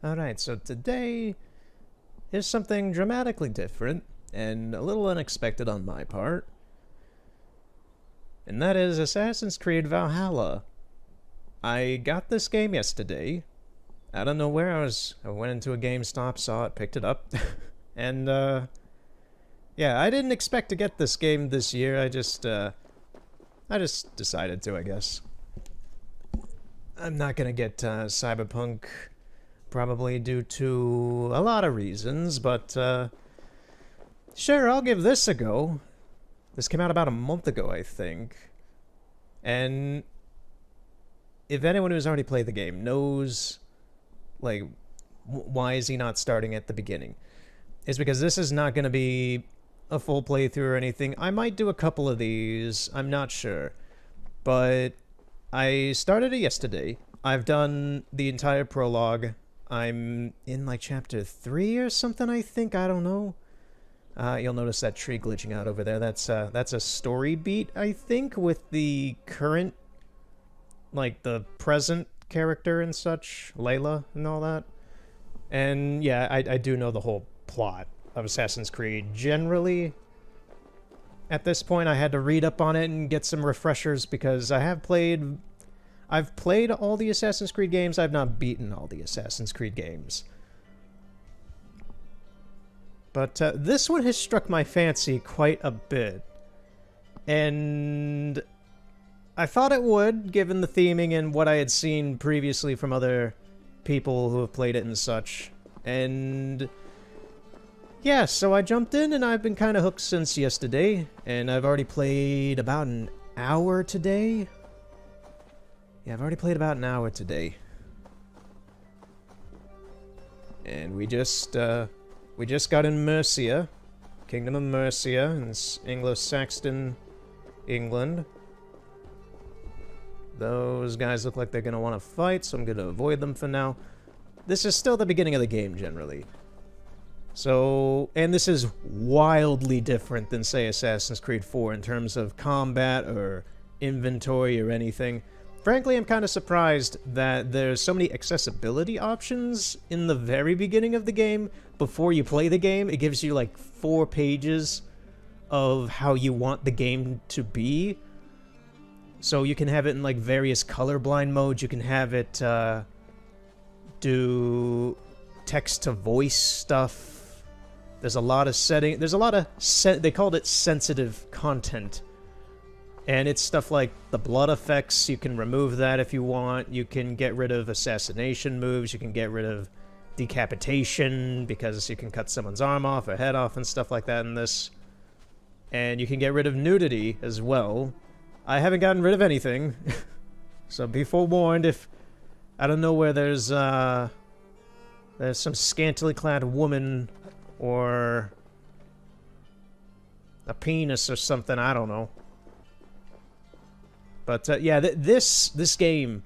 Alright, so today is something dramatically different and a little unexpected on my part. And that is Assassin's Creed Valhalla. I got this game yesterday. I don't know where I went into a GameStop, saw it, picked it up. and, yeah, I didn't expect to get this game this year. I just decided to, I guess. I'm not gonna get, Cyberpunk probably due to a lot of reasons, but sure, I'll give this a go. This came out about a month ago, I think. And if anyone who's already played the game knows, like, why is he not starting at the beginning? It's because this is not going to be a full playthrough or anything. I might do a couple of these, I'm not sure. But I started it yesterday. I've done the entire prologue. I'm in like chapter 3 or something, I think. I don't know. You'll notice that tree glitching out over there. That's a story beat, I think, with the current, like the present character and such, Layla and all that. And yeah, I do know the whole plot of Assassin's Creed generally. At this point, I had to read up on it and get some refreshers because I've played all the Assassin's Creed games. I've not beaten all the Assassin's Creed games. But this one has struck my fancy quite a bit. And I thought it would, given the theming and what I had seen previously from other people who have played it and such. And yeah, so I jumped in and I've been kind of hooked since yesterday. And I've already played about an hour today. Yeah, I've already played about an hour today. And we just got in Mercia, Kingdom of Mercia, in Anglo-Saxon England. Those guys look like they're gonna want to fight, so I'm gonna avoid them for now. This is still the beginning of the game, generally. So, and this is wildly different than, say, Assassin's Creed 4 in terms of combat or inventory or anything. Frankly, I'm kind of surprised that there's so many accessibility options in the very beginning of the game. Before you play the game, it gives you like 4 pages of how you want the game to be. So you can have it in like various colorblind modes. You can have it do text-to-voice stuff. There's a lot of setting. There's a lot of they called it sensitive content. And it's stuff like the blood effects. You can remove that if you want. You can get rid of assassination moves. You can get rid of decapitation because you can cut someone's arm off or head off and stuff like that in this. And you can get rid of nudity as well. I haven't gotten rid of anything. So be forewarned if I don't know where there's some scantily clad woman or a penis or something, I don't know. But yeah, this game,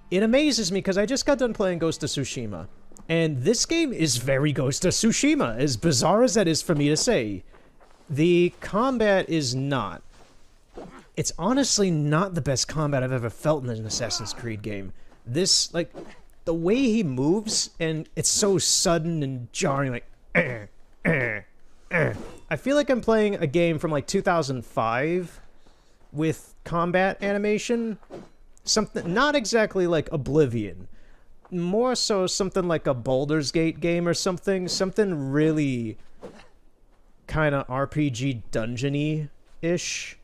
it amazes me because I just got done playing Ghost of Tsushima. And this game is very Ghost of Tsushima, as bizarre as that is for me to say. The combat is not. It's honestly not the best combat I've ever felt in an Assassin's Creed game. This, like, the way he moves, and it's so sudden and jarring, like, I feel like I'm playing a game from, like, 2005 with combat animation. Something, not exactly like Oblivion. More so something like a Baldur's Gate game or something. Something really kind of RPG dungeony-ish.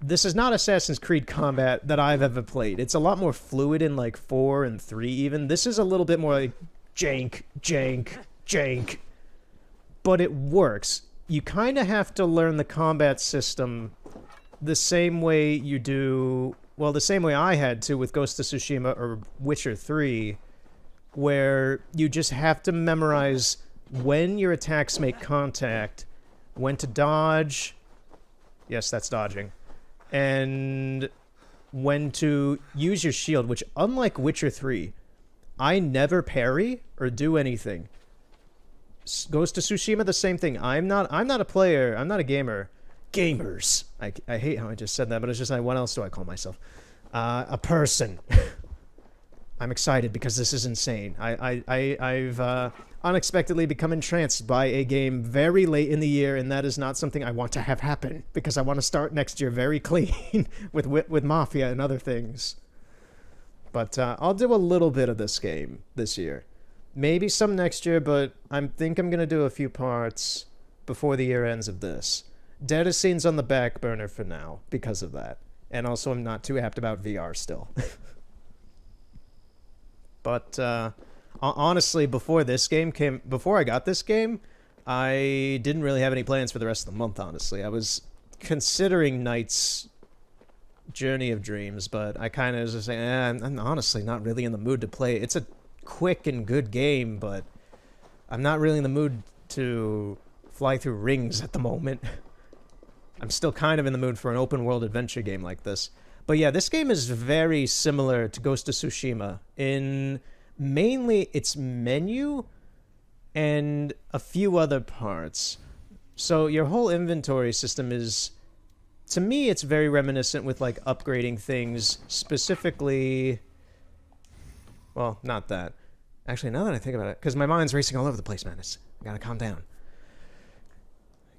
This is not Assassin's Creed combat that I've ever played. It's a lot more fluid in like 4 and 3 even. This is a little bit more like jank, jank, jank. But it works. You kind of have to learn the combat system the same way you do, well, the same way I had to with Ghost of Tsushima or Witcher 3, where you just have to memorize when your attacks make contact, when to dodge, yes, that's dodging, and when to use your shield, which, unlike Witcher 3, I never parry or do anything. Ghost of Tsushima, the same thing. I'm not a player, I'm not a gamer. Gamers. I hate how I just said that, but it's just like, what else do I call myself? A person. I'm excited because this is insane. I've unexpectedly become entranced by a game very late in the year, and that is not something I want to have happen because I want to start next year very clean with Mafia and other things. But I'll do a little bit of this game this year. Maybe some next year, but I think I'm going to do a few parts before the year ends of this. Dead Scene's on the back burner for now because of that. And also I'm not too apt about VR still. But honestly, before I got this game, I didn't really have any plans for the rest of the month, honestly. I was considering Knight's Journey of Dreams, but I kind of was just saying, I'm honestly not really in the mood to play. It's a quick and good game, but I'm not really in the mood to fly through rings at the moment. I'm still kind of in the mood for an open world adventure game like this. But yeah, this game is very similar to Ghost of Tsushima in mainly its menu and a few other parts. So your whole inventory system is, to me, it's very reminiscent with like upgrading things, specifically, well, not that. Actually, now that I think about it, because my mind's racing all over the place, man. I gotta calm down.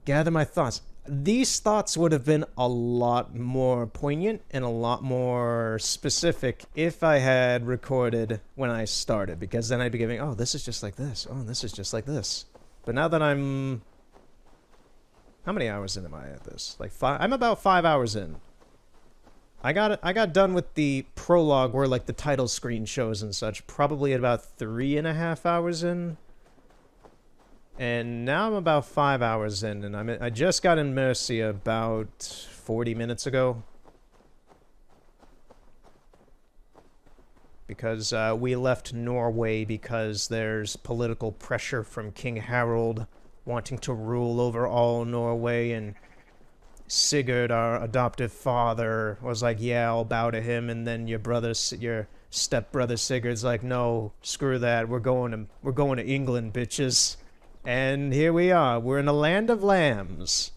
Gather my thoughts. These thoughts would have been a lot more poignant and a lot more specific if I had recorded when I started, because then I'd be giving, oh, this is just like this. Oh, this is just like this. But now that I'm... How many hours in am I at this? Like 5? I'm about 5 hours in. I got done with the prologue where like the title screen shows and such, probably at about 3.5 hours in. And now I'm about 5 hours in, and I just got in Mercia about 40 minutes ago. Because we left Norway because there's political pressure from King Harald wanting to rule over all Norway, and Sigurd, our adoptive father, was like, yeah, I'll bow to him, and then your stepbrother Sigurd's like, no, screw that, we're going to England, bitches. And here we are. We're in a land of lambs.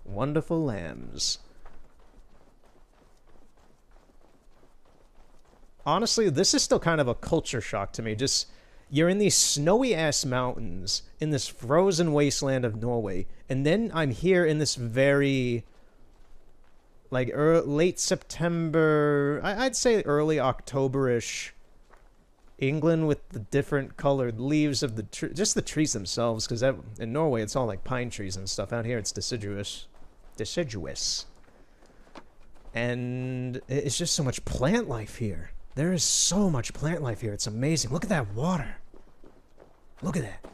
Wonderful lambs. Honestly, this is still kind of a culture shock to me. Just, you're in these snowy-ass mountains in this frozen wasteland of Norway. And then I'm here in this very, like, late September, I'd say early October-ish England with the different colored leaves of the just the trees themselves, because in Norway it's all like pine trees and stuff. Out here it's deciduous, and it's just so much plant life here. There is so much plant life here. It's amazing. Look at that water. Look at that.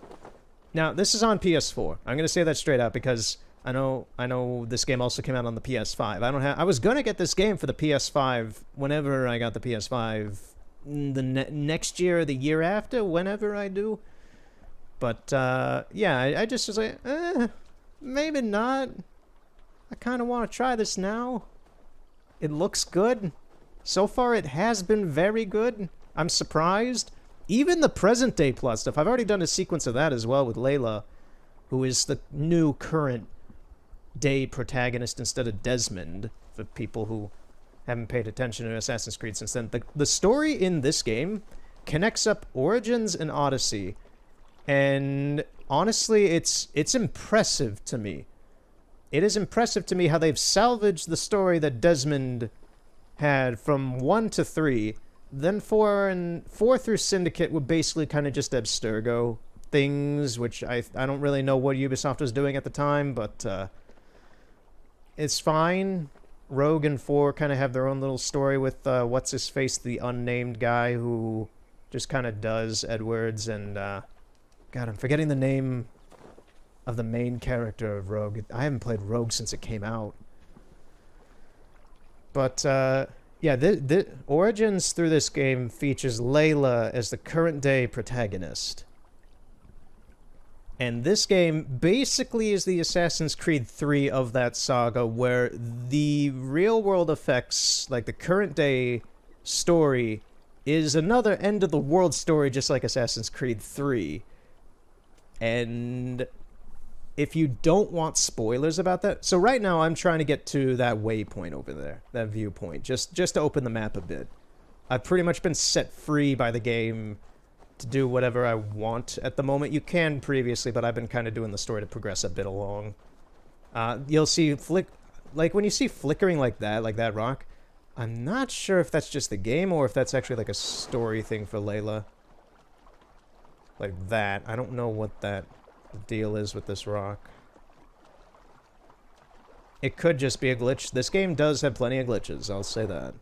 Now this is on PS4. I'm gonna say that straight out because I know this game also came out on the PS5. I was gonna get this game for the PS5 whenever I got the PS5. The next year or the year after, whenever I do. But yeah, I just was like, maybe not. I kind of want to try this now. It looks good. So far it has been very good. I'm surprised. Even the present day plot stuff, I've already done a sequence of that as well with Layla, who is the new current day protagonist instead of Desmond, for people who haven't paid attention to Assassin's Creed since then. The story in this game connects up Origins and Odyssey, and honestly, it's impressive to me. It is impressive to me how they've salvaged the story that Desmond had from 1 to 3. Then 4 through Syndicate were basically kind of just Abstergo things, which I don't really know what Ubisoft was doing at the time, but it's fine. Rogue and 4 kind of have their own little story with what's-his-face, the unnamed guy who just kind of does Edwards, and God, I'm forgetting the name of the main character of Rogue. I haven't played Rogue since it came out. But yeah, the Origins through this game features Layla as the current-day protagonist. And this game basically is the Assassin's Creed 3 of that saga, where the real-world effects, like the current-day story, is another end-of-the-world story just like Assassin's Creed 3. And if you don't want spoilers about that... So right now I'm trying to get to that waypoint over there, that viewpoint, just to open the map a bit. I've pretty much been set free by the game to do whatever I want at the moment. You can previously, but I've been kind of doing the story to progress a bit along. You'll see like when you see flickering like that rock, I'm not sure if that's just the game or if that's actually like a story thing for Layla. Like that. I don't know what that deal is with this rock. It could just be a glitch. This game does have plenty of glitches, I'll say that.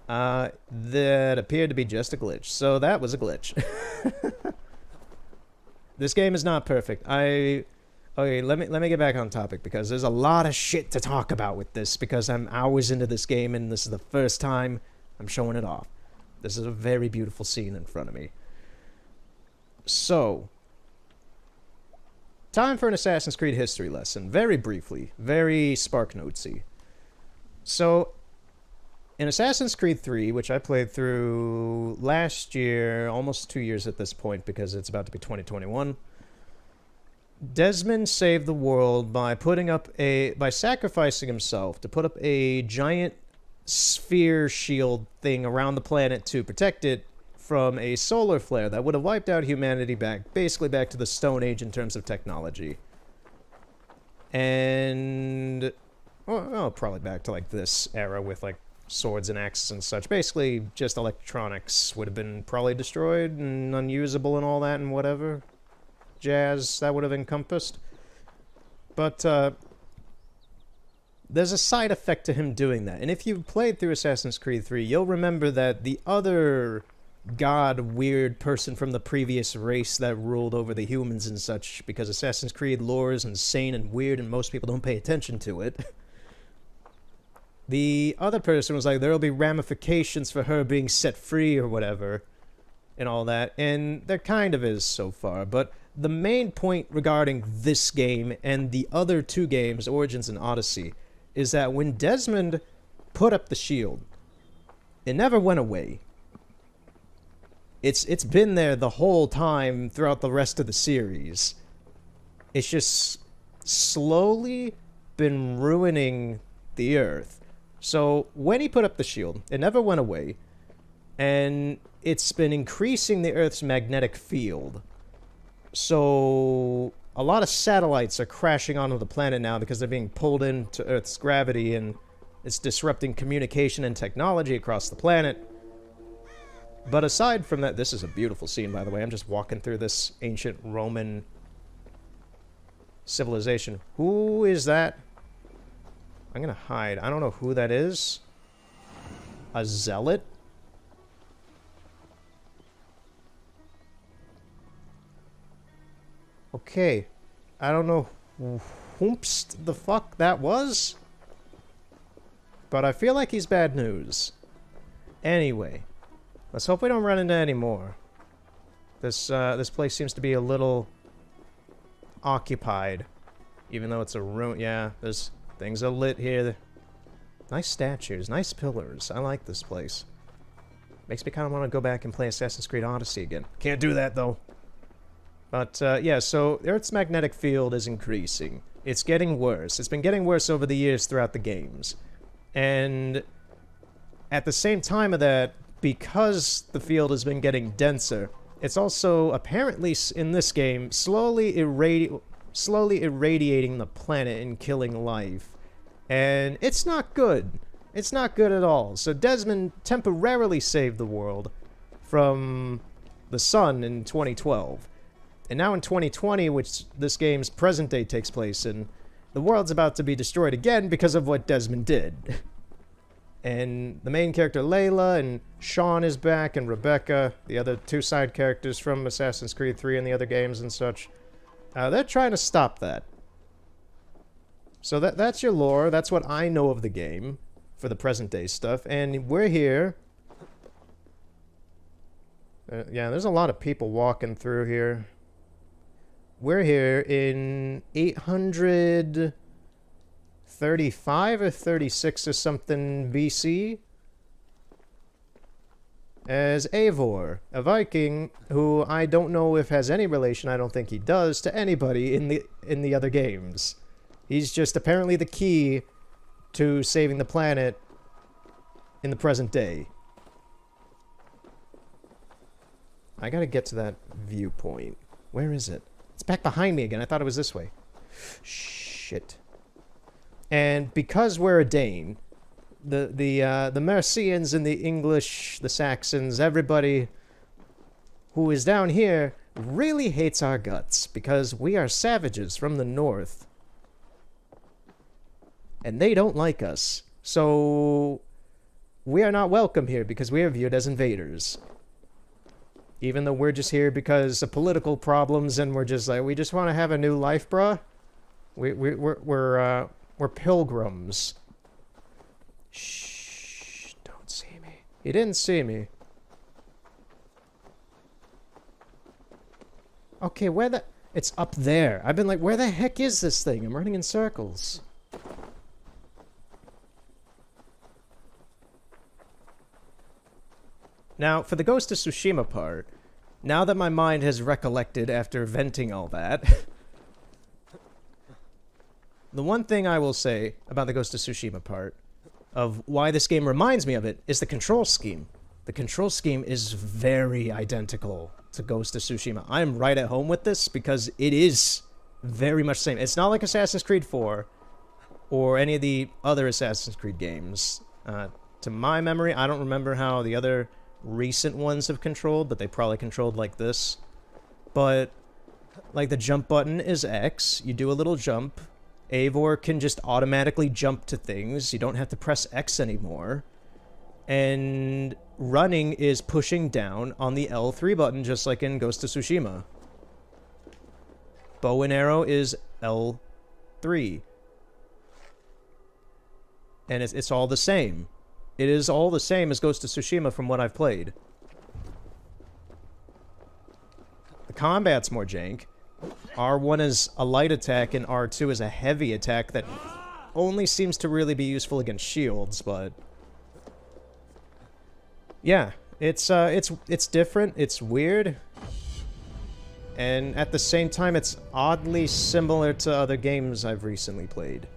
That appeared to be just a glitch. So that was a glitch. This game is not perfect. Okay, let me get back on topic because there's a lot of shit to talk about with this because I'm hours into this game and this is the first time I'm showing it off. This is a very beautiful scene in front of me. So, time for an Assassin's Creed history lesson. Very briefly. Very SparkNotesy. So, in Assassin's Creed 3, which I played through last year, almost 2 years at this point because it's about to be 2021, Desmond saved the world by by sacrificing himself to put up a giant sphere shield thing around the planet to protect it from a solar flare that would have wiped out humanity basically back to the Stone Age in terms of technology. And, well, probably back to like this era with like swords and axes and such. Basically, just electronics would have been probably destroyed and unusable and all that and whatever jazz that would have encompassed. But, there's a side effect to him doing that. And if you've played through Assassin's Creed 3, you'll remember that the other weird person from the previous race that ruled over the humans and such, because Assassin's Creed lore is insane and weird and most people don't pay attention to it. The other person was like, there'll be ramifications for her being set free or whatever, and all that, and there kind of is so far, but the main point regarding this game and the other two games, Origins and Odyssey, is that when Desmond put up the shield, it never went away. It's been there the whole time throughout the rest of the series. It's just slowly been ruining the Earth. So when he put up the shield, it never went away, and it's been increasing the Earth's magnetic field. So a lot of satellites are crashing onto the planet now because they're being pulled into Earth's gravity, and it's disrupting communication and technology across the planet. But aside from that, this is a beautiful scene, by the way. I'm just walking through this ancient Roman civilization. Who is that? I'm gonna hide. I don't know who that is. A zealot? Okay. I don't know whomst the fuck that was. But I feel like he's bad news. Anyway. Let's hope we don't run into any more. This place seems to be a little occupied. Even though it's a ruin. Yeah, there's things are lit here. Nice statues, nice pillars. I like this place. Makes me kind of want to go back and play Assassin's Creed Odyssey again. Can't do that, though. But, yeah, so Earth's magnetic field is increasing. It's getting worse. It's been getting worse over the years throughout the games. And at the same time of that, because the field has been getting denser, it's also apparently in this game slowly irradiating the planet and killing life. And it's not good. It's not good at all. So Desmond temporarily saved the world from the sun in 2012. And now in 2020, which this game's present day takes place in, the world's about to be destroyed again because of what Desmond did. And the main character, Layla, and Sean is back, and Rebecca, the other two side characters from Assassin's Creed 3 and the other games and such. They're trying to stop that. So that's your lore. That's what I know of the game for the present day stuff. And we're here. Yeah, there's a lot of people walking through here. We're here in 835 or 36 or something BC as Eivor, a Viking who I don't know if has any relation, I don't think he does, to anybody in the other games. He's just apparently the key to saving the planet in the present day. I gotta get to that viewpoint. Where is it? It's back behind me again. I thought it was this way. Shit. And because we're a Dane, the Mercians and the English, the Saxons, everybody who is down here really hates our guts because we are savages from the north. And they don't like us. So we are not welcome here because we are viewed as invaders. Even though we're just here because of political problems and we're just like, we just want to have a new life, bruh. We're pilgrims. Shh, don't see me. He didn't see me. Okay, where the... It's up there. I've been like, where the heck is this thing? I'm running in circles. Now, for the Ghost of Tsushima part, now that my mind has recollected after venting all that, the one thing I will say about the Ghost of Tsushima part, of why this game reminds me of it, is the control scheme. The control scheme is very identical to Ghost of Tsushima. I'm right at home with this because it is very much the same. It's not like Assassin's Creed 4 or any of the other Assassin's Creed games. To my memory, I don't remember how the other recent ones have controlled, but they probably controlled like this. But, like, the jump button is X. You do a little jump. Eivor can just automatically jump to things. You don't have to press X anymore. And running is pushing down on the L3 button, just like in Ghost of Tsushima. Bow and arrow is L3. And it's all the same. It is all the same as Ghost of Tsushima from what I've played. The combat's more jank. R1 is a light attack and R2 is a heavy attack that only seems to really be useful against shields, but... yeah, it's different, it's weird, and at the same time it's oddly similar to other games I've recently played.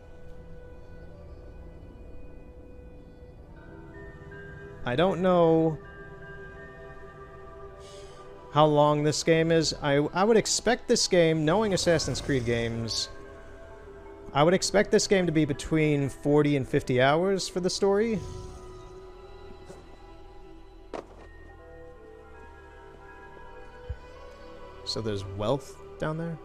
I don't know how long this game is. I would expect this game, knowing Assassin's Creed games, I would expect this game to be between 40 and 50 hours for the story. So there's wealth down there?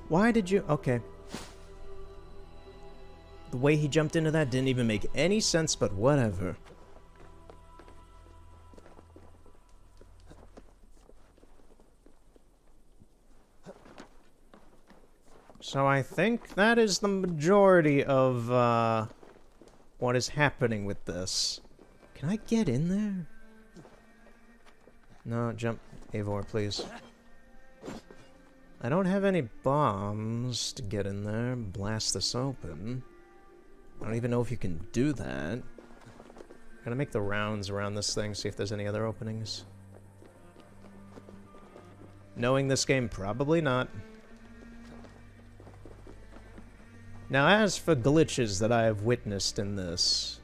Why did you... okay. The way he jumped into that didn't even make any sense, but whatever. So I think that is the majority of, what is happening with this. Can I get in there? No, jump, Eivor, please. I don't have any bombs to get in there, blast this open. I don't even know if you can do that. Gotta make the rounds around this thing, see if there's any other openings. Knowing this game, probably not. Now, as for glitches that I have witnessed in this,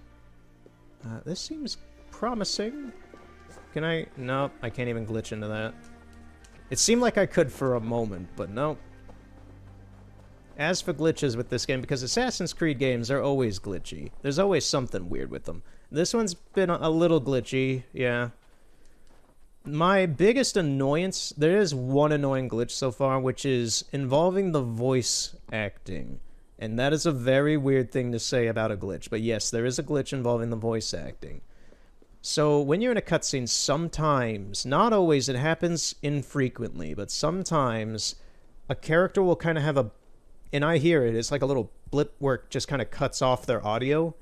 this seems promising. Can I? Nope, I can't even glitch into that. It seemed like I could for a moment, but nope. As for glitches with this game, because Assassin's Creed games are always glitchy. There's always something weird with them. This one's been a little glitchy, yeah. My biggest annoyance, there is one annoying glitch so far, which is involving the voice acting. And that is a very weird thing to say about a glitch. But yes, there is a glitch involving the voice acting. So when you're in a cutscene, sometimes, not always, it happens infrequently, but sometimes a character will kind of have a... and I hear it, it's like a little blip where it just kind of cuts off their audio.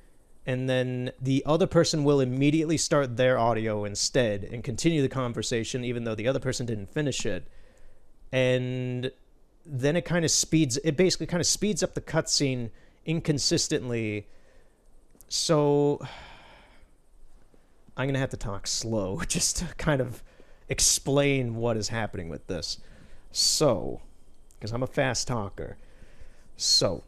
And then the other person will immediately start their audio instead and continue the conversation even though the other person didn't finish it. And then it kind of speeds... it basically kind of speeds up the cutscene inconsistently. So I'm going to have to talk slow just to kind of explain what is happening with this. So, because I'm a fast talker. So,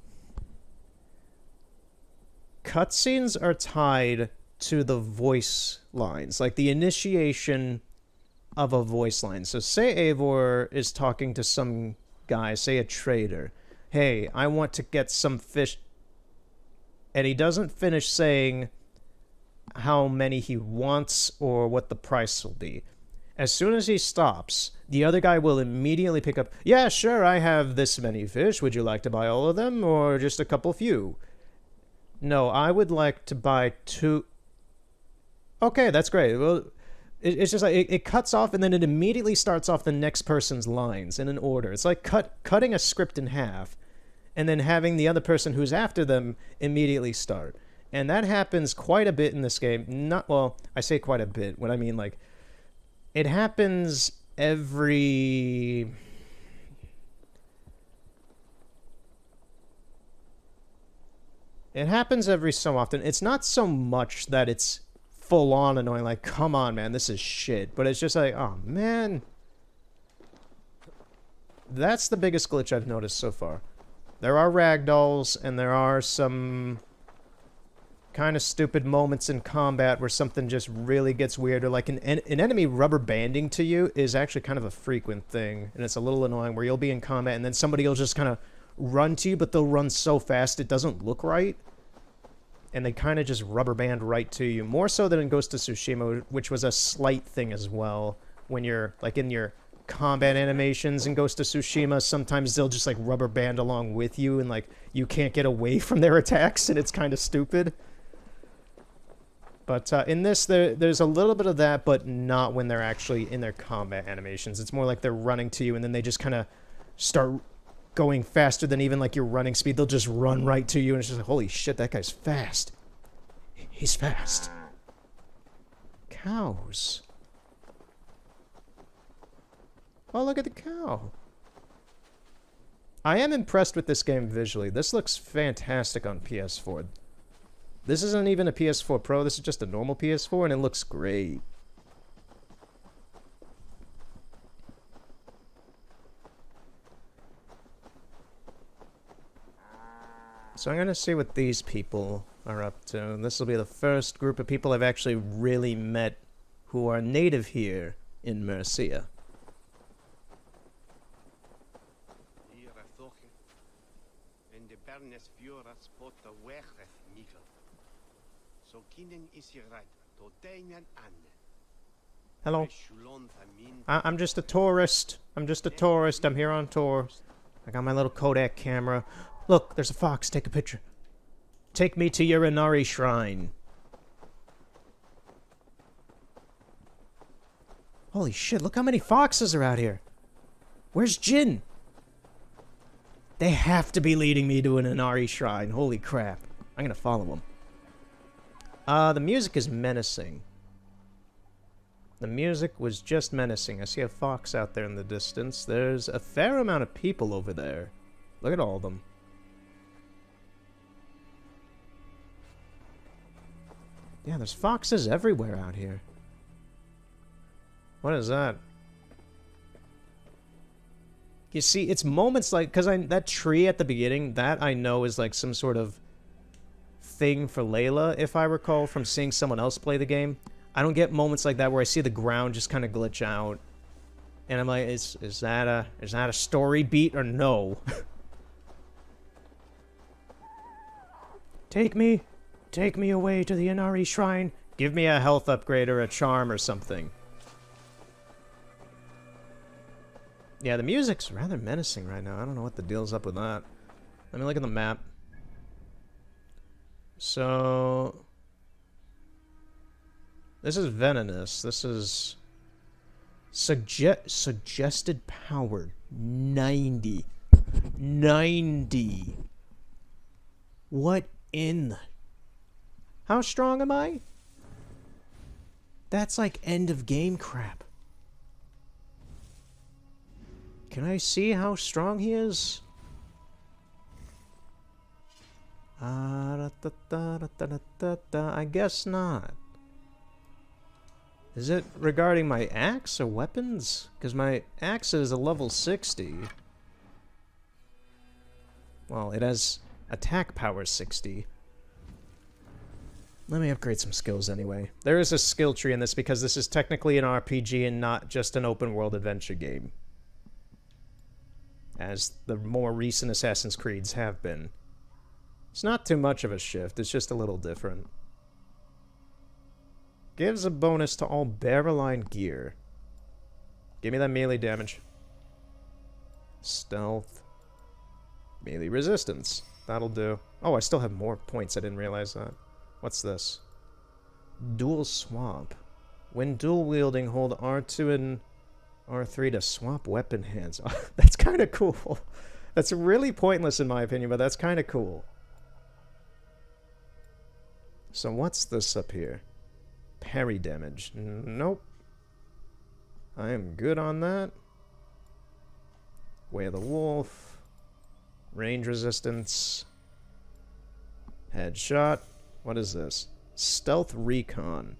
cutscenes are tied to the voice lines, like the initiation of a voice line. So say Eivor is talking to some guy, say a trader. Hey, I want to get some fish. And he doesn't finish saying how many he wants or what the price will be. As soon as he stops, the other guy will immediately pick up, yeah, sure, I have this many fish. Would you like to buy all of them or just a couple few? No, I would like to buy 2. Okay, that's great. Well, it's just like it cuts off and then it immediately starts off the next person's lines in an order. It's like cutting a script in half and then having the other person who's after them immediately start. And that happens quite a bit in this game. Not, well, I say quite a bit. What I mean, like, it happens every... It happens every so often. It's not so much that it's full-on annoying, like, come on, man, this is shit. But it's just like, oh, man. That's the biggest glitch I've noticed so far. There are ragdolls, and there are some kind of stupid moments in combat where something just really gets weird, or like an enemy rubber banding to you is actually kind of a frequent thing, and it's a little annoying where you'll be in combat and then somebody will just kind of run to you, but they'll run so fast it doesn't look right. And they kind of just rubber band right to you. More so than in Ghost of Tsushima, which was a slight thing as well. When you're, like, in your combat animations in Ghost of Tsushima, sometimes they'll just, like, rubber band along with you, and, like, you can't get away from their attacks, and it's kind of stupid. But in this, there's a little bit of that, but not when they're actually in their combat animations. It's more like they're running to you, and then they just kind of start going faster than even like your running speed. They'll just run right to you and it's just like, holy shit, that guy's fast. He's fast. Cows. Oh, look at the cow. I am impressed with this game visually. This looks fantastic on PS4. This isn't even a PS4 Pro, this is just a normal PS4 and it looks great. So I'm going to see what these people are up to. This will be the first group of people I've actually really met who are native here in Mercia. Hello. I'm just a tourist. I'm here on tour. I got my little Kodak camera. Look, there's a fox. Take a picture. Take me to your Inari shrine. Holy shit, look how many foxes are out here. Where's Jin? They have to be leading me to an Inari shrine. Holy crap. I'm gonna follow them. The music is menacing. The music was just menacing. I see a fox out there in the distance. There's a fair amount of people over there. Look at all of them. Yeah, there's foxes everywhere out here. What is that? You see, it's moments like... Because that tree at the beginning, that I know is like some sort of thing for Layla, if I recall, from seeing someone else play the game. I don't get moments like that where I see the ground just kind of glitch out. And I'm like, is that a story beat or no? Take me away to the Inari shrine. Give me a health upgrade or a charm or something. Yeah, the music's rather menacing right now. I don't know what the deal's up with that. Let me look at the map. So... this is venomous. This is... suggested power. 90. 90. What in the... How strong am I? That's like end of game crap. Can I see how strong he is? I guess not. Is it regarding my axe or weapons? Because my axe is a level 60. Well, it has attack power 60. Let me upgrade some skills anyway. There is a skill tree in this because this is technically an RPG and not just an open world adventure game, as the more recent Assassin's Creeds have been. It's not too much of a shift, it's just a little different. Gives a bonus to all bear-aligned gear. Give me that melee damage. Stealth. Melee resistance. That'll do. Oh, I still have more points. I didn't realize that. What's this? Dual swap. When dual wielding, hold R2 and R3 to swap weapon hands. Oh, that's kind of cool. That's really pointless in my opinion, but that's kind of cool. So what's this up here? Parry damage. Nope. I am good on that. Way of the Wolf. Range resistance. Headshot. What is this? Stealth Recon.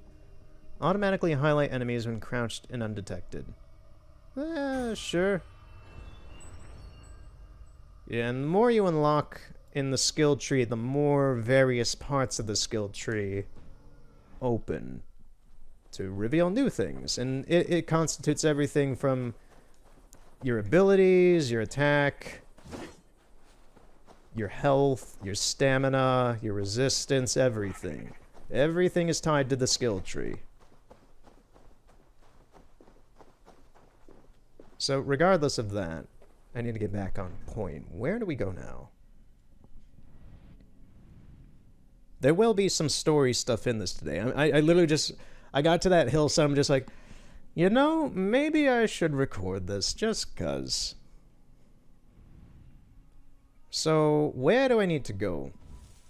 Automatically highlight enemies when crouched and undetected. Sure. Yeah, and the more you unlock in the skill tree, the more various parts of the skill tree open to reveal new things. And it constitutes everything from your abilities, your attack, your health, your stamina, your resistance, everything. Everything is tied to the skill tree. So regardless of that, I need to get back on point. Where do we go now? There will be some story stuff in this today. I literally just... I got to that hill, so I'm just like, you know, maybe I should record this just 'cause. So, where do I need to go?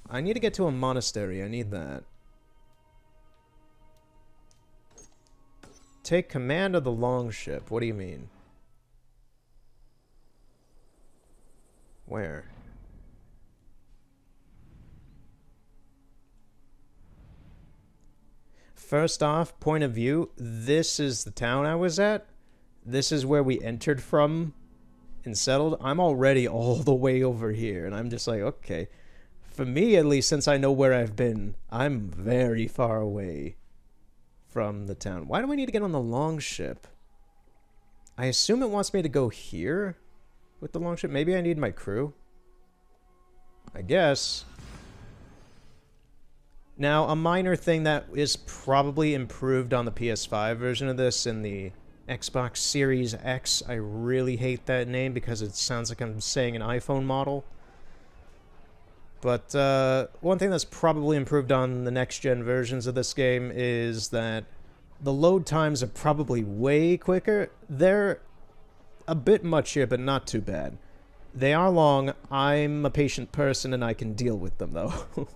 I need to get to a monastery. I need that. Take command of the longship. What do you mean? Where? First off, point of view, this is the town I was at. This is where we entered from and settled. I'm already all the way over here, and I'm just like, okay. For me, at least, since I know where I've been, I'm very far away from the town. Why do I need to get on the longship? I assume it wants me to go here with the longship. Maybe I need my crew. I guess. Now, a minor thing that is probably improved on the PS5 version of this and the Xbox Series X. I really hate that name because it sounds like I'm saying an iPhone model. But one thing that's probably improved on the next-gen versions of this game is that the load times are probably way quicker. They're a bit much here, but not too bad. They are long. I'm a patient person, and I can deal with them, though.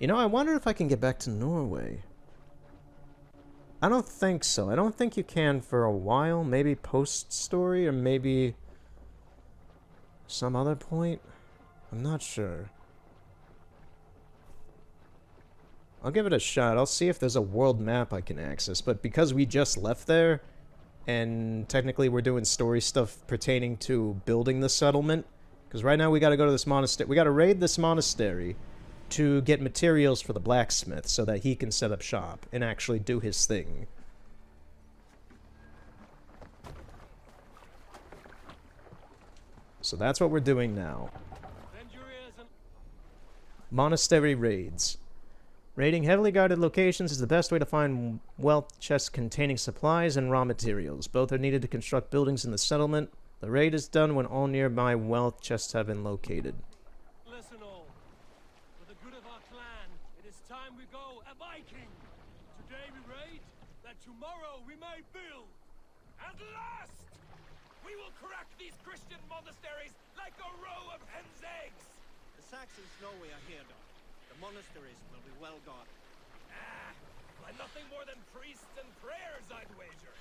You know, I wonder if I can get back to Norway. I don't think so. I don't think you can for a while. Maybe post-story, or maybe some other point. I'm not sure. I'll give it a shot. I'll see if there's a world map I can access. But because we just left there, and technically we're doing story stuff pertaining to building the settlement, because right now we gotta go to this monastery. We gotta raid this monastery to get materials for the blacksmith so that he can set up shop and actually do his thing. So that's what we're doing now. Monastery raids. Raiding heavily guarded locations is the best way to find wealth chests containing supplies and raw materials. Both are needed to construct buildings in the settlement. The raid is done when all nearby wealth chests have been located. Listen all. For the good of our clan, it is time we go a Viking. Today we raid, that tomorrow we may build. At last! We will crack these Christian monasteries like a row of hen's eggs! The Saxons know we are here, though. The monasteries will be well guarded. Ah, by nothing more than priests and prayers, I'd wager.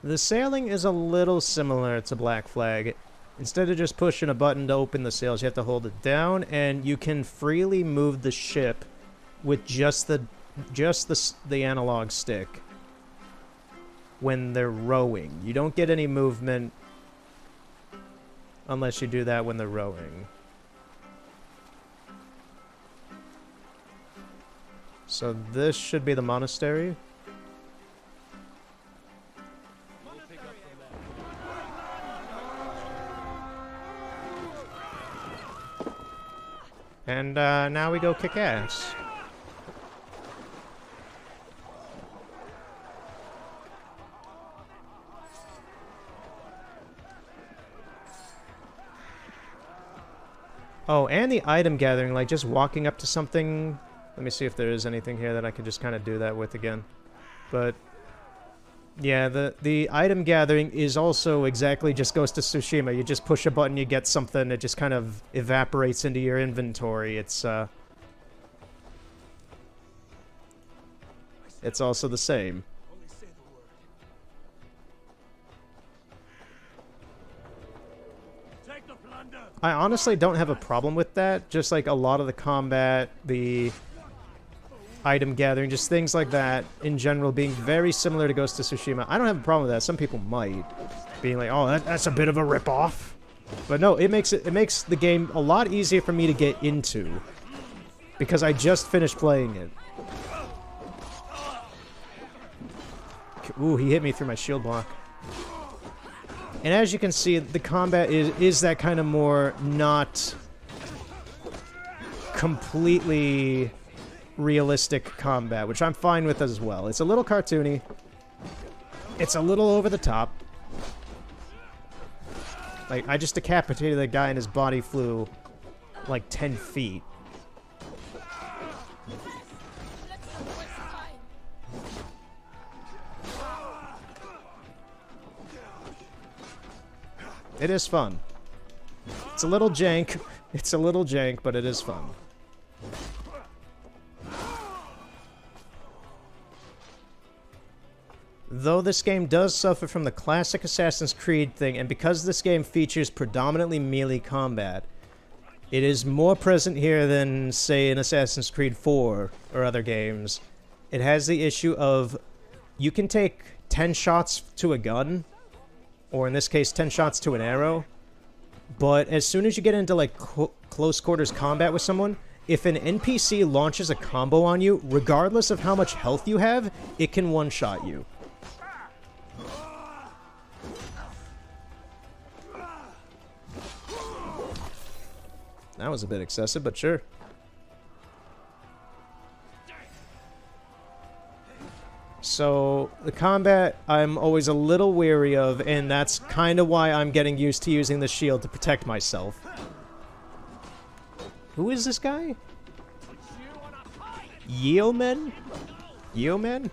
The sailing is a little similar to Black Flag. Instead of just pushing a button to open the sails, you have to hold it down, and you can freely move the ship with just the analog stick when they're rowing. You don't get any movement unless you do that when they're rowing. So this should be the monastery. And now we go kick ass. Oh, and the item gathering, like just walking up to something. Let me see if there is anything here that I can just kind of do that with again. But yeah, the item gathering is also exactly just Ghost of Tsushima. You just push a button, you get something, it just kind of evaporates into your inventory. It's also the same. Only say the word. Take the plunder. I honestly don't have a problem with that. Just like a lot of the combat, the item gathering, just things like that in general being very similar to Ghost of Tsushima. I don't have a problem with that. Some people might, being like, "Oh, that's a bit of a rip-off." But no, it makes the game a lot easier for me to get into because I just finished playing it. Ooh, he hit me through my shield block. And as you can see, the combat is that kind of more not completely realistic combat, which I'm fine with as well. It's a little cartoony. It's a little over the top. Like, I just decapitated that guy and his body flew like 10 feet. It is fun. It's a little jank. It's a little jank, but it is fun. Though this game does suffer from the classic Assassin's Creed thing, and because this game features predominantly melee combat, it is more present here than, say, in Assassin's Creed 4 or other games. It has the issue of you can take 10 shots to a gun, or in this case 10 shots to an arrow, but as soon as you get into like close quarters combat with someone, if an NPC launches a combo on you, regardless of how much health you have, it can one-shot you. That was a bit excessive, but sure. So, the combat I'm always a little weary of, and that's kind of why I'm getting used to using the shield to protect myself. Who is this guy? Yeoman? Yeoman?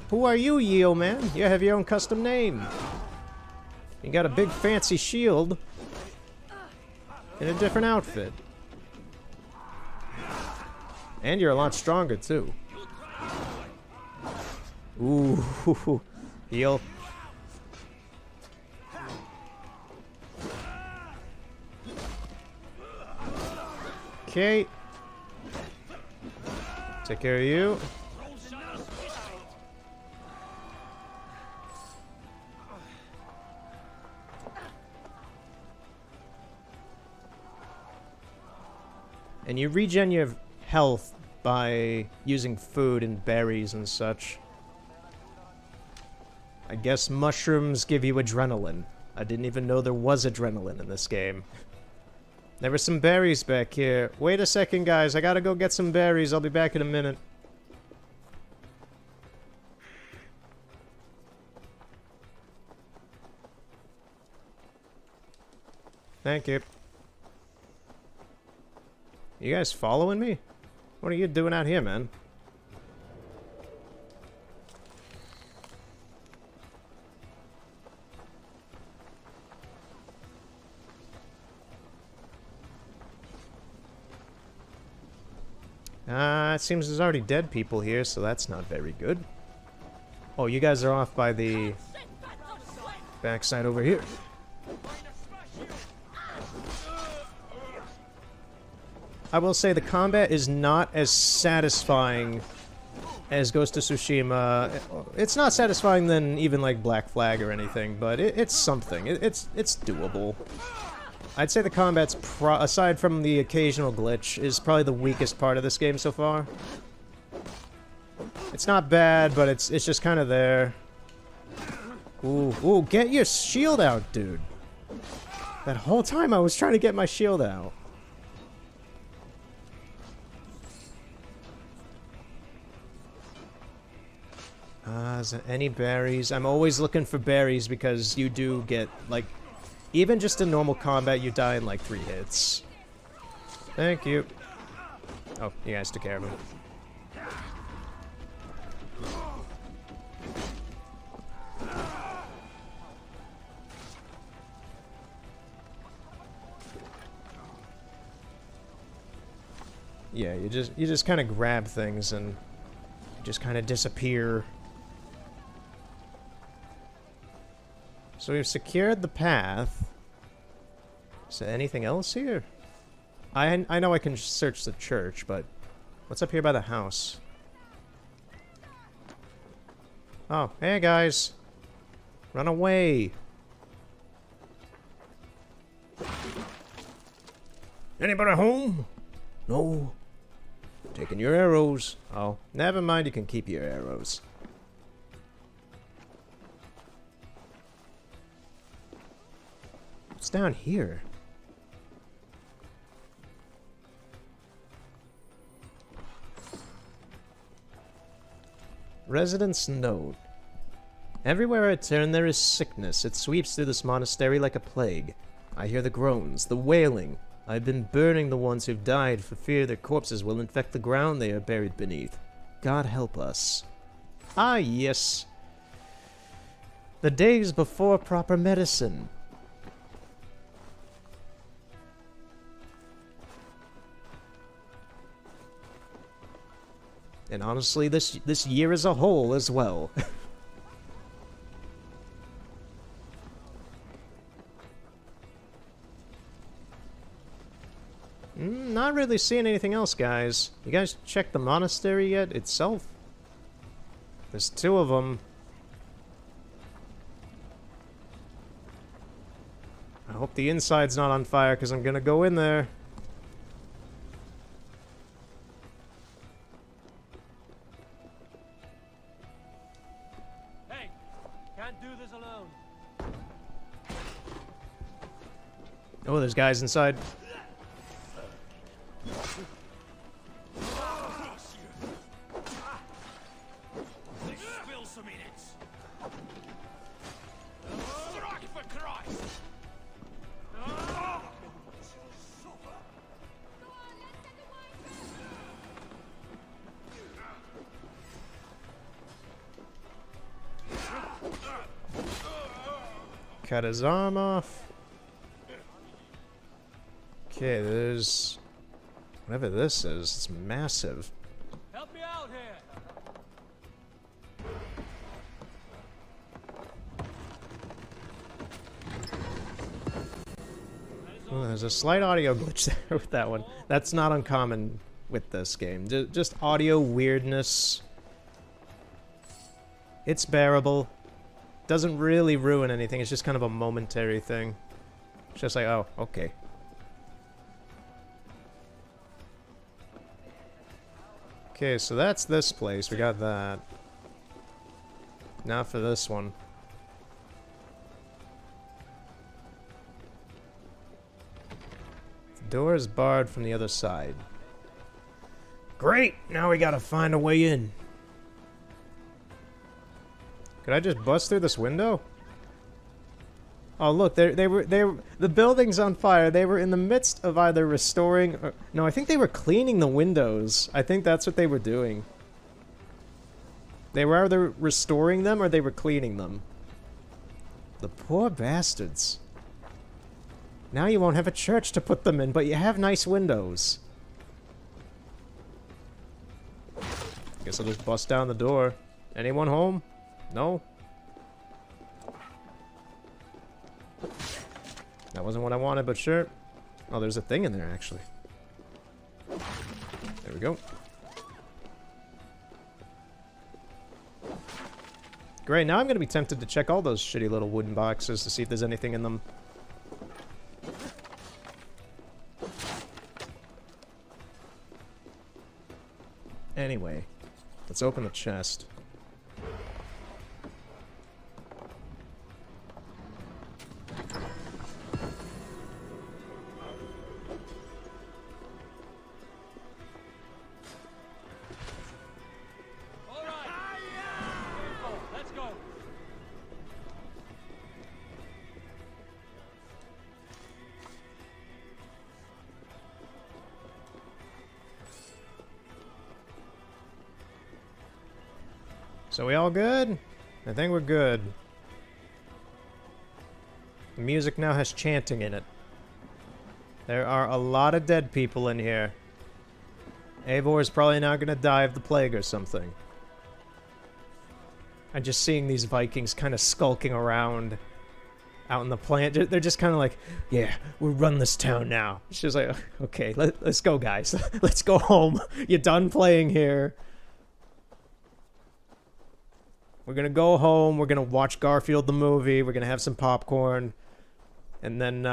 Who are you, Yeoman? You have your own custom name. You got a big fancy shield. In a different outfit. And you're a lot stronger, too. Ooh, heal. Okay. Take care of you. And you regen your health by using food and berries and such. I guess mushrooms give you adrenaline. I didn't even know there was adrenaline in this game. There were some berries back here. Wait a second, guys. I gotta go get some berries. I'll be back in a minute. Thank you. You guys following me? What are you doing out here, man? It seems there's already dead people here, so that's not very good. Oh, you guys are off by the backside over here. I will say the combat is not as satisfying as Ghost of Tsushima. It's not satisfying than even like Black Flag or anything, but it's something. It's doable. I'd say the combat's, aside from the occasional glitch, is probably the weakest part of this game so far. It's not bad, but it's just kind of there. Ooh, get your shield out, dude. That whole time I was trying to get my shield out. Is there any berries? I'm always looking for berries because you do get, like, even just in normal combat, you die in like 3 hits. Thank you. Oh, you guys took care of him. Yeah, you just kind of grab things and just kind of disappear. So we've secured the path. Is there anything else here? I know I can search the church, but what's up here by the house? Oh, hey guys. Run away. Anybody home? No. Taking your arrows. Oh, never mind, you can keep your arrows. What's down here? Residence note. Everywhere I turn there is sickness. It sweeps through this monastery like a plague. I hear the groans, the wailing. I've been burning the ones who've died for fear their corpses will infect the ground they are buried beneath. God help us. Ah, yes. The days before proper medicine. And honestly, this year as a whole as well. Not really seeing anything else, guys. You guys checked the monastery yet itself? There's 2 of them. I hope the inside's not on fire, because I'm gonna go in there. Hey, can't do this alone. Oh, there's guys inside. Spill some in it. Strike for Christ. Cut his arm off. Okay, there's... whatever this is, it's massive. Help me out here. Oh, there's a slight audio glitch there with that one. That's not uncommon with this game. Just audio weirdness. It's bearable. Doesn't really ruin anything, it's just kind of a momentary thing. It's just like, oh, okay. Okay, so that's this place. We got that. Now for this one. The door is barred from the other side. Great! Now we gotta find a way in. Could I just bust through this window? Oh look, the building's on fire. They were in the midst of either restoring or... no, I think they were cleaning the windows. I think that's what they were doing. They were either restoring them or they were cleaning them. The poor bastards. Now you won't have a church to put them in, but you have nice windows. Guess I'll just bust down the door. Anyone home? No? That wasn't what I wanted, but sure. Oh, there's a thing in there, actually. go. Great, now I'm gonna be tempted to check all those shitty little wooden boxes to see if there's anything in them. Anyway, let's open the chest. All right. Let's go. So we all good? I think we're good. The music now has chanting in it. There are a lot of dead people in here. Eivor is probably now gonna die of the plague or something. I'm just seeing these Vikings kind of skulking around out in the plant. They're just kind of like, yeah, we'll run this town now. It's just like, okay, let's go, guys. Let's go home. You're done playing here. We're gonna go home, we're gonna watch Garfield the movie, we're gonna have some popcorn, and then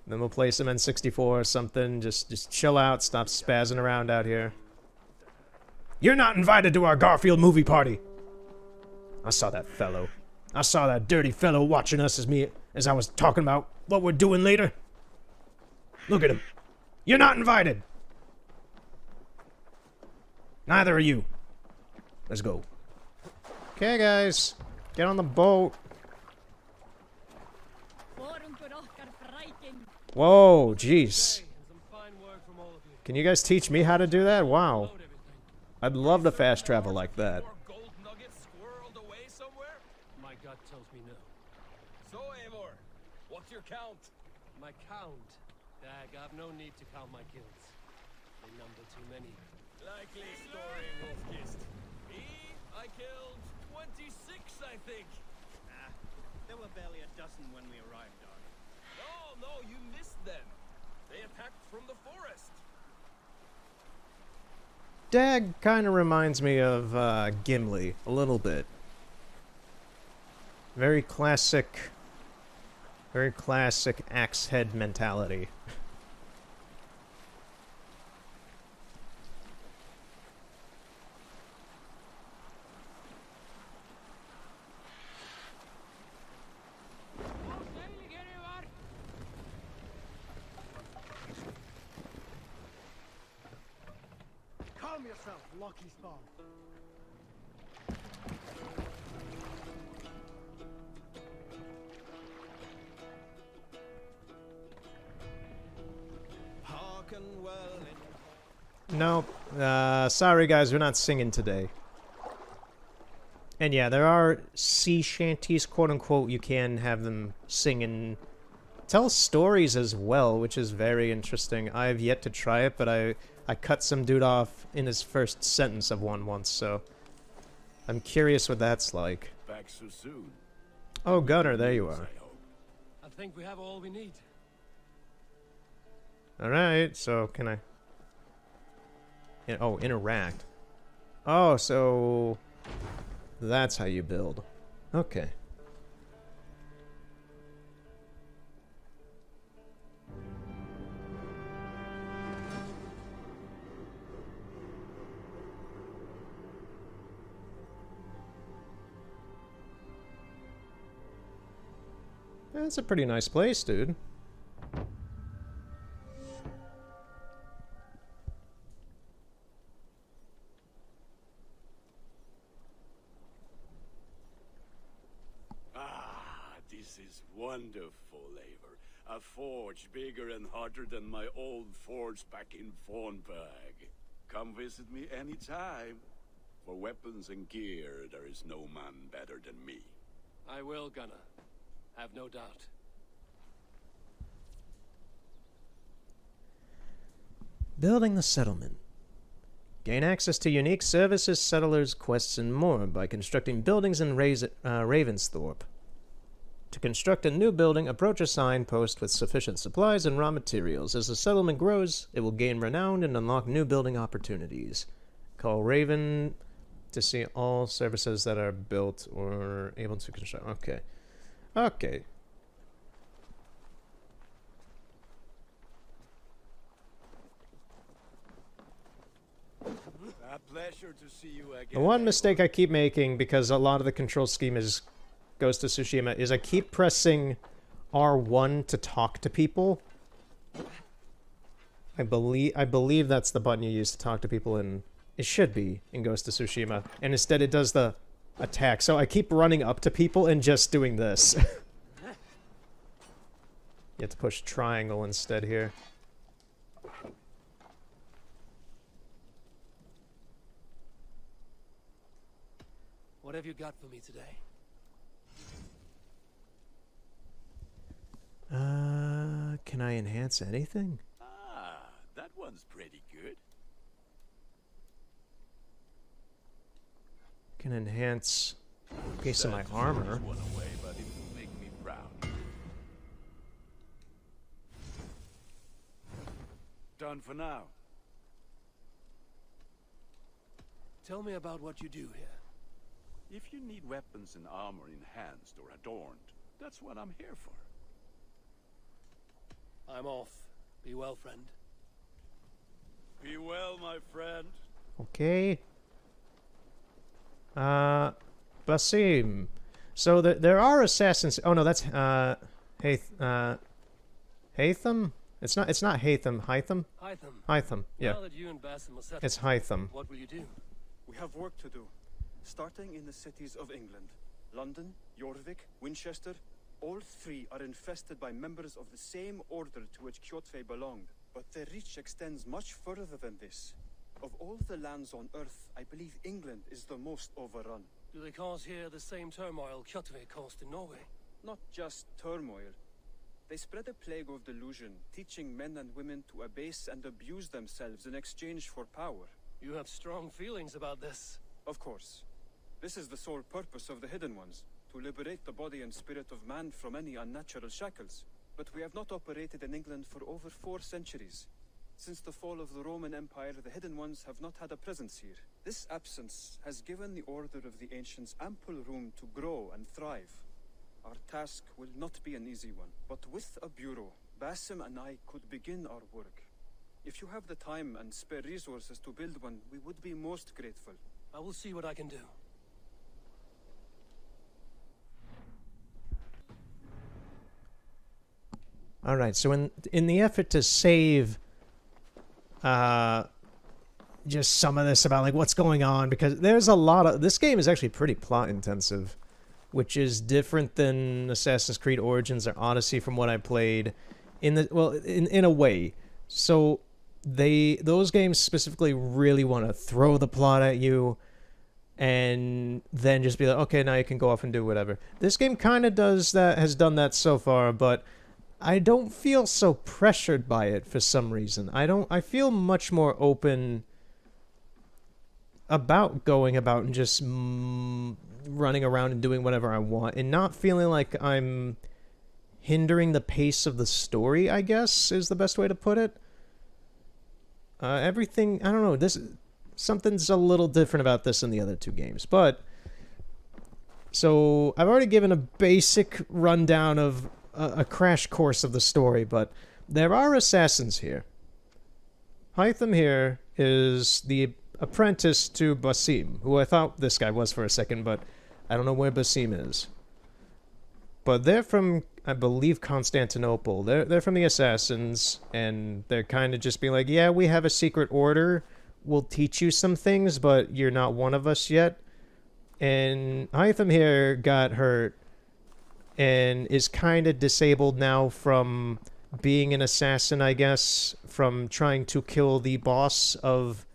we'll play some N64 or something, just chill out, stop spazzing around out here. You're not invited to our Garfield movie party! I saw that fellow. I saw that dirty fellow watching us as I was talking about what we're doing later. Look at him. You're not invited! Neither are you. Let's go. Okay, guys, get on the boat. Whoa, jeez. Can you guys teach me how to do that? Wow. I'd love to fast travel like that. My gut tells me no. So, Eivor, what's your count? My count? Dag, I've no need to count my kills. They number too many. Likely story, Wolfkist. Me, I killed 26, I think. Ah, there were barely a dozen when we arrived, Doc. No, you missed them. They attacked from the forest. Dag kind of reminds me of Gimli, a little bit. Very classic axe head mentality. Calm yourself, Lucky Spawn. Hearken well. No, sorry guys, we're not singing today. And yeah, there are sea shanties, quote unquote, you can have them sing and tell stories as well, which is very interesting. I have yet to try it, but I cut some dude off in his first sentence of one once, so I'm curious what that's like. Back so soon. Oh, Gunnar, there you are. I hope. I think we have all we need. Alright, so can I... Oh, interact. Oh, so... That's how you build. Okay. That's a pretty nice place, dude. This is wonderful, Eivor. A forge bigger and harder than my old forge back in Fornberg. Come visit me anytime. For weapons and gear, there is no man better than me. I will, Gunnar. Have no doubt. Building the settlement. Gain access to unique services, settlers, quests, and more by constructing buildings in Ravensthorpe. To construct a new building, approach a signpost with sufficient supplies and raw materials. As the settlement grows, it will gain renown and unlock new building opportunities. Call Raven to see all services that are built or able to construct. Okay. Okay. A pleasure to see you again. The one mistake I keep making, because a lot of the control scheme is Ghost of Tsushima, is I keep pressing R1 to talk to people. I believe that's the button you use to talk to people in... It should be in Ghost of Tsushima. And instead it does the attack. So I keep running up to people and just doing this. You have to push triangle instead here. What have you got for me today? Can I enhance anything? Ah, that one's pretty good. Can enhance a piece of my Sad to armor. throw this one away, but it will make me proud. Done for now. Tell me about what you do here. If you need weapons and armor enhanced or adorned, that's what I'm here for. I'm off. Be well, friend. Be well, my friend. Okay. Basim. So there are assassins. Oh no, that's Hatham. It's not Hatham. Hytham. Hytham. Hytham. Yeah. Now that you and Basim are settled, It's Hytham. what will you do? We have work to do. Starting in the cities of England. London, Jorvik, Winchester. All three are infested by members of the same order to which Kjotve belonged. But their reach extends much further than this. Of all the lands on Earth, I believe England is the most overrun. Do they cause here the same turmoil Kjotve caused in Norway? Not just turmoil. They spread a plague of delusion, teaching men and women to abase and abuse themselves in exchange for power. You have strong feelings about this. Of course. This is the sole purpose of the Hidden Ones, to liberate the body and spirit of man from any unnatural shackles. But we have not operated in England for over 4 centuries. Since the fall of the Roman Empire, the Hidden Ones have not had a presence here. This absence has given the Order of the Ancients ample room to grow and thrive. Our task will not be an easy one, but with a bureau, Basim and I could begin our work. If you have the time and spare resources to build one, we would be most grateful. I will see what I can do. All right. So in the effort to save just some of this about like what's going on, because there's a lot of this game is actually pretty plot intensive, which is different than Assassin's Creed Origins or Odyssey from what I played in a way. So those games specifically really want to throw the plot at you and then just be like, okay, now you can go off and do whatever. This game kind of does that, has done that so far, but I don't feel so pressured by it for some reason. I feel much more open about going about and just running around and doing whatever I want and not feeling like I'm hindering the pace of the story, I guess, is the best way to put it. Everything, I don't know, something's a little different about this than the other 2 games, but so I've already given a basic rundown of a crash course of the story, but there are assassins here. Hytham here is the apprentice to Basim, who I thought this guy was for a second, but I don't know where Basim is. But they're from, I believe, Constantinople. They're from the Assassins, and they're kind of just being like, yeah, we have a secret order. We'll teach you some things, but you're not one of us yet. And Hytham here got hurt and is kind of disabled now from being an assassin, I guess, from trying to kill the boss of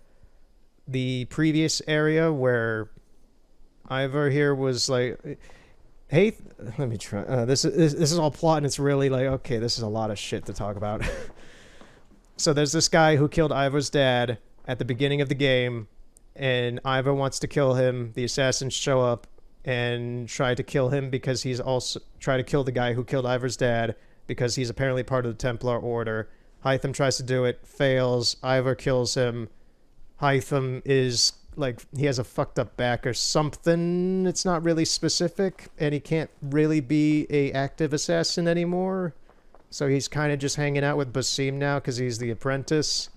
the previous area where Ivor here was like, hey, let me try. This is all plot, and it's really like, okay, this is a lot of shit to talk about. So there's this guy who killed Ivor's dad at the beginning of the game, and Ivor wants to kill him. The assassins show up, and try to kill him because he's also try to kill the guy who killed Ivor's dad because he's apparently part of the Templar Order. Hytham tries to do it, fails. Ivor kills him. Hytham is like he has a fucked up back or something. It's not really specific, and he can't really be a active assassin anymore. So he's kind of just hanging out with Basim now because he's the apprentice.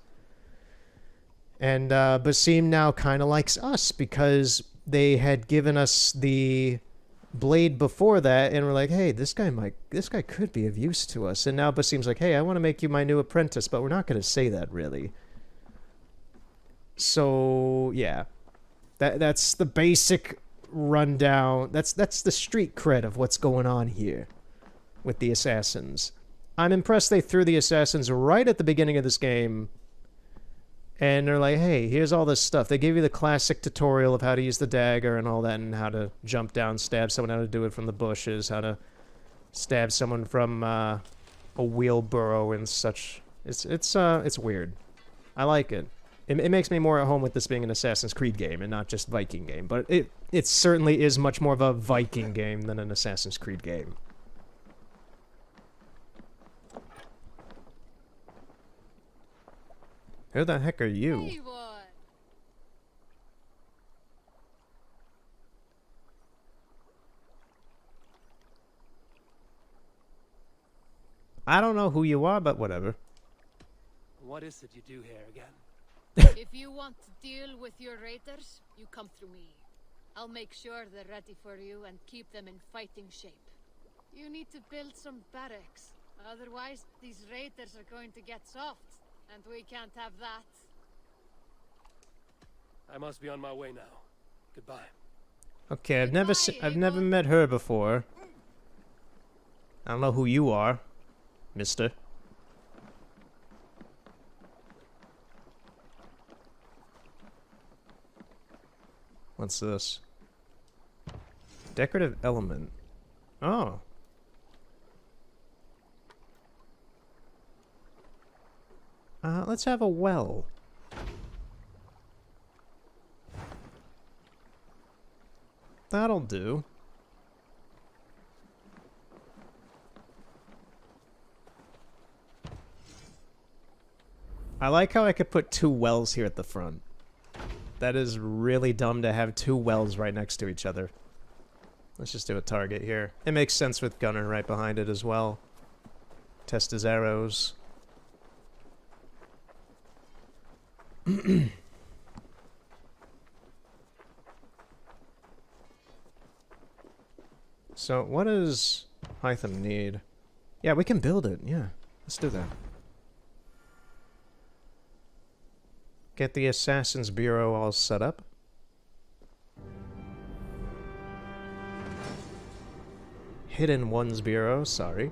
And Basim now kind of likes us because they had given us the blade before that, and we're like, hey, this guy could be of use to us. And now Basim's like, hey, I want to make you my new apprentice, but we're not going to say that really. So yeah, that's the basic rundown. That's the street cred of what's going on here with the assassins. I'm impressed they threw the assassins right at the beginning of this game. And they're like, hey, here's all this stuff. They give you the classic tutorial of how to use the dagger and all that, and how to jump down, stab someone, how to do it from the bushes, how to stab someone from a wheelbarrow and such. It's weird. I like it. It makes me more at home with this being an Assassin's Creed game and not just Viking game. But it certainly is much more of a Viking game than an Assassin's Creed game. Who the heck are you? Hey, boy. I don't know who you are, but whatever. What is it you do here again? If you want to deal with your raiders, you come through me. I'll make sure they're ready for you and keep them in fighting shape. You need to build some barracks. Otherwise, these raiders are going to get soft, and we can't have that. I must be on my way now. Goodbye. Okay, I've Goodbye, never Avon. met her before. I don't know who you are, mister. What's this? Decorative element. Oh. Let's have a well. That'll do. I like how I could put two wells here at the front. That is really dumb to have two wells right next to each other. Let's just do a target here. It makes sense with Gunner right behind it as well. Test his arrows. So, what does Hytham need? Yeah, we can build it. Yeah, let's do that. Get the Assassin's Bureau all set up. Hidden Ones Bureau, sorry.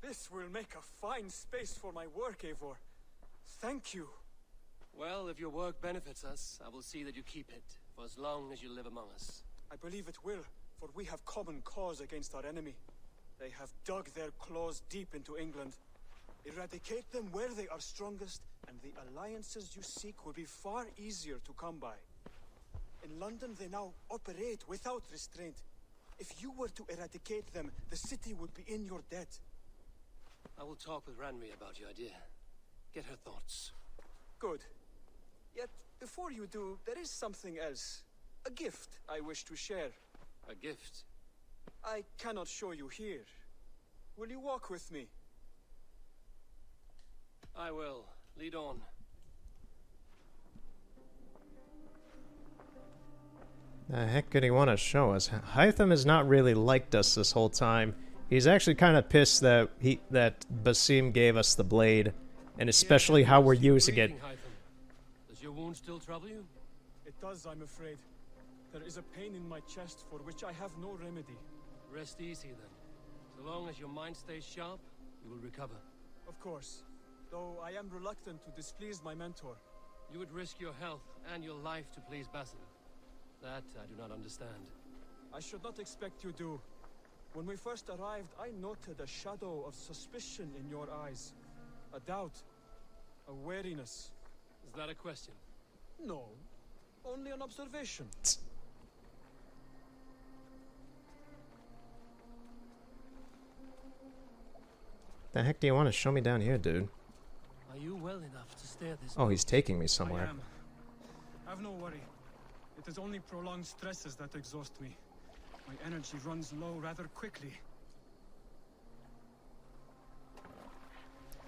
This will make a fine space for my work, Eivor. Thank you. Well, if your work benefits us, I will see that you keep it, for as long as you live among us. I believe it will, for we have common cause against our enemy. They have dug their claws deep into England. Eradicate them where they are strongest, and the alliances you seek will be far easier to come by. In London, they now operate without restraint. If you were to eradicate them, the city would be in your debt. I will talk with Ranri about your idea. Get her thoughts. Good. Yet, before you do, there is something else. A gift I wish to share. A gift. I cannot show you here. Will you walk with me? I will. Lead on. The heck could he want to show us? Hytham has not really liked us this whole time. He's actually kind of pissed that Basim gave us the blade, and especially how we're using it. Does your wound still trouble you? It does, I'm afraid. There is a pain in my chest for which I have no remedy. Rest easy then. So long as your mind stays sharp, you will recover. Of course. Though I am reluctant to displease my mentor. You would risk your health and your life to please Basil. That I do not understand. I should not expect you do. When we first arrived, I noted a shadow of suspicion in your eyes. A doubt. A wariness. Is that a question? No. Only an observation. The heck do you want to show me down here, dude? Are you well enough to stare this? Oh, he's taking me I somewhere. am. Have no worry. It is only prolonged stresses that exhaust me. My energy runs low rather quickly.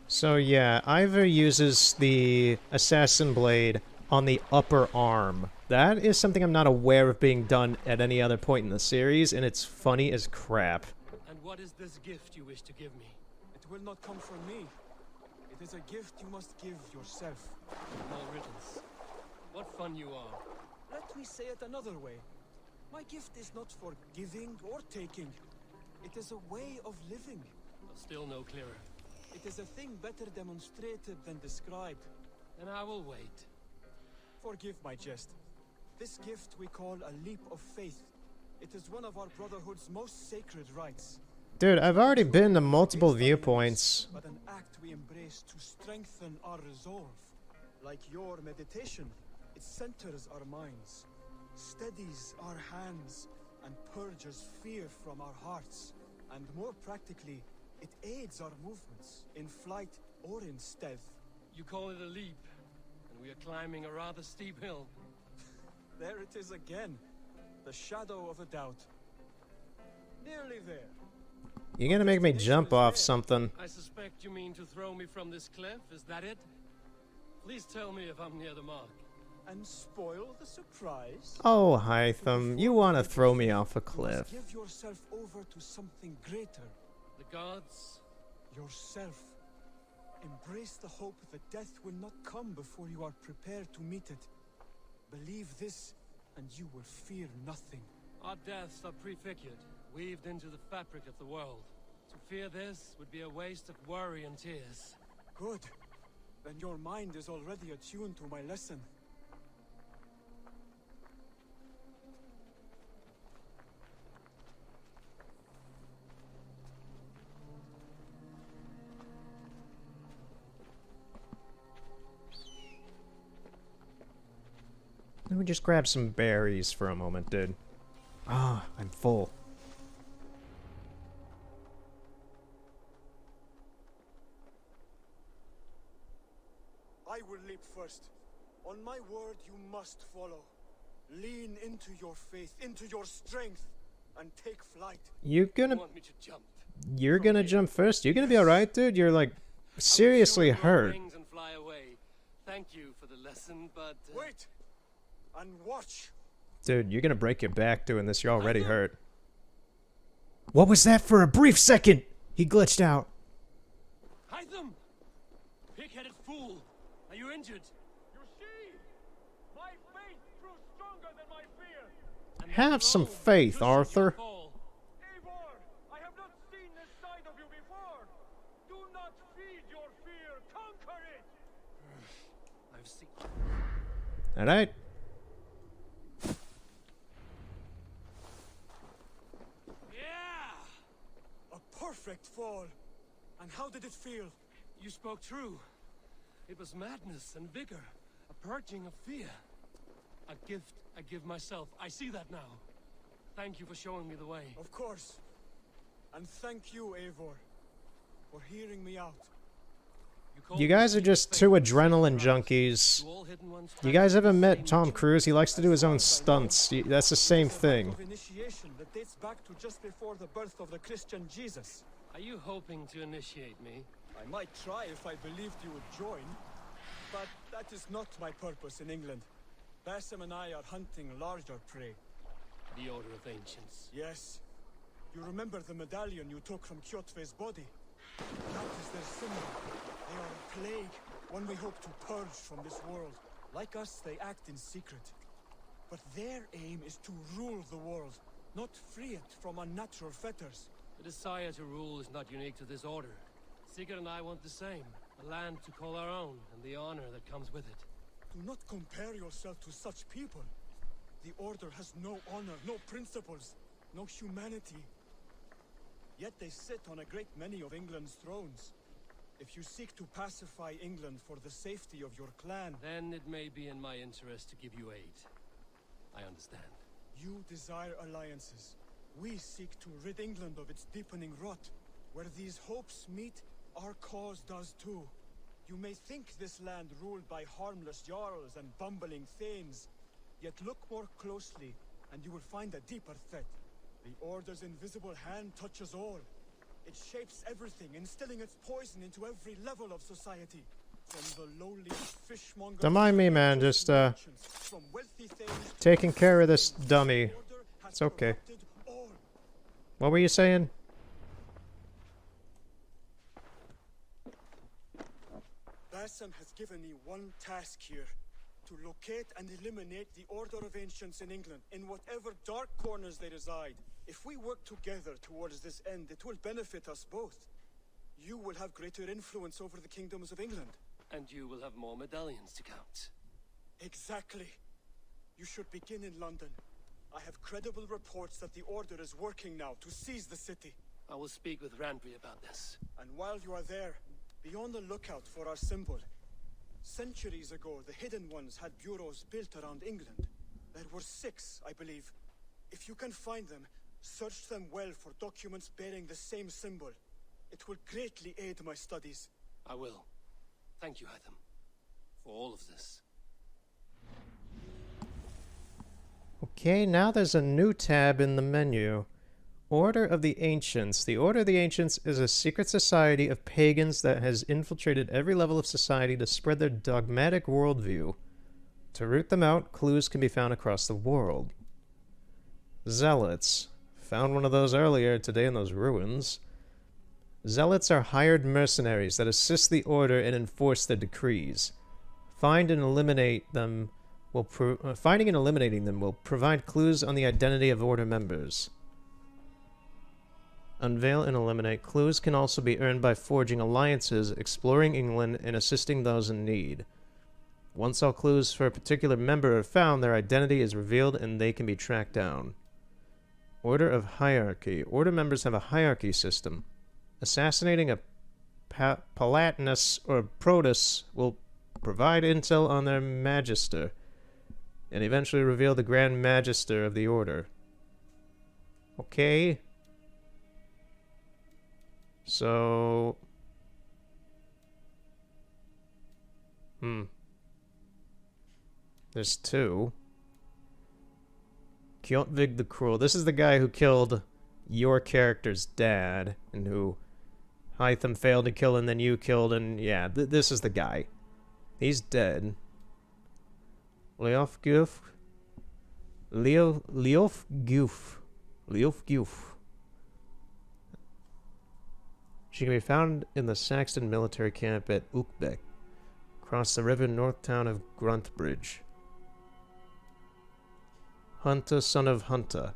So yeah, Ivor uses the assassin blade on the upper arm. That is something I'm not aware of being done at any other point in the series, and it's funny as crap. And what is this gift you wish to give me? It will not come from me. It is a gift you must give yourself. All riddance. What fun you are. Let me say it another way. My gift is not for giving or taking. It is a way of living. Still no clearer. It is a thing better demonstrated than described. Then I will wait. Forgive my jest. This gift we call a leap of faith. It is one of our Brotherhood's most sacred rites. Dude, I've already been to multiple Based on viewpoints. beliefs, but an act we embrace to strengthen our resolve. Like your meditation, it centers our minds, steadies our hands, and purges fear from our hearts. And more practically, it aids our movements, in flight or in stealth. You call it a leap, and we are climbing a rather steep hill. There it is again, the shadow of a doubt. Nearly there. You're gonna make me jump off something. I suspect you mean to throw me from this cliff, is that it? Please tell me if I'm near the mark. And spoil the surprise. Oh, Hytham, you wanna throw me off a You must cliff. give yourself over to something greater. The gods? Yourself. Embrace the hope that death will not come before you are prepared to meet it. Believe this, and you will fear nothing. Our deaths are prefigured, weaved into the fabric of the world. To fear this would be a waste of worry and tears. Good. Then your mind is already attuned to my lesson. Let me just grab some berries for a moment, dude. Ah, I'm full. I will leap first. On my word, you must follow. Lean into your faith, into your strength, and take flight. You're You gonna want me to jump? jump first? You're gonna be alright, dude? You're like seriously I will soon grow hurt. wings and fly away. Thank you for the lesson, but Wait! And watch! Dude, you're gonna break your back doing this. You're already hurt. What was that for a brief second? He glitched out. Hytham! Pig-headed fool! Are you injured? You see? My faith grew stronger than my fear. And Have some alone faith, cushioned your Arthur. fall. Eivor, I have not seen this side of you before. Do not feed your fear. Conquer it. I've seen. Alright. Yeah! A perfect fall! And how did it feel? You spoke true. It was madness and vigor, a purging of fear. A gift I give myself. I see that now. Thank you for showing me the way. Of course. And thank you, Eivor, for hearing me out. called You guys are me just faith two and adrenaline surprise. junkies. Do all hidden ones You guys practice ever the met same Tom ritual? Cruise? He likes to do his own stunts. That's the same It's a rite thing. of initiation that dates back to just before the birth of the Christian Jesus. Are you hoping to initiate me? I might try if I believed you would join, but that is not my purpose in England. Basim and I are hunting larger prey. The Order of Ancients. Yes. You remember the medallion you took from Kjotve's body? That is their symbol. They are a plague, one we hope to purge from this world. Like us, they act in secret. But their aim is to rule the world, not free it from unnatural fetters. The desire to rule is not unique to this order. Sigurd and I want the same. A land to call our own, and the honor that comes with it. Do not compare yourself to such people. The Order has no honor, no principles, no humanity. Yet they sit on a great many of England's thrones. If you seek to pacify England for the safety of your clan, Then it may be in my interest to give you aid. I understand. you desire alliances. We seek to rid England of its deepening rot. Where these hopes meet, our cause does too. You may think this land ruled by harmless jarls and bumbling thanes. Yet look more closely, and you will find a deeper threat. The Order's invisible hand touches all. It shapes everything, instilling its poison into every level of society. From the lowly fishmonger... Don't mind me, man, just, from wealthy thanes to taking care of this dummy. the Order has It's okay. corrupted all. What were you saying? Bassam has given me one task here. To locate and eliminate the Order of Ancients in England, in whatever dark corners they reside. If we work together towards this end, it will benefit us both. You will have greater influence over the kingdoms of England. And you will have more medallions to count. Exactly. You should begin in London. I have credible reports that the Order is working now to seize the city. I will speak with Randry about this. And while you are there, be on the lookout for our symbol. Centuries ago, the Hidden Ones had bureaus built around England. There were 6, I believe. If you can find them, search them well for documents bearing the same symbol. It will greatly aid my studies. I will. Thank you, Hatham, for all of this. Okay, now there's a new tab in the menu. Order of the Ancients. The Order of the Ancients is a secret society of pagans that has infiltrated every level of society to spread their dogmatic worldview. To root them out, clues can be found across the world. Zealots. Found one of those earlier today in those ruins. Zealots are hired mercenaries that assist the Order and enforce their decrees. Finding and eliminating them will provide clues on the identity of Order members. Unveil and eliminate. Clues can also be earned by forging alliances, exploring England, and assisting those in need. Once all clues for a particular member are found, their identity is revealed and they can be tracked down. Order of Hierarchy. Order members have a hierarchy system. Assassinating a Palatinus or Protus will provide intel on their Magister, and eventually reveal the Grand Magister of the Order. Okay. So... There's 2. Kjottvig the Cruel. This is the guy who killed your character's dad, and who Hytham failed to kill, and then you killed, and yeah, this is the guy. He's dead. Leofguf. She can be found in the Saxon military camp at Ukbeck, across the river north town of Gruntbridge. Hunta, son of Hunta.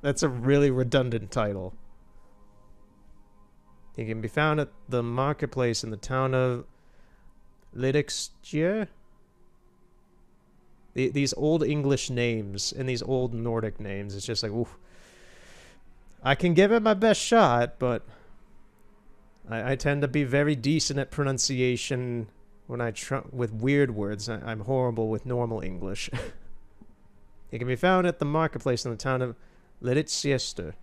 That's a really redundant title. He can be found at the marketplace in the town of Lidextjer. These old English names and these old Nordic names, it's just like, oof. I can give it my best shot, but I tend to be very decent at pronunciation when I try with weird words. I'm horrible with normal English. It can be found at the marketplace in the town of Lidextjer.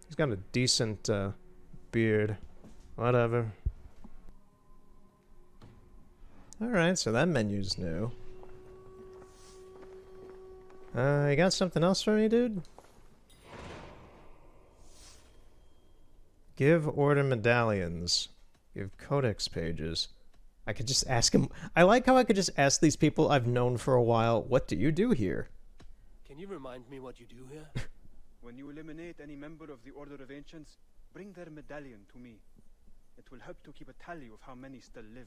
He's got a decent beard. Whatever. Alright, so that menu's new. You got something else for me, dude? Give order medallions. Give codex pages. I could just ask him. I like how I could just ask these people I've known for a while, what do you do here? Can you remind me what you do here? When you eliminate any member of the Order of Ancients, bring their medallion to me. It will help to keep a tally of how many still live.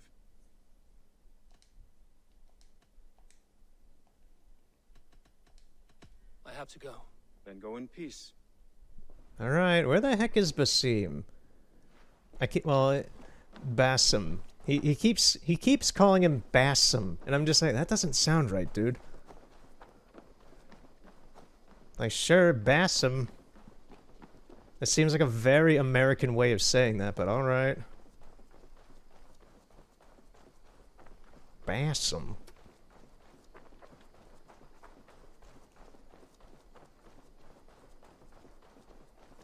I have to go. Then go in peace. Alright, where the heck is Basim? Basim. He keeps calling him Bassam, and I'm just like, that doesn't sound right, dude. Like, sure, Bassam. It seems like a very American way of saying that, but alright. Bassam.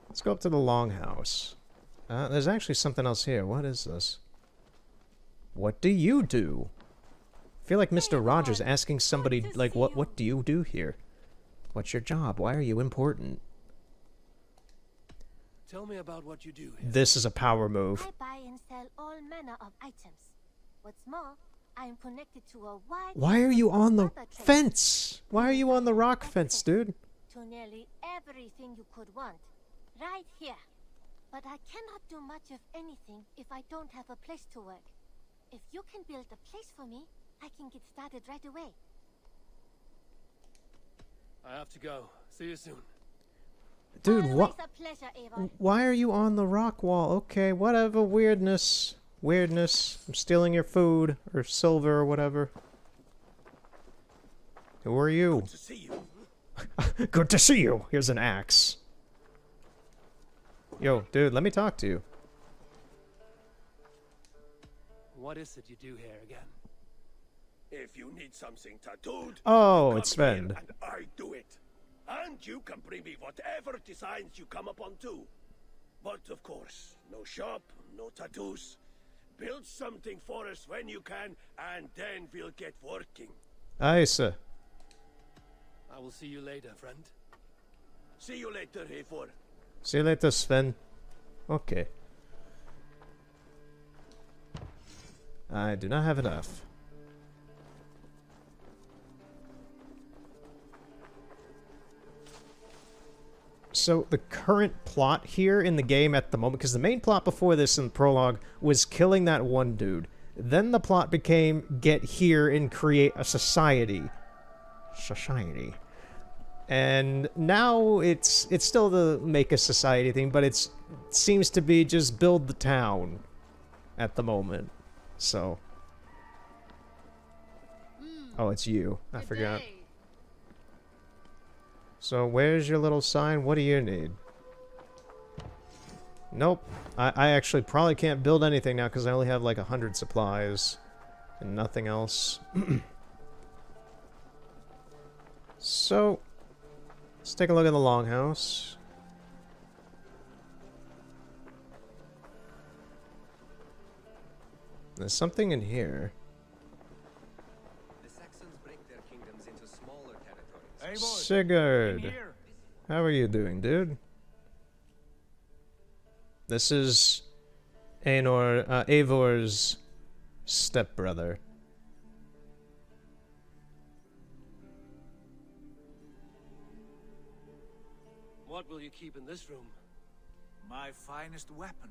Let's go up to the longhouse. There's actually something else here. What is this? What do you do? I feel like Mr. Rogers asking somebody, like, what do you do here? What's your job? Why are you important? Tell me about what you do here. This is a power move. I buy and sell all manner of items. What's more, I am connected to a wide... Why are you on the other traders. fence? Why are you on the rock fence, dude? To nearly everything you could want. Right here. But I cannot do much of anything if I don't have a place to work. If you can build a place for me, I can get started right away. I have to go. See you soon. Dude, Always what? a pleasure, Eivor. Why are you on the rock wall? Okay, whatever, weirdness. Weirdness. I'm stealing your food, or silver, or whatever. Who are you? To see you. Good to see you. Here's an axe. Yo, dude, let me talk to you. What is it you do here again? If you need something tattooed, Oh, come it's here Sven. and I do it. And you can bring me whatever designs you come upon too. But of course, no shop, no tattoos. Build something for us when you can, and then we'll get working. Aye, sir. I will see you later, friend. See you later, Eivor. See you later, Sven. Okay. I do not have enough. So the current plot here in the game at the moment, because the main plot before this in the prologue was killing that one dude. Then the plot became get here and create a society. Society. And now it's still the make a society thing, but it seems to be just build the town at the moment. So. Oh, it's you. I Good forgot. day. So where's your little sign? What do you need? Nope. I actually probably can't build anything now because I only have like 100 supplies and nothing else. So, let's take a look at the longhouse. There's something in here. The Saxons break their kingdoms into smaller territories. Eivor, in Sigurd. here. How are you doing, dude? This is Eivor's stepbrother. What will you keep in this room? My finest weapon.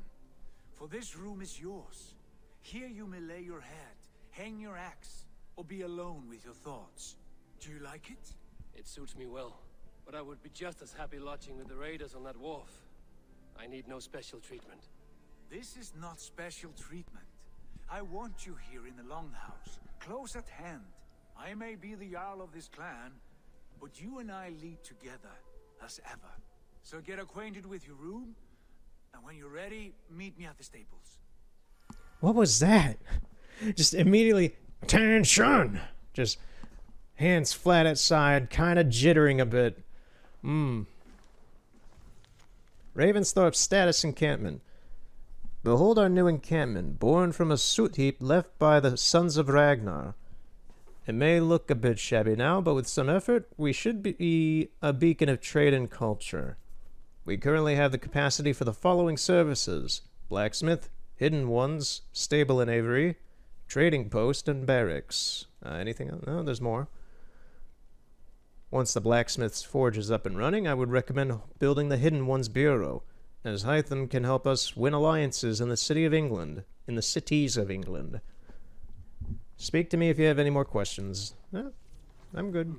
For this room is yours. Here you may lay your head, hang your axe, or be alone with your thoughts. Do you like it? It suits me well, but I would be just as happy lodging with the raiders on that wharf. I need no special treatment. This is not special treatment. I want you here in the Longhouse, close at hand. I may be the Jarl of this clan, but you and I lead together, as ever. So get acquainted with your room, and when you're ready, meet me at the stables. What was that? Just immediately, attention! Just hands flat at side, kind of jittering a bit. Ravensthorpe's status encampment. Behold our new encampment, born from a soot heap left by the sons of Ragnar. It may look a bit shabby now, but with some effort, we should be a beacon of trade and culture. We currently have the capacity for the following services: blacksmith, hidden ones, stable and aviary, trading post, and barracks. Anything else? No, there's more. Once the blacksmith's forge is up and running, I would recommend building the Hidden Ones Bureau, as Hytham can help us win alliances in the city of England, in the cities of England. Speak to me if you have any more questions. I'm good.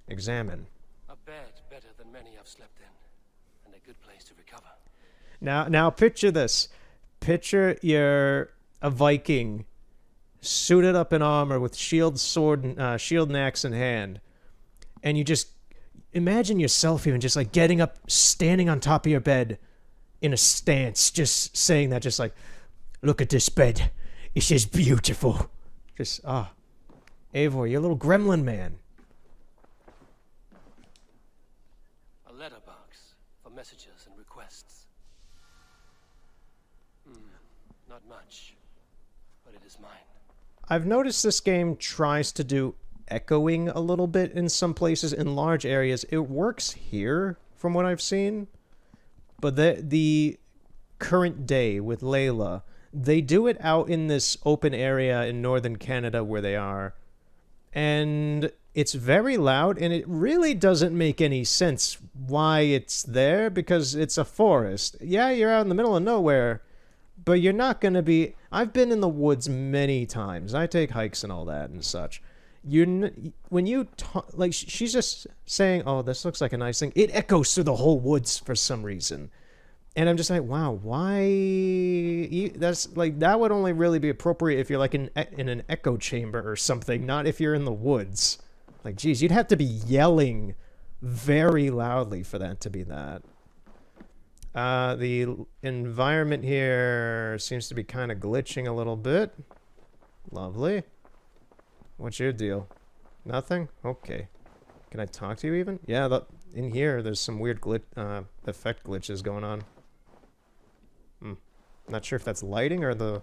Examine. A bed better than many I've slept in, and a good place to recover. Now picture this. picture you're a Viking suited up in armor with shield, sword, shield and axe in hand, and you just imagine yourself even just like getting up, standing on top of your bed in a stance, just saying that, just like, look at this bed, it's just beautiful. Just Eivor, you're a little gremlin man. A letterbox for messages and requests. Not much, but it is mine. I've noticed this game tries to do echoing a little bit in some places, in large areas. It works here, from what I've seen. But the current day with Layla, they do it out in this open area in northern Canada where they are. And it's very loud, and it really doesn't make any sense why it's there, because it's a forest. Yeah, you're out in the middle of nowhere, but you're not going to be... I've been in the woods many times. I take hikes and all that and such. When you like, she's just saying, oh, this looks like a nice thing. It echoes through the whole woods for some reason. And I'm just like, wow, why? That's like, that would only really be appropriate if you're like in an echo chamber or something, not if you're in the woods. Like, geez, you'd have to be yelling very loudly for that to be that. The environment here seems to be kind of glitching a little bit. Lovely. What's your deal? Nothing? Okay. Can I talk to you even? Yeah, in here there's some weird effect glitches going on. Not sure if that's lighting or or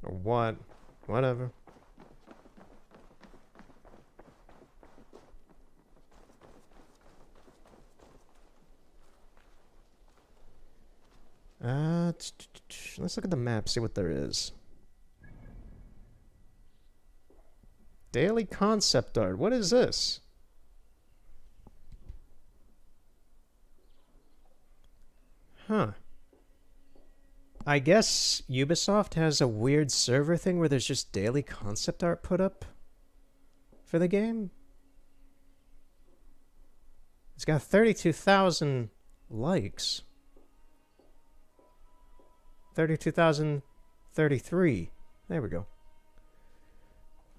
what. Whatever. Let's look at the map, see what there is. Daily concept art. What is this? Huh. I guess Ubisoft has a weird server thing where there's just daily concept art put up for the game. It's got 32,000 likes. 32,033. There we go.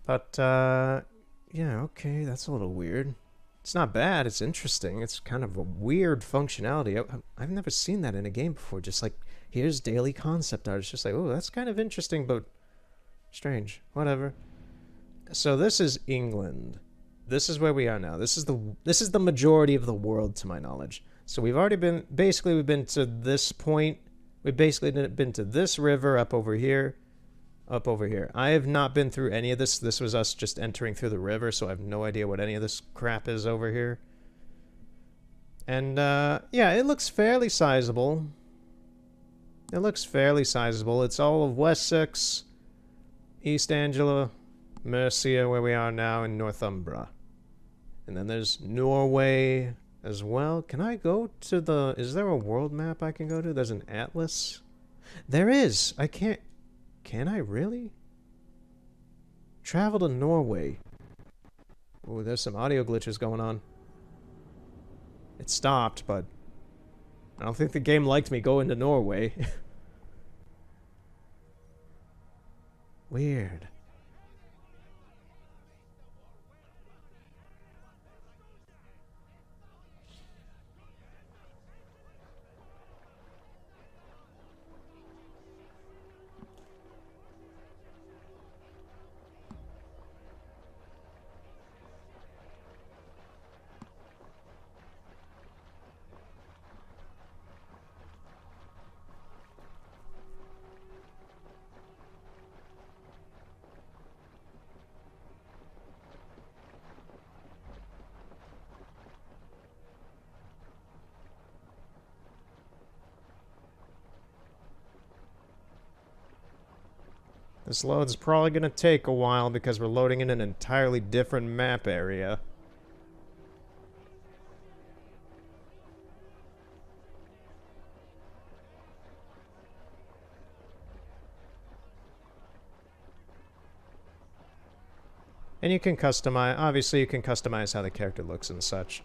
But, yeah, okay, that's a little weird. It's not bad, it's interesting. It's kind of a weird functionality. I've never seen that in a game before. Just like, here's daily concept art. It's just like, oh, that's kind of interesting, but strange. Whatever. So this is England. This is where we are now. This is the majority of the world, to my knowledge. So we've already been, basically we've been to this point. We've basically been to this river up over here. Up over here. I have not been through any of this. This was us just entering through the river, so I have no idea what any of this crap is over here. And, yeah, it looks fairly sizable. It looks fairly sizable. It's all of Wessex, East Anglia, Mercia, where we are now, and Northumbria. And then there's Norway as well. Can I go to the... Is there a world map I can go to? There's an atlas? There is! I can't... Can I really? Travel to Norway. Oh, there's some audio glitches going on. It stopped, but I don't think the game liked me going to Norway. Weird. This load's probably going to take a while because we're loading in an entirely different map area. And you can customize, obviously you can customize how the character looks and such.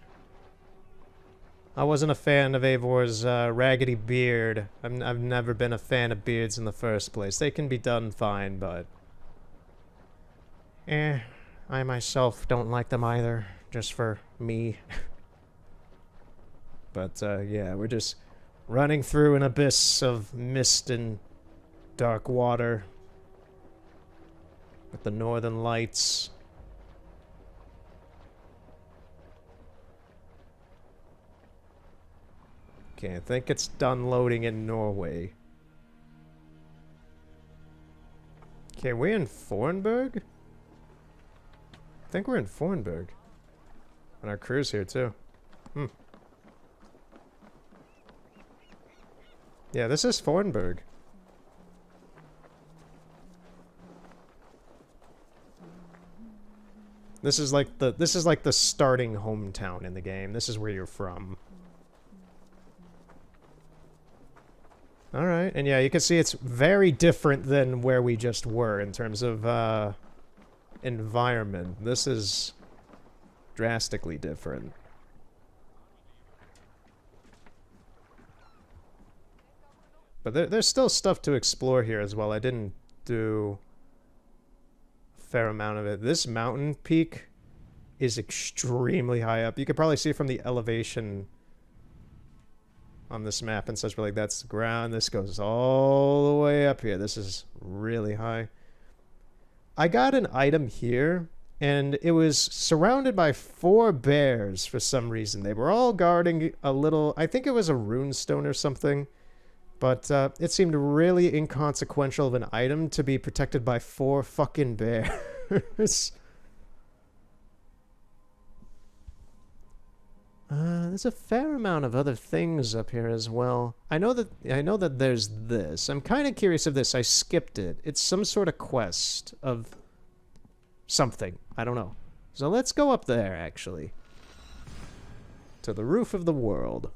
I wasn't a fan of Eivor's raggedy beard. I've never been a fan of beards in the first place. They can be done fine, but... I myself don't like them either, just for me. But, yeah, we're just running through an abyss of mist and dark water. With the northern lights. Okay, I think it's done loading in Norway. Okay, we're in Fornburg? I think we're in Fornburg. On our cruise here, too. Yeah, this is Fornburg. This is like the starting hometown in the game. This is where you're from. Alright, and yeah, you can see it's very different than where we just were in terms of, environment. This is drastically different. But there's still stuff to explore here as well. I didn't do a fair amount of it. This mountain peak is extremely high up. You could probably see from the elevation on this map and such, but like that's the ground. This goes all the way up here. This is really high. I got an item here, and it was surrounded by 4 bears for some reason. They were all guarding a little... I think it was a runestone or something. But it seemed really inconsequential of an item to be protected by 4 fucking bears. There's a fair amount of other things up here as well. I know that there's this. I'm kind of curious of this. I skipped it. It's some sort of quest of something. I don't know. So let's go up there, actually. To the roof of the world.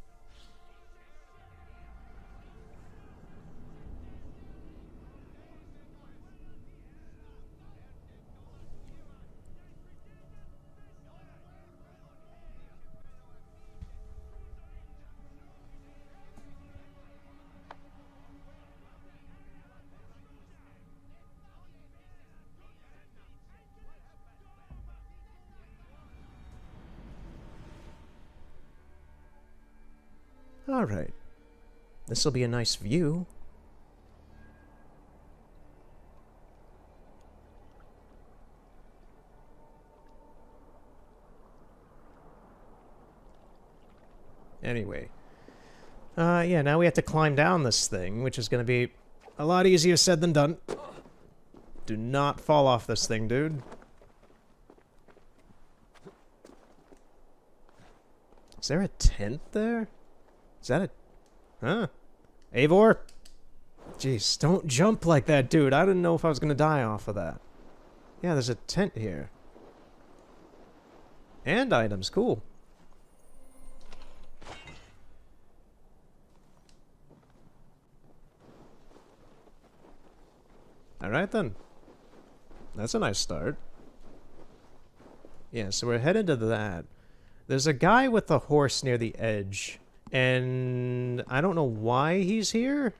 Alright. This'll be a nice view. Anyway. Yeah, now we have to climb down this thing, which is going to be a lot easier said than done. Do not fall off this thing, dude. Is there a tent there? Is that a... Huh? Eivor? Jeez, don't jump like that, dude. I didn't know if I was gonna die off of that. Yeah, there's a tent here. And items, cool. Alright then. That's a nice start. Yeah, so we're headed to that. There's a guy with a horse near the edge. And I don't know why he's here.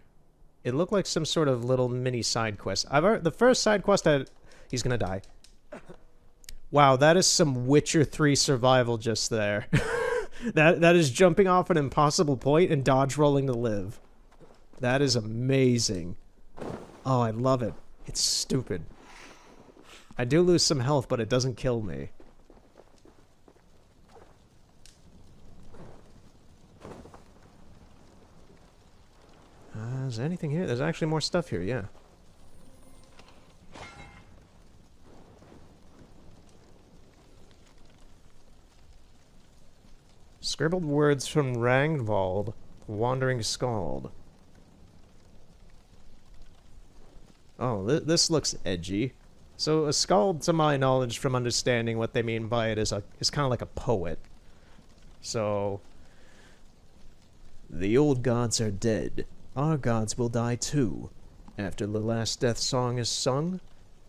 It looked like some sort of little mini side quest. The first side quest, he's gonna die. Wow, that is some Witcher 3 survival just there. that is jumping off an impossible point and dodge rolling to live. That is amazing. Oh, I love it. It's stupid. I do lose some health, but it doesn't kill me. Is there anything here? There's actually more stuff here, yeah. Scribbled words from Ragnvald, Wandering Skald. Oh, this looks edgy. So a skald, to my knowledge, from understanding what they mean by it, is kind of like a poet. So, the old gods are dead. Our gods will die too. After the last death song is sung,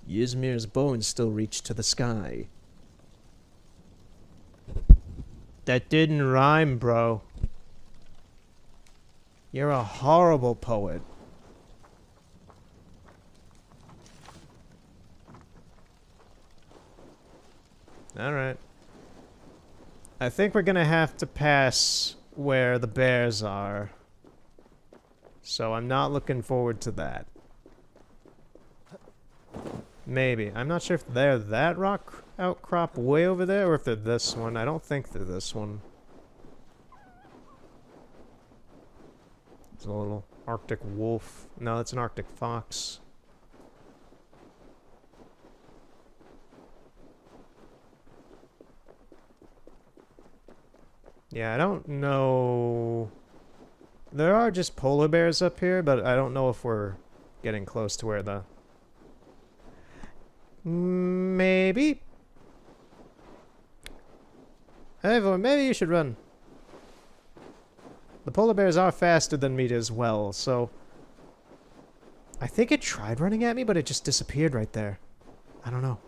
Ysmir's bones still reach to the sky. That didn't rhyme, bro. You're a horrible poet. Alright. I think we're gonna have to pass where the bears are. So I'm not looking forward to that. Maybe. I'm not sure if they're that rock outcrop way over there or if they're this one. I don't think they're this one. It's a little Arctic wolf. No, it's an Arctic fox. Yeah, I don't know. There are just polar bears up here, but I don't know if we're getting close to where the... Maybe. Hey, maybe you should run. The polar bears are faster than me as well, so... I think it tried running at me, but it just disappeared right there. I don't know.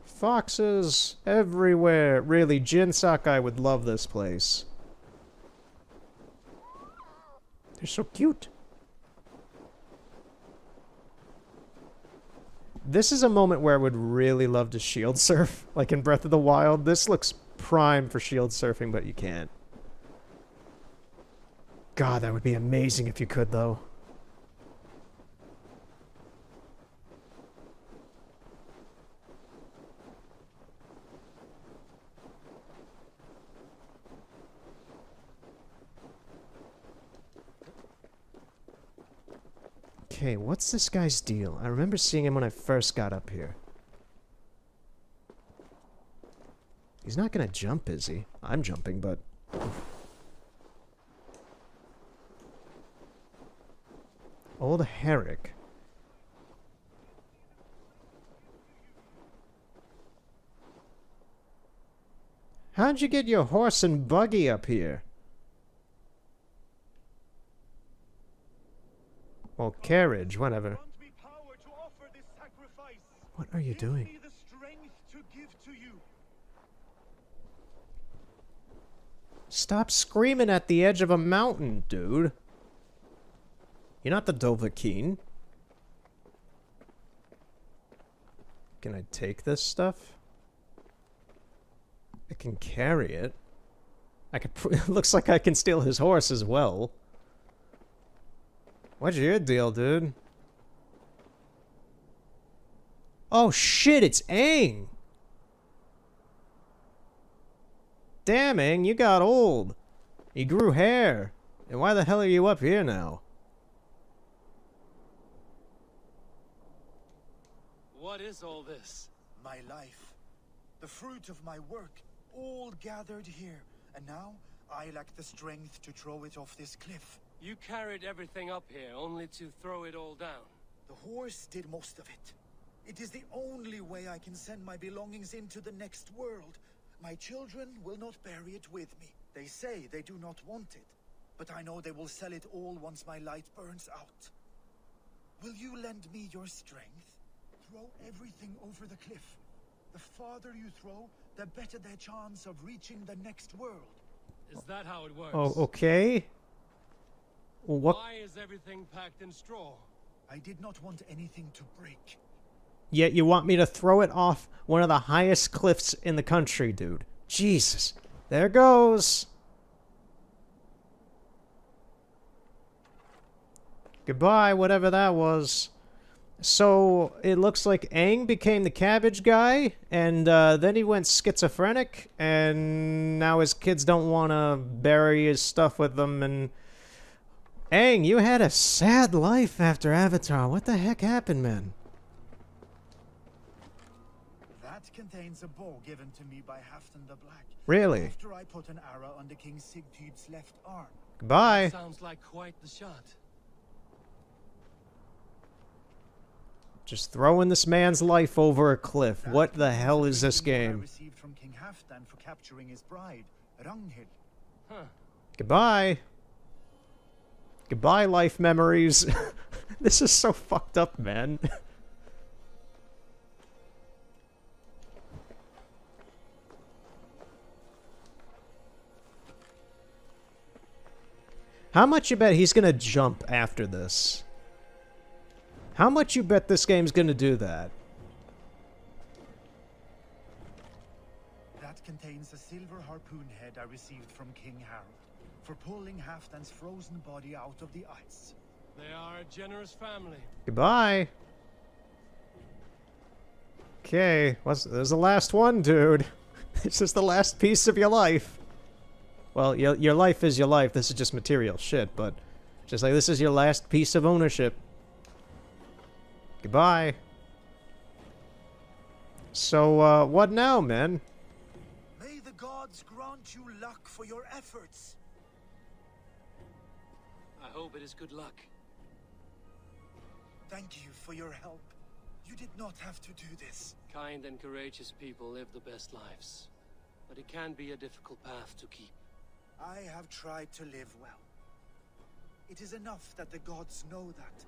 Foxes everywhere. Really, Jin Sakai would love this place. They're so cute. This is a moment where I would really love to shield surf. Like in Breath of the Wild. This looks prime for shield surfing, but you can't. God, that would be amazing if you could, though. Okay, what's this guy's deal? I remember seeing him when I first got up here. He's not gonna jump, is he? I'm jumping, but... Old Herrick. How'd you get your horse and buggy up here? Well, carriage, whatever. What are you doing? Stop screaming at the edge of a mountain, dude. You're not the Dovahkiin. Can I take this stuff? I can carry it. I could. It looks like I can steal his horse as well. What's your deal, dude? Oh shit, it's Aang! Damn, Aang, you got old. You grew hair. And why the hell are you up here now? What is all this? My life. The fruit of my work, all gathered here. And now, I lack the strength to throw it off this cliff. You carried everything up here, only to throw it all down. The horse did most of it. It is the only way I can send my belongings into the next world. My children will not bury it with me. They say they do not want it, but I know they will sell it all once my light burns out. Will you lend me your strength? Throw everything over the cliff. The farther you throw, the better their chance of reaching the next world. Is that how it works? Oh, okay. Well, what? Why is everything packed in straw? I did not want anything to break. Yet you want me to throw it off one of the highest cliffs in the country, dude. Jesus. There goes. Goodbye, whatever that was. So, it looks like Aang became the cabbage guy, and then he went schizophrenic, and now his kids don't want to bury his stuff with them, and... Aang, you had a sad life after Avatar. What the heck happened, man? That contains a bow given to me by Halfdan the Black. Really? After I put an arrow under King Sigtyd's left arm. Goodbye. Sounds like quite the shot. Just throwing this man's life over a cliff. That What the hell is this I game? received from King Halfdan for capturing his bride, Ragnhild. Huh. Goodbye. Goodbye, life memories. This is so fucked up, man. How much you bet he's gonna jump after this? How much you bet this game's gonna do that? That contains a silver harpoon head I received from King Harold for pulling Halfdan's frozen body out of the ice. They are a generous family. Goodbye. Okay, there's the last one, dude. This is the last piece of your life. Well, your life is your life. This is just material shit, but just like this is your last piece of ownership. Goodbye. So, what now, man? May the gods grant you luck for your efforts. I hope it is good luck. Thank you for your help. You did not have to do this. Kind and courageous people live the best lives. But it can be a difficult path to keep. I have tried to live well. It is enough that the gods know that,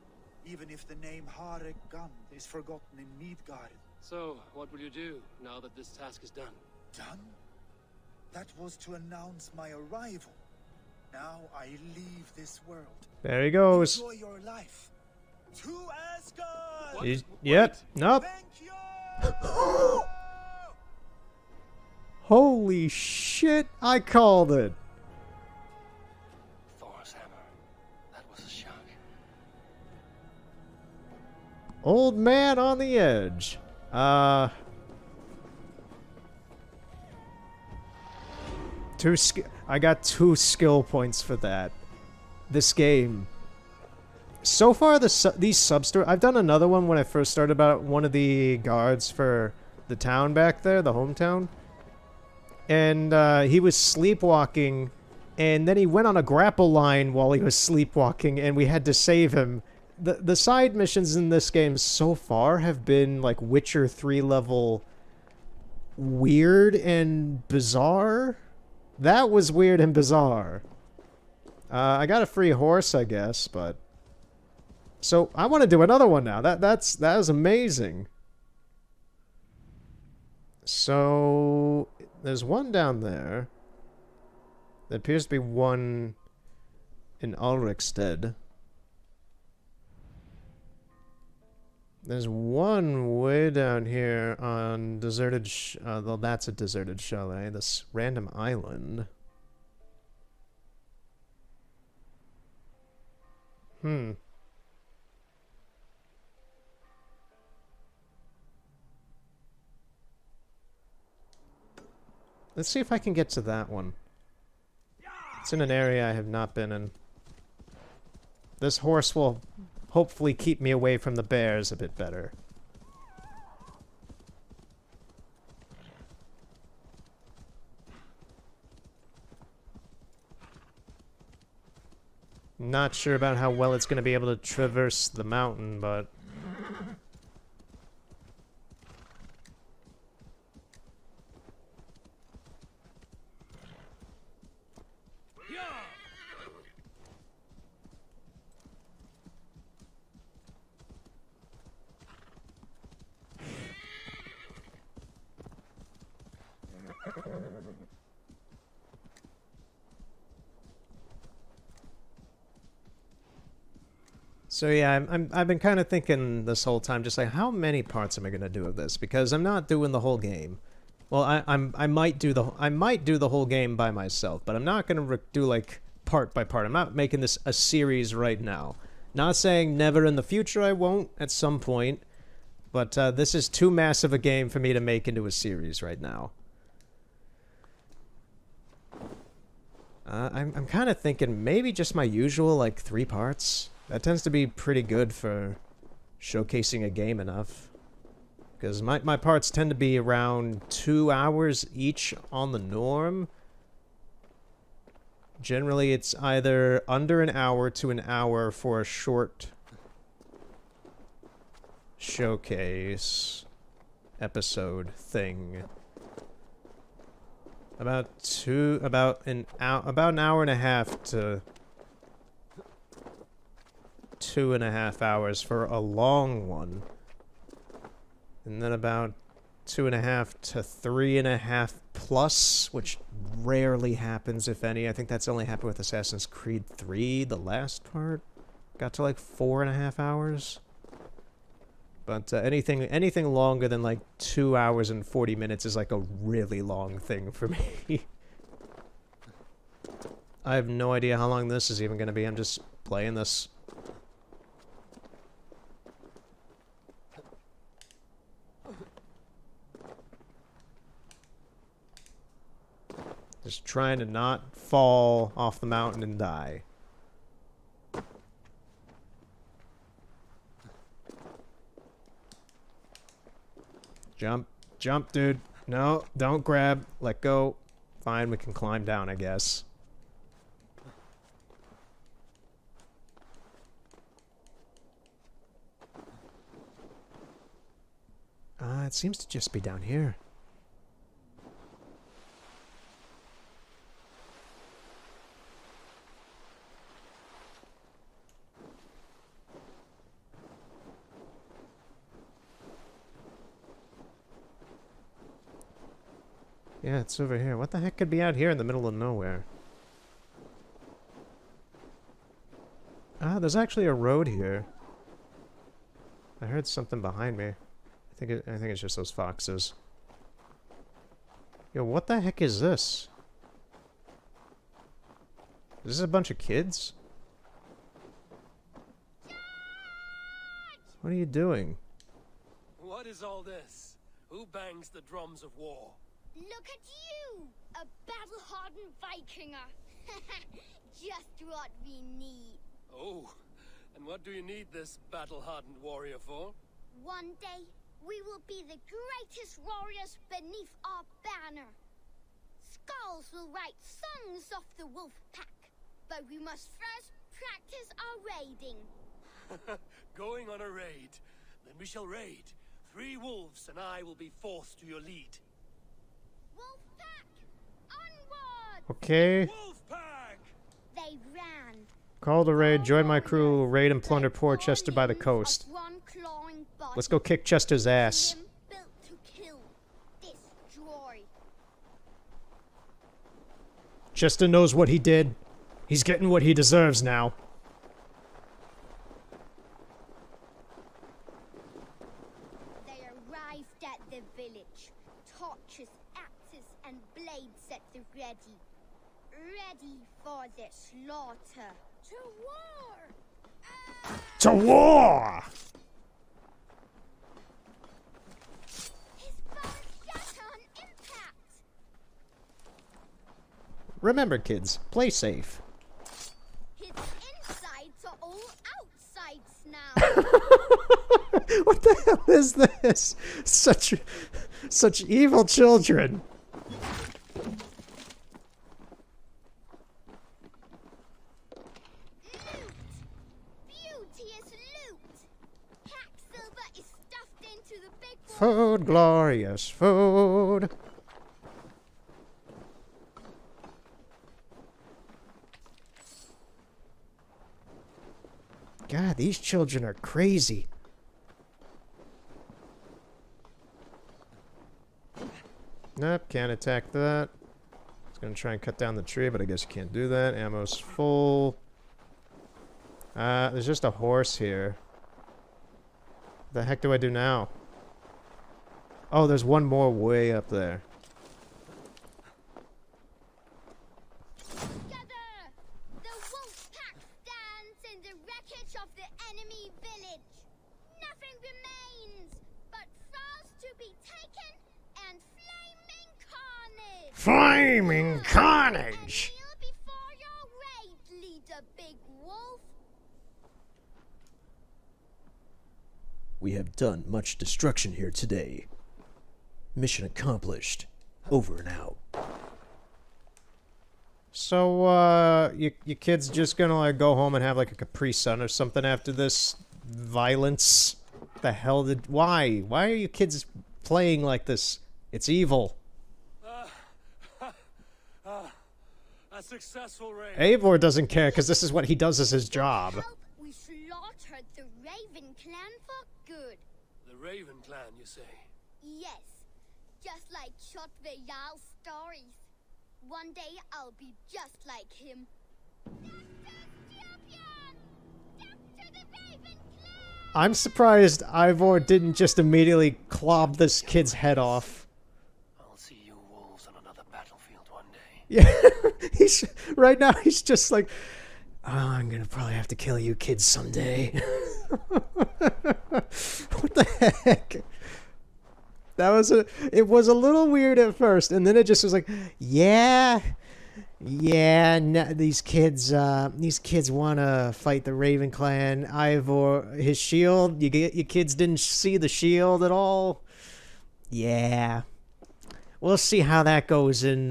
even if the name Harek Gand is forgotten in Midgard. So, what will you do now that this task is done? Done? That was to announce my arrival. Now I leave this world. There he goes. Enjoy your life. To Asgard! Yep. Nope. Thank you! Holy shit, I called it. Thor's hammer. That was a shock. Old man on the edge. I got 2 skill points for that. This game. So far, these sub-stories... I've done another one when I first started about one of the guards for the town back there, the hometown. And he was sleepwalking, and then he went on a grapple line while he was sleepwalking, and we had to save him. The side missions in this game so far have been like Witcher 3 level weird and bizarre. That was weird and bizarre. I got a free horse, I guess, but... So, I want to do another one now. That was amazing. So, there's one down there. There appears to be one in Ulrikstead. There's one way down here on deserted... well, that's a deserted chalet. This random island. Let's see if I can get to that one. It's in an area I have not been in. This horse will hopefully keep me away from the bears a bit better. Not sure about how well it's going to be able to traverse the mountain, but... So yeah, I've been kind of thinking this whole time, just like, how many parts am I gonna do of this? Because I'm not doing the whole game. Well, I might do the whole game by myself, but I'm not gonna do like part by part. I'm not making this a series right now. Not saying never in the future I won't at some point, but this is too massive a game for me to make into a series right now. I'm kind of thinking maybe just my usual like 3 parts. That tends to be pretty good for showcasing a game enough. Because my parts tend to be around 2 hours each on the norm. Generally, it's either under an hour to an hour for a short showcase episode thing. About an hour and a half to 2.5 hours for a long one. And then about 2.5 to 3.5 plus, which rarely happens, if any. I think that's only happened with Assassin's Creed 3, the last part. Got to like 4.5 hours. But anything longer than like 2 hours and 40 minutes is like a really long thing for me. I have no idea how long this is even going to be. I'm just playing this. Just trying to not fall off the mountain and die. Jump. Jump, dude. No, don't grab. Let go. Fine, we can climb down, I guess. It seems to just be down here. Yeah, it's over here. What the heck could be out here in the middle of nowhere? Ah, there's actually a road here. I heard something behind me. I think it's just those foxes. Yo, what the heck is this? Is this a bunch of kids? What are you doing? What is all this? Who bangs the drums of war? Look at you! A battle-hardened Vikinger! Just what we need. Oh, and what do you need this battle-hardened warrior for? One day, we will be the greatest warriors beneath our banner. Skulls will write songs of the wolf pack, but we must first practice our raiding. Going on a raid. Then we shall raid. 3 wolves and I will be fourth to your lead. Wolf pack! Onward! Okay. Wolf pack! They ran. Call the raid, join my crew, raid and plunder poor Chester by the coast. Let's go kick Chester's ass. Built to kill, destroy. Chester knows what he did. He's getting what he deserves now. They arrived at the village. Torches, axes, and blades at the ready. Ready for the slaughter. To war! To war! His bow shot on impact! Remember, kids, play safe. His insides are all outsides now. What the hell is this? Such evil children. Food, glorious food. God, these children are crazy. Nope, can't attack that. I was gonna try and cut down the tree, but I guess you can't do that. Ammo's full. There's just a horse here. What the heck do I do now? Oh, there's one more way up there. Together! The wolf pack stands in the wreckage of the enemy village. Nothing remains but thralls to be taken and flaming carnage. Flaming carnage! A meal before your raid, leader Big Wolf. We have done much destruction here today. Mission accomplished. Over and out. So, you kids just gonna, like, go home and have, like, a Capri Sun or something after this violence? The hell did... Why? Why are you kids playing like this? It's evil. A successful raid. Eivor doesn't care, because this is what he does as his job. We slaughtered the Raven clan for good. The Raven clan, you say? Yes. just like Shotve Jarl's stories. One day I'll be just like him. I'm surprised Ivor didn't just immediately clob this kid's head off. I'll see you wolves on another battlefield one day. Yeah, he's right now. He's just like, oh, I'm gonna probably have to kill you kids someday. What the heck? It was a little weird at first, and then it just was like, yeah, no, these kids want to fight the Raven Clan. Ivor, his shield. Your kids didn't see the shield at all. Yeah, we'll see how that goes in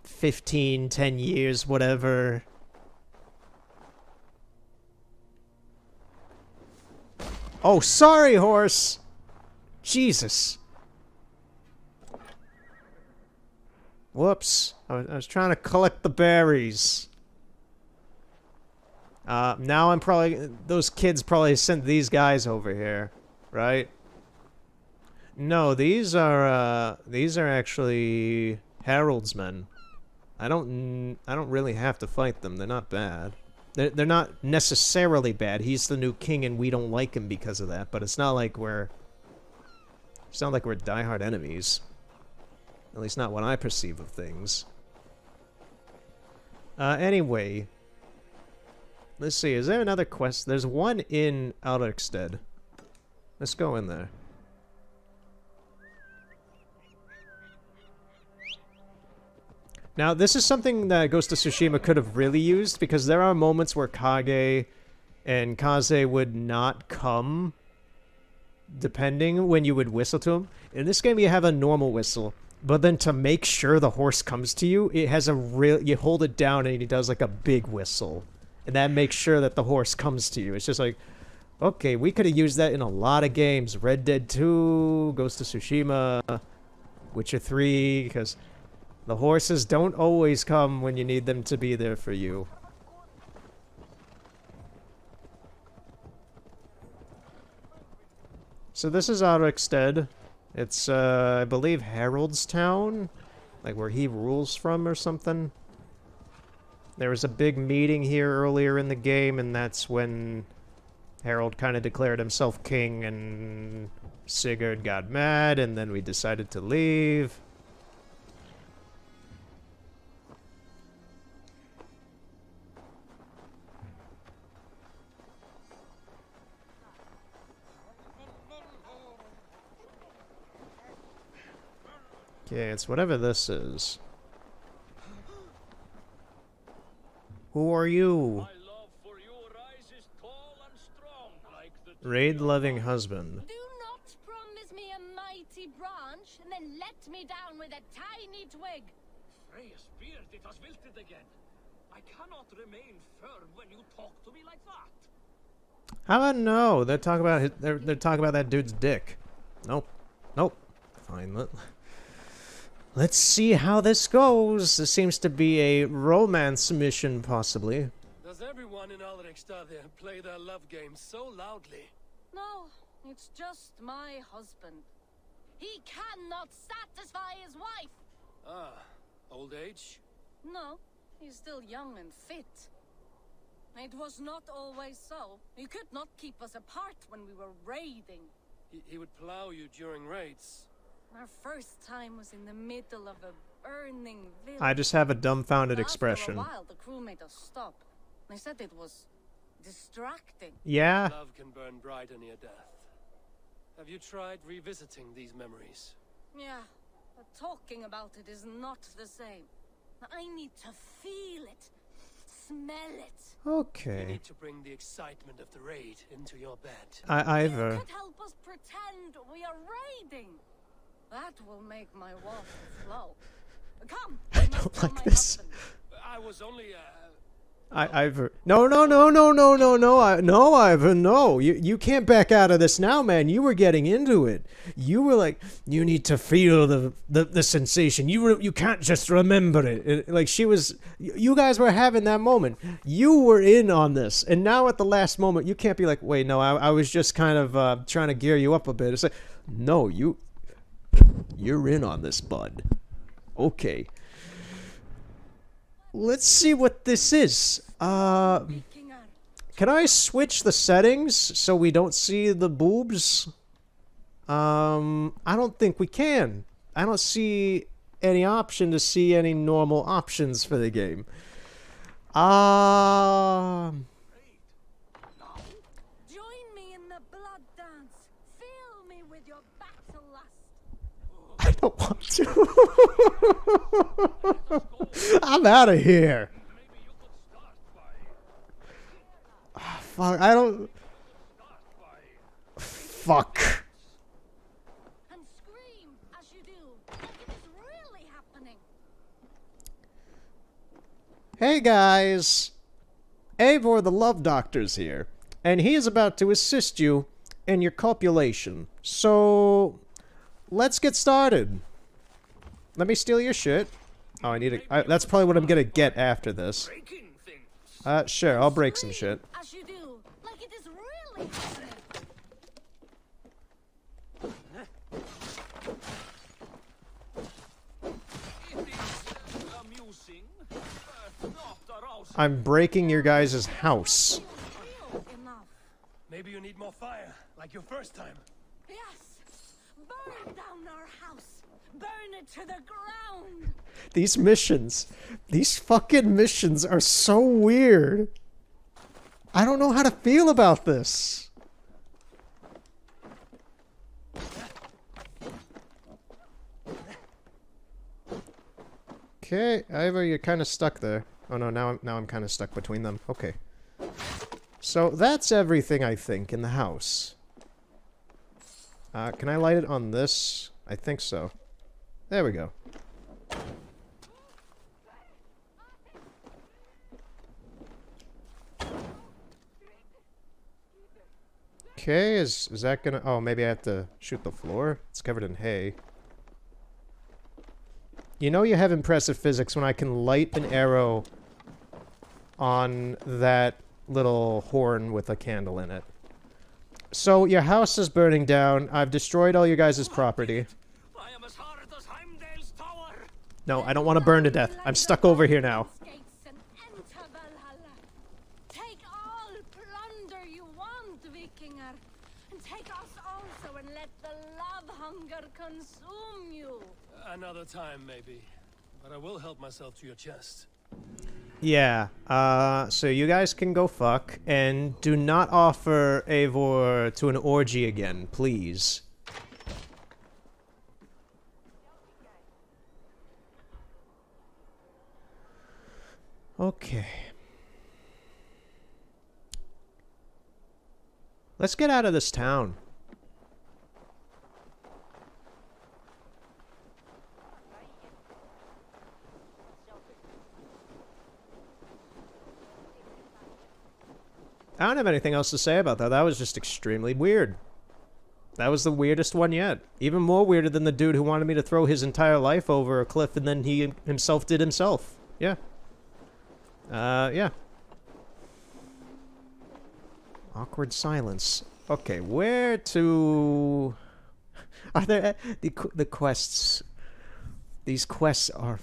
15, 10 years, whatever. Oh, sorry, horse. Jesus. Whoops. I was trying to collect the berries. Now I'm probably... Those kids probably sent these guys over here, right? No, these are actually Harold's men. I don't really have to fight them. They're not bad. They're not necessarily bad. He's the new king and we don't like him because of that, but it's not like we're diehard enemies. At least not what I perceive of things. Anyway. Let's see, is there another quest? There's one in Alderkstead. Let's go in there. Now, this is something that Ghost of Tsushima could have really used, because there are moments where Kage and Kaze would not come, depending when you would whistle to him. In this game, you have a normal whistle, but then to make sure the horse comes to you, it has a real... You hold it down and he does like a big whistle. And that makes sure that the horse comes to you. It's just like, okay, we could have used that in a lot of games. Red Dead 2, Ghost of Tsushima, Witcher 3, because... the horses don't always come when you need them to be there for you. So this is Alderkstead. It's, I believe, Harold's town? Like where he rules from or something? There was a big meeting here earlier in the game, and that's when Harold kind of declared himself king, and Sigurd got mad, and then we decided to leave. Okay, it's whatever this is. Who are you? Raid-loving husband. Do not promise me a mighty branch and then let me down with a tiny twig. Freya's beard, it has wilted again. I cannot remain firm when you talk to me like that. How about no? They're talking about they're talking about that dude's dick. Nope. Nope. Fine. Let's see how this goes. This seems to be a romance mission, possibly. Does everyone in Alderkstead play their love game so loudly? No, it's just my husband. He cannot satisfy his wife. Ah, old age? No, he's still young and fit. It was not always so. He could not keep us apart when we were raiding. He would plow you during raids. Our first time was in the middle of a burning village. I just have a dumbfounded expression. After a while, the crew made us stop. They said it was distracting. Yeah. Love can burn brighter near death. Have you tried revisiting these memories? Yeah, but talking about it is not the same. I need to feel it, smell it. Okay. You need to bring the excitement of the raid into your bed. Ivor. You could help us pretend we are raiding. That will make my water flow. Come. I don't like this. I was only Ivor. No, Ivor, no. You can't back out of this now, man. You were getting into it. You were like, you need to feel the sensation. You can't just remember it. Like she was, you guys were having that moment. You were in on this. And now at the last moment, you can't be like, wait, no, I was just kind of trying to gear you up a bit. It's like, no, You're in on this, bud. Okay. Let's see what this is. Can I switch the settings so we don't see the boobs? I don't think we can. I don't see any option to see any normal options for the game. Join me in the blood dance. Fill me with your battle lust. I don't want to. I'm out of here. Oh, fuck, I don't... Fuck. And scream as you do, like it is really happening. Hey guys. Eivor the Love Doctor's here, and he is about to assist you in your copulation. So, let's get started. Let me steal your shit. Oh, I need a... that's probably what I'm gonna get after this. Sure, I'll break some shit. As you do, like it is really happening. I'm breaking your guys' house. Maybe you need more fire, like your first time. Yes! Burn down our house! Burn it to the ground! These missions. These fucking missions are so weird. I don't know how to feel about this. Okay, Ivor, you're kind of stuck there. Oh no, now I'm kind of stuck between them. Okay. So that's everything, I think, in the house. Can I light it on this? I think so. There we go. Okay, is that gonna... Oh, maybe I have to shoot the floor? It's covered in hay. You know you have impressive physics when I can light an arrow on that little horn with a candle in it. So, your house is burning down. I've destroyed all your guys' property. I am as hard as Heimdall's tower. No, I don't want to burn to death. I'm stuck over here now. Take all plunder you want, Vikinger. And take us also and let the love hunger consume you. Another time, maybe. But I will help myself to your chest. Yeah, so you guys can go fuck, and do not offer Eivor to an orgy again, please. Okay. Let's get out of this town. I don't have anything else to say about that. That was just extremely weird. That was the weirdest one yet. Even more weirder than the dude who wanted me to throw his entire life over a cliff and then he himself did himself. Yeah. Yeah. Awkward silence. Okay, where to... Are there... The quests... These quests are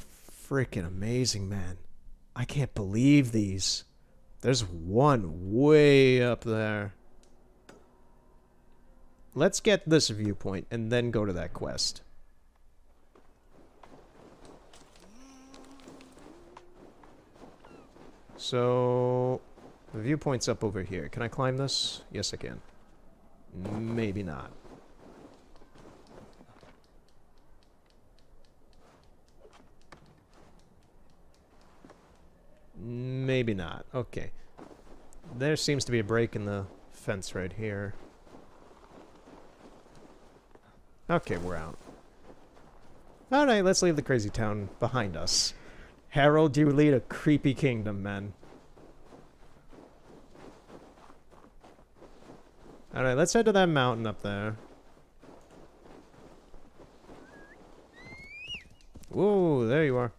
freaking amazing, man. I can't believe these. There's one way up there. Let's get this viewpoint and then go to that quest. So, the viewpoint's up over here. Can I climb this? Yes, I can. Maybe not. Maybe not. Okay. There seems to be a break in the fence right here. Okay, we're out. Alright, let's leave the crazy town behind us. Harold, you lead a creepy kingdom, man. Alright, let's head to that mountain up there. Whoa, there you are.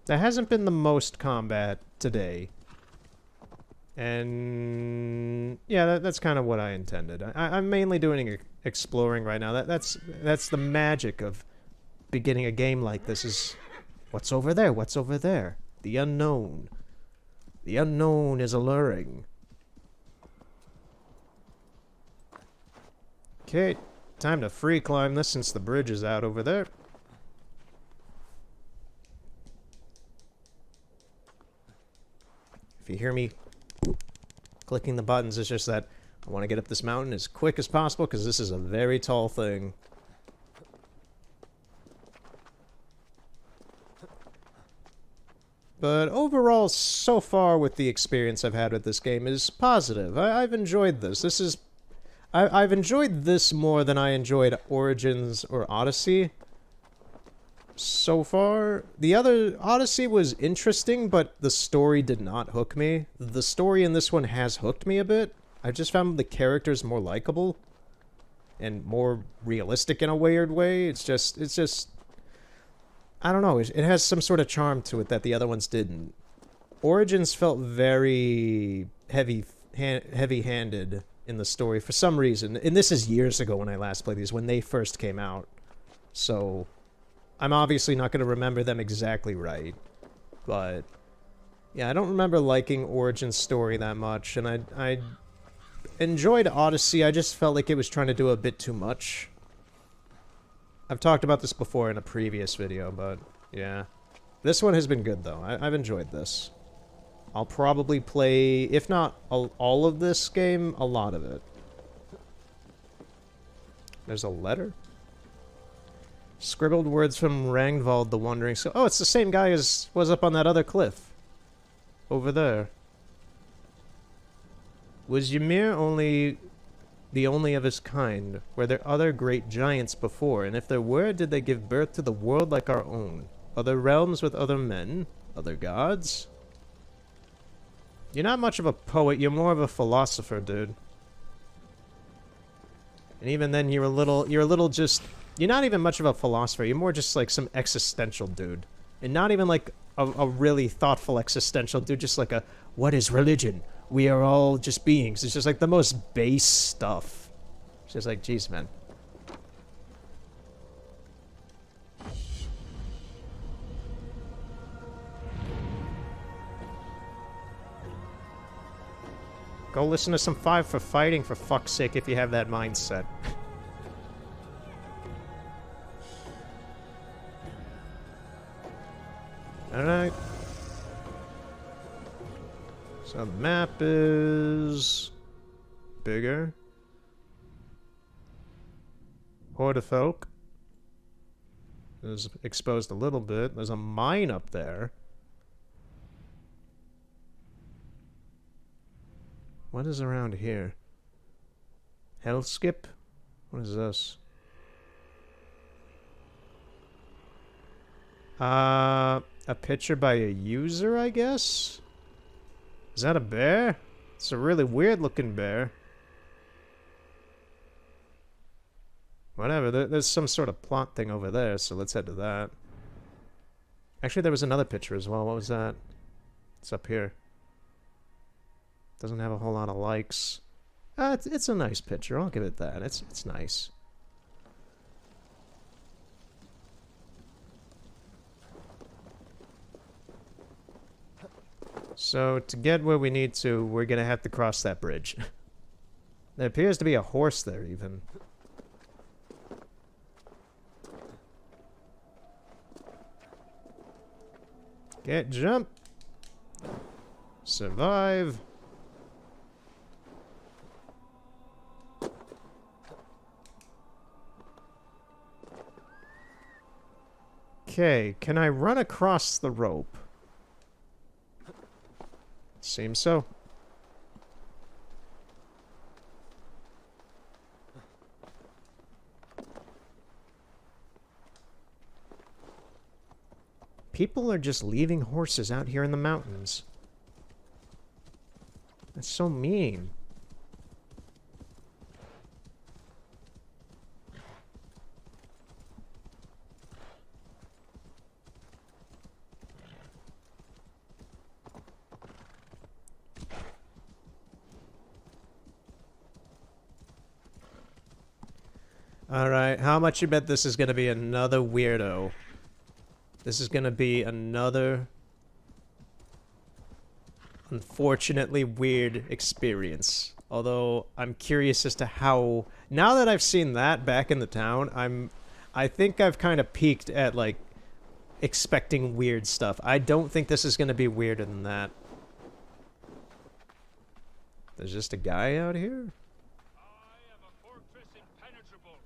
There hasn't been the most combat today. And yeah, that's kind of what I intended. I'm mainly doing exploring right now. That's the magic of beginning a game like this is what's over there? What's over there? The unknown. The unknown is alluring. Okay, time to free climb this since the bridge is out over there. If you hear me clicking the buttons, it's just that I want to get up this mountain as quick as possible because this is a very tall thing. But overall, so far with the experience I've had with this game is positive. I've enjoyed this. I've enjoyed this more than I enjoyed Origins or Odyssey. So far, the other Odyssey was interesting, but the story did not hook me. The story in this one has hooked me a bit. I just found the characters more likable and more realistic in a weird way. It's just I don't know. It has some sort of charm to it that the other ones didn't. Origins felt very heavy-handed in the story for some reason. And this is years ago when I last played these, when they first came out. So I'm obviously not going to remember them exactly right. But yeah, I don't remember liking Origin's story that much. And I enjoyed Odyssey. I just felt like it was trying to do a bit too much. I've talked about this before in a previous video, but yeah. This one has been good, though. I've enjoyed this. I'll probably play, if not all of this game, a lot of it. There's a letter? Scribbled words from Rangvald the Wandering Soul. Oh, it's the same guy as was up on that other cliff. Over there. Was Ymir the only of his kind? Were there other great giants before? And if there were, did they give birth to the world like our own? Other realms with other men? Other gods? You're not much of a poet, you're more of a philosopher, dude. And even then, you're a little just... You're not even much of a philosopher, you're more just like some existential dude. And not even like a really thoughtful existential dude, just like a, what is religion? We are all just beings. It's just like the most base stuff. It's just like, geez, man. Go listen to some 5 for Fighting, for fuck's sake, if you have that mindset. Alright. So the map is bigger. Hordefolk is exposed a little bit. There's a mine up there. What is around here? Hellskip? What is this? A picture by a user, I guess? Is that a bear? It's a really weird looking bear. Whatever, there's some sort of plot thing over there, so let's head to that. Actually, there was another picture as well. What was that? It's up here. Doesn't have a whole lot of likes. It's a nice picture, I'll give it that. It's nice. So, to get where we need to, we're gonna have to cross that bridge. There appears to be a horse there, even. Get jump. Survive. Okay, can I run across the rope? Seems so. People are just leaving horses out here in the mountains. That's so mean. Alright, how much you bet this is gonna be another weirdo? This is gonna be another unfortunately weird experience. Although, I'm curious as to how... Now that I've seen that back in the town, I think I've kind of peaked at, like, expecting weird stuff. I don't think this is gonna be weirder than that. There's just a guy out here? I am a fortress impenetrable.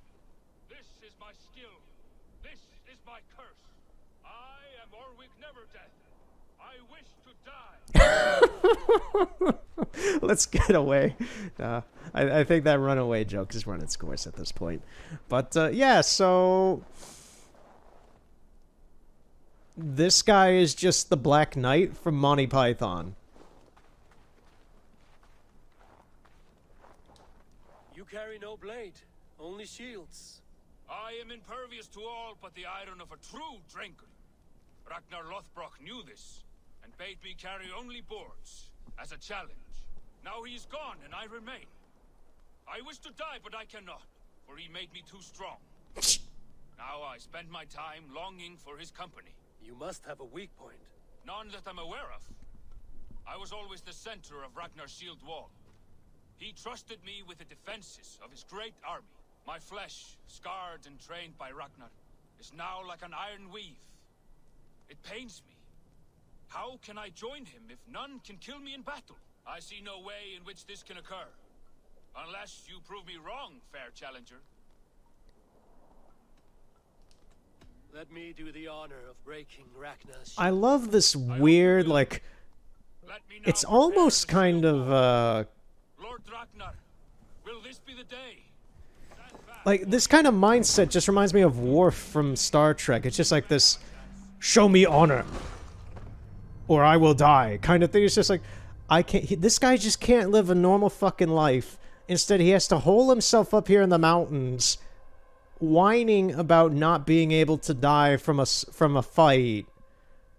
This is my skill. This is my curse. I am Orwig Neverdeath. I wish to die. Let's get away. I think that runaway joke has run its course at this point. But, yeah, so... This guy is just the Black Knight from Monty Python. You carry no blade, only shields. I am impervious to all but the iron of a true drinker. Ragnar Lothbrok knew this, and bade me carry only boards, as a challenge. Now he is gone, and I remain. I wish to die, but I cannot, for he made me too strong. Now I spend my time longing for his company. You must have a weak point. None that I'm aware of. I was always the center of Ragnar's shield wall. He trusted me with the defenses of his great army. My flesh, scarred and trained by Ragnar, is now like an iron weave. It pains me. How can I join him if none can kill me in battle? I see no way in which this can occur. Unless you prove me wrong, fair challenger. Let me do the honor of breaking Ragnar's I love this weird, like... It's almost kind of, Lord Ragnar, will this be the day? like, this kind of mindset just reminds me of Worf from Star Trek. It's just like this, show me honor, or I will die, kind of thing. It's just like, this guy just can't live a normal fucking life. Instead, he has to hole himself up here in the mountains, whining about not being able to die from a fight,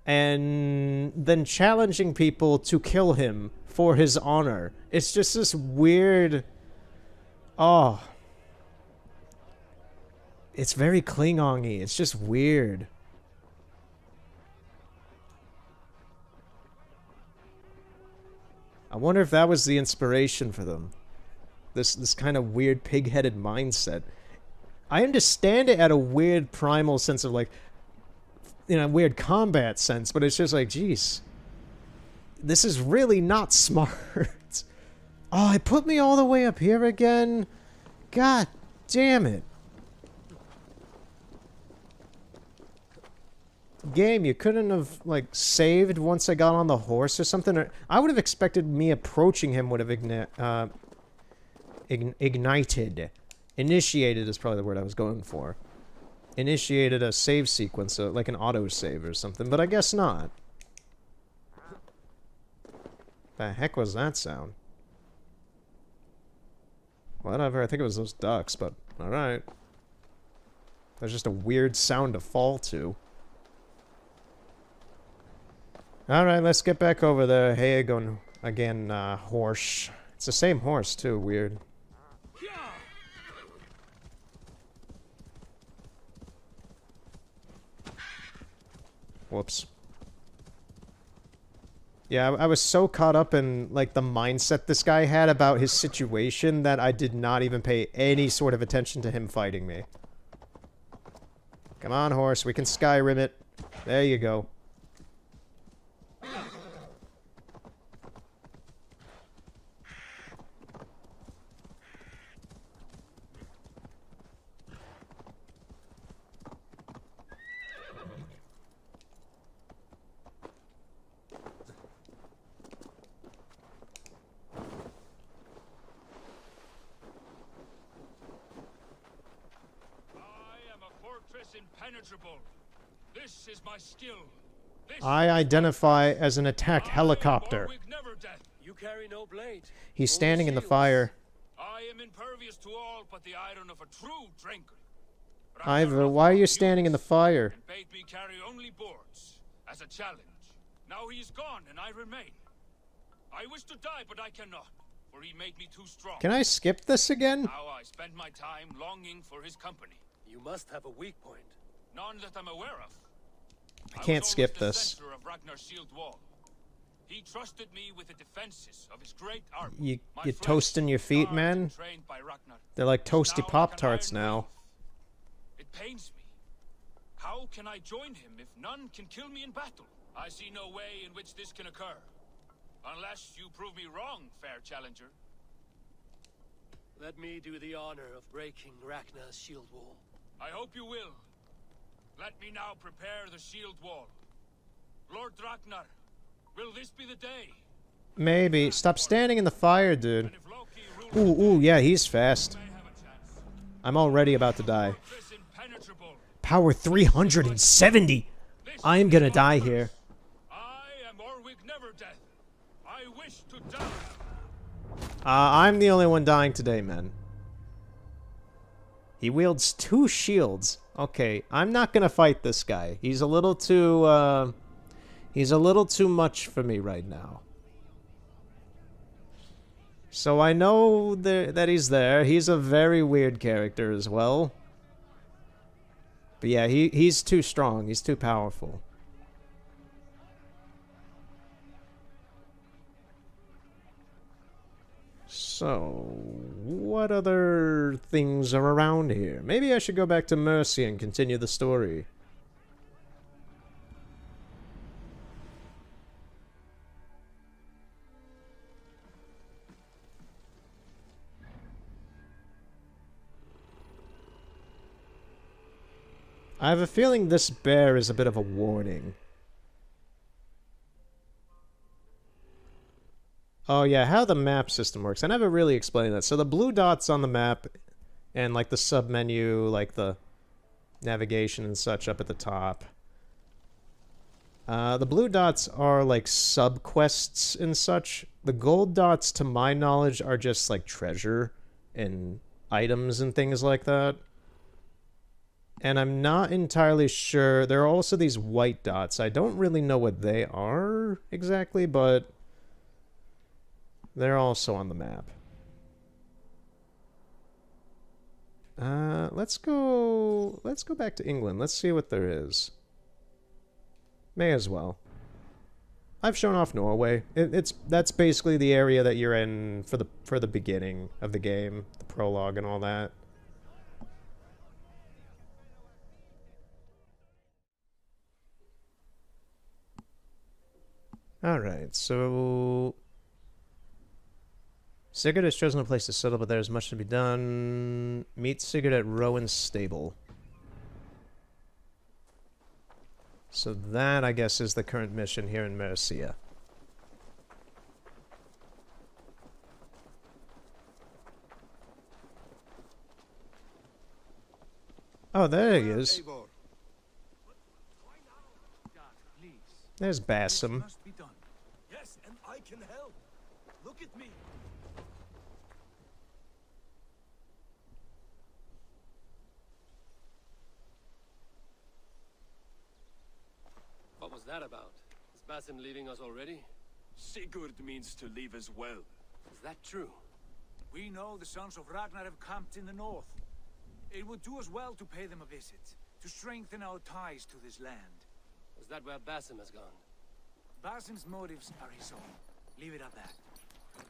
and then challenging people to kill him for his honor. It's just this weird... Oh. It's very Klingon-y. It's just weird. I wonder if that was the inspiration for them. This kind of weird pig-headed mindset. I understand it at a weird primal sense of, like, in a weird combat sense, but it's just like, geez, this is really not smart. Oh, it put me all the way up here again? God damn it. Game, you couldn't have, like, saved once I got on the horse or something? Or I would have expected me approaching him would have ignited. Initiated is probably the word I was going for. Initiated a save sequence, like an autosave or something, but I guess not. The heck was that sound? Whatever, I think it was those ducks, but alright. There's just a weird sound to fall to. Alright, let's get back over there. Hey, again, horse. It's the same horse, too, weird. Whoops. Yeah, I was so caught up in, like, the mindset this guy had about his situation that I did not even pay any sort of attention to him fighting me. Come on, horse, we can Skyrim it. There you go. Impenetrable. This is my skill. I identify as an attack helicopter. You carry no blade. He's standing in the fire. I am impervious to all but the iron of a true drinker. Ivor, why are you standing in the fire? Bade me carry only boards as a challenge. Now he is gone and I remain. I wish to die, but I cannot, for he made me too strong. Can I skip this again? Now I spend my time longing for his company. You must have a weak point. None that I'm aware of. I can't was skip always the this. center of Ragnar's shield wall. He trusted me with the defenses of his great army. You My you flesh, toasting your feet, scarred man? and trained by Ragnar, They're like is toasty now like Pop-Tarts an iron now. will. It pains me. How can I join him if none can kill me in battle? I see no way in which this can occur. Unless you prove me wrong, fair challenger. Let me do the honor of breaking Ragnar's shield wall. I hope you will. Let me now prepare the shield wall. Lord Ragnar, will this be the day? Maybe. Stop standing in the fire, dude. And if Loki rules Ooh, yeah, he's fast. may have a chance. I'm already about to die. Fortress impenetrable. Power 370! I am gonna die here. I am Orwig Neverdeath. I wish to die. I'm the only one dying today, man. He wields 2 shields. Okay, I'm not gonna fight this guy. He's a little too, he's a little too much for me right now. So I know that he's there. He's a very weird character as well. But yeah, he's too strong. He's too powerful. So, what other things are around here? Maybe I should go back to Mercia and continue the story. I have a feeling this bear is a bit of a warning. Oh yeah, how the map system works. I never really explained that. So the blue dots on the map and like the sub-menu, like the navigation and such up at the top. The blue dots are like sub-quests and such. The gold dots, to my knowledge, are just like treasure and items and things like that. And I'm not entirely sure. There are also these white dots. I don't really know what they are exactly, but they're also on the map. Let's go back to England. Let's see what there is. May as well. I've shown off Norway. That's basically the area that you're in for the beginning of the game, the prologue and all that. Alright, so Sigurd has chosen a place to settle, but there is much to be done. Meet Sigurd at Rowan's stable. So that, I guess, is the current mission here in Mercia. Oh, there he is. There's Bassam. Must be done. Yes, and I can help. Look at me. What was that about? Is Basim leaving us already? Sigurd means to leave as well. Is that true? We know the sons of Ragnar have camped in the north. It would do us well to pay them a visit, to strengthen our ties to this land. Is that where Basim has gone? Basim's motives are his own. Leave it at that.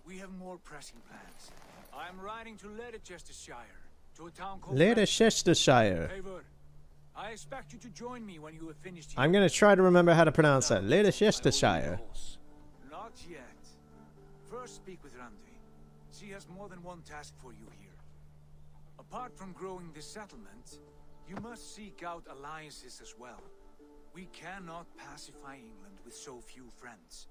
We have more pressing plans. I am riding to Leicestershire, to a town called Leicestershire. Eivor, I expect you to join me when you have finished here. I'm gonna try to remember how to pronounce that. Leicestershire. Not yet. First speak with Randvi. She has more than one task for you here. Apart from growing this settlement, you must seek out alliances as well. We cannot pacify England with so few friends.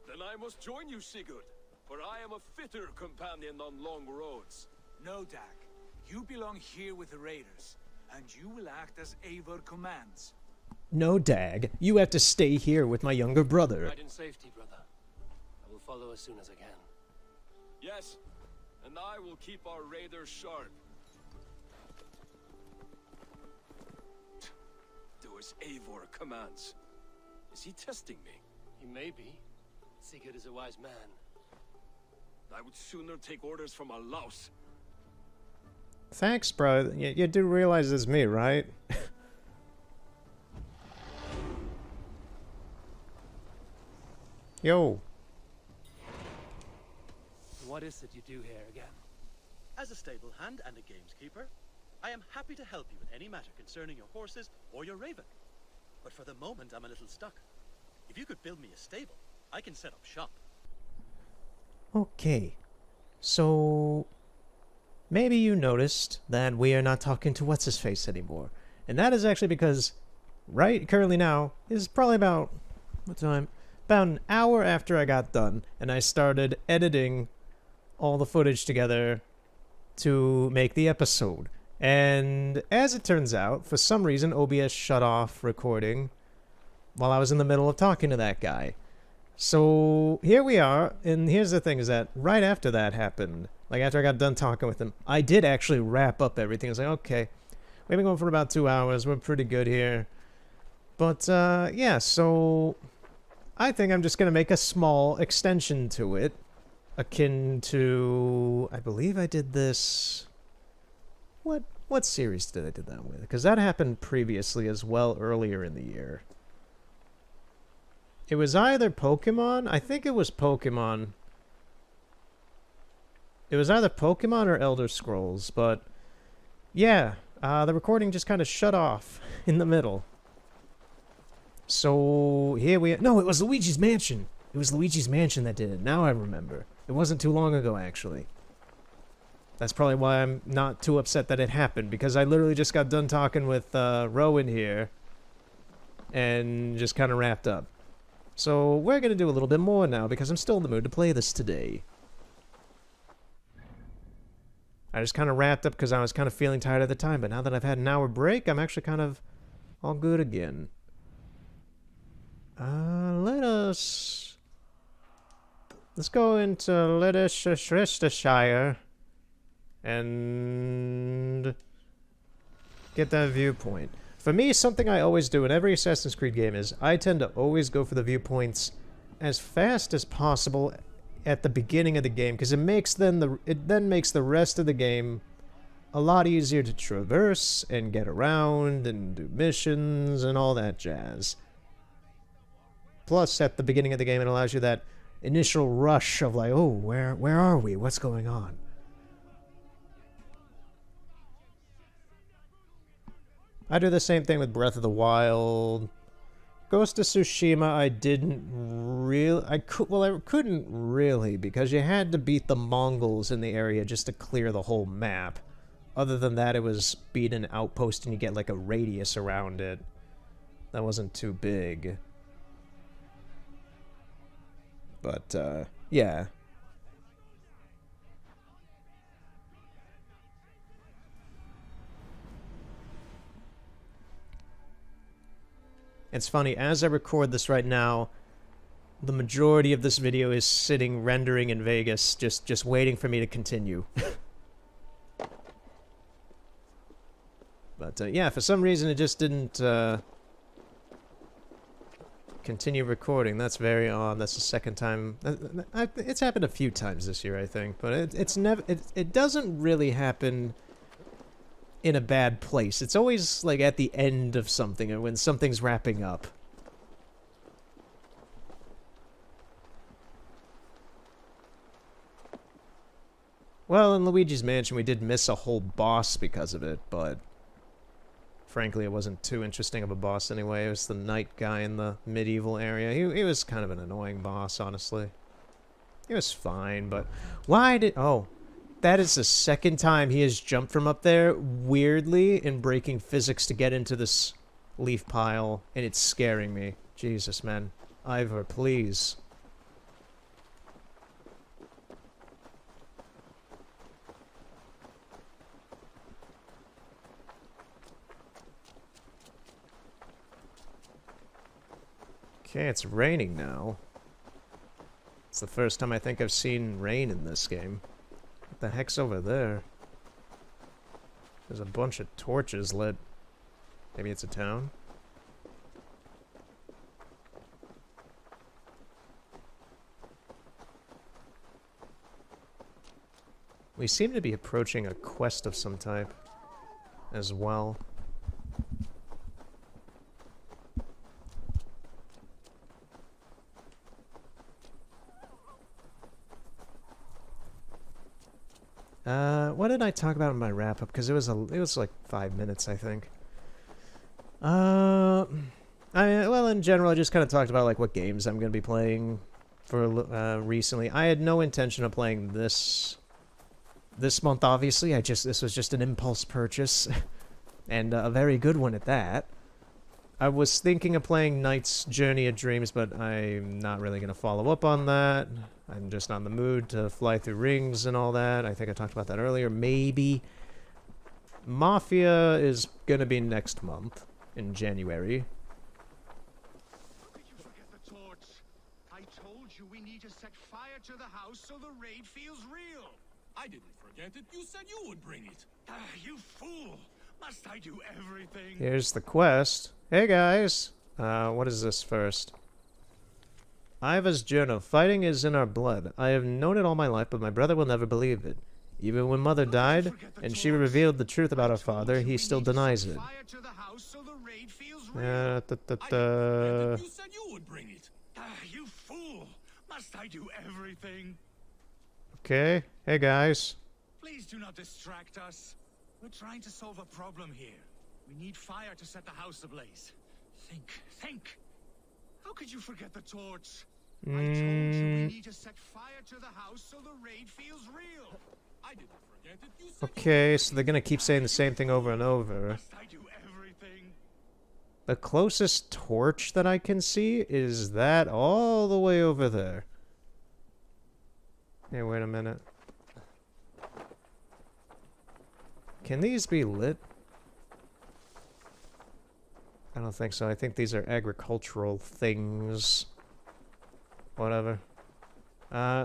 Then I must join you, Sigurd, for I am a fitter companion on long roads. No, Dag. You belong here with the raiders, and you will act as Eivor commands. No, Dag. You have to stay here with my younger brother. Ride in safety, brother. I will follow as soon as I can. Yes, and I will keep our raiders sharp. Do as Eivor commands. Is he testing me? He may be. Sigurd is a wise man. I would sooner take orders from a louse. Thanks, bro. You do realize it's me, right? Yo. What is it you do here again? As a stable hand and a gameskeeper, I am happy to help you in any matter concerning your horses or your raven. But for the moment, I'm a little stuck. If you could build me a stable, I can set up shop. Okay. So... maybe you noticed that we are not talking to What's-His-Face anymore. And that is actually because, right currently now, is probably about... what time? About an hour after I got done, and I started editing all the footage together to make the episode. And as it turns out, for some reason, OBS shut off recording while I was in the middle of talking to that guy. So here we are, and here's the thing is that right after that happened, like after I got done talking with him, I did actually wrap up everything. I was like, okay, we've been going for about 2 hours, we're pretty good here. But yeah, so I think I'm just going to make a small extension to it, akin to, I believe I did this, what series did I do that with? Because that happened previously as well earlier in the year. It was either Pokemon, I think it was Pokemon. It was either Pokemon or Elder Scrolls, but yeah, the recording just kind of shut off in the middle. So here we are. No, it was Luigi's Mansion. It was Luigi's Mansion that did it. Now I remember. It wasn't too long ago, actually. That's probably why I'm not too upset that it happened, because I literally just got done talking with Rowan here and just kind of wrapped up. So we're going to do a little bit more now, because I'm still in the mood to play this today. I just kind of wrapped up because I was kind of feeling tired at the time, but now that I've had an hour break, I'm actually kind of all good again. Let's go into Leicestershire and get that viewpoint. For me, something I always do in every Assassin's Creed game is I tend to always go for the viewpoints as fast as possible at the beginning of the game, because it then makes the rest of the game a lot easier to traverse and get around and do missions and all that jazz. Plus, at the beginning of the game, it allows you that initial rush of like, oh, where are we? What's going on? I do the same thing with Breath of the Wild. Ghost of Tsushima, I didn't really... I couldn't really, because you had to beat the Mongols in the area just to clear the whole map. Other than that, it was beat an outpost and you get like a radius around it. That wasn't too big. But, yeah. It's funny, as I record this right now, the majority of this video is sitting rendering in Vegas, just waiting for me to continue. But, yeah, for some reason it just didn't, continue recording. That's very odd. That's the second time. It's happened a few times this year, I think, but it doesn't really happen in a bad place. It's always like at the end of something or when something's wrapping up. Well, in Luigi's Mansion we did miss a whole boss because of it, but frankly it wasn't too interesting of a boss anyway. It was the knight guy in the medieval area. He was kind of an annoying boss, honestly. He was fine, but why did... Oh. That is the second time he has jumped from up there, weirdly, in breaking physics to get into this leaf pile, and it's scaring me. Jesus, man. Ivor, please. Okay, it's raining now. It's the first time I think I've seen rain in this game. What the heck's over there? There's a bunch of torches lit. Maybe it's a town? We seem to be approaching a quest of some type as well. What did I talk about in my wrap-up? Because it was like 5 minutes, I think. Well, in general, I just kind of talked about like what games I'm going to be playing for recently. I had no intention of playing this month, obviously. This was just an impulse purchase, and a very good one at that. I was thinking of playing Knight's Journey of Dreams, but I'm not really going to follow up on that. I'm just not in the mood to fly through rings and all that. I think I talked about that earlier. Maybe. Mafia is going to be next month, in January. How could you forget the torch? I told you we need to set fire to the house so the raid feels real. I didn't forget it. You said you would bring it. You fool! Must I do everything? Here's the quest. Hey guys! What is this first? Iva's journal. Fighting is in our blood. I have known it all my life, but my brother will never believe it. Even when Mother died, and she revealed the truth about her father, he still denies it. You said you would bring it. You fool! Must I do everything? Okay. Hey guys. Please do not distract us. We're trying to solve a problem here. We need fire to set the house ablaze. Think. How could you forget the torch? I told you we need to set fire to the house so the raid feels real. I didn't forget it. You said Okay, so they're gonna keep saying the same thing over and over. Must I do everything? The closest torch that I can see is that all the way over there. Hey, wait a minute. Can these be lit? I don't think so. I think these are agricultural things. Whatever.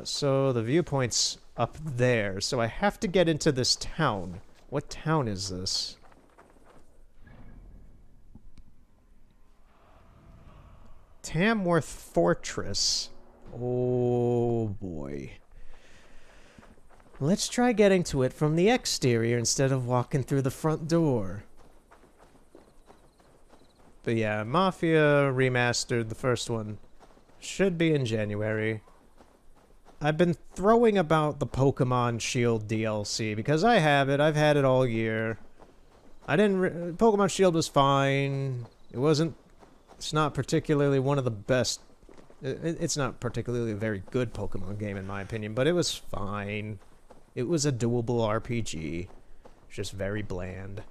So the viewpoint's up there. So I have to get into this town. What town is this? Tamworth Fortress. Oh boy. Let's try getting to it from the exterior instead of walking through the front door. But yeah, Mafia Remastered, the first one, should be in January. I've been throwing about the Pokemon Shield DLC because I have it. I've had it all year. Pokemon Shield was fine. It's not particularly one of the best. It's not particularly a very good Pokemon game in my opinion, but it was fine. It was a doable RPG. It's just very bland.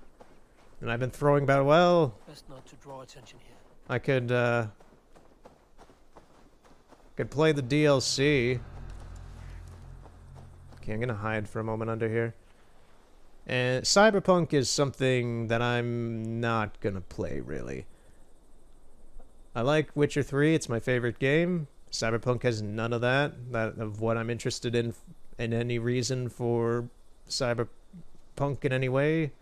And I've been throwing about, well, Best not to draw attention here. I could play the DLC. Okay, I'm gonna hide for a moment under here. And Cyberpunk is something that I'm not gonna play, really. I like Witcher 3, it's my favorite game. Cyberpunk has none of that of what I'm interested in any reason for Cyberpunk in any way.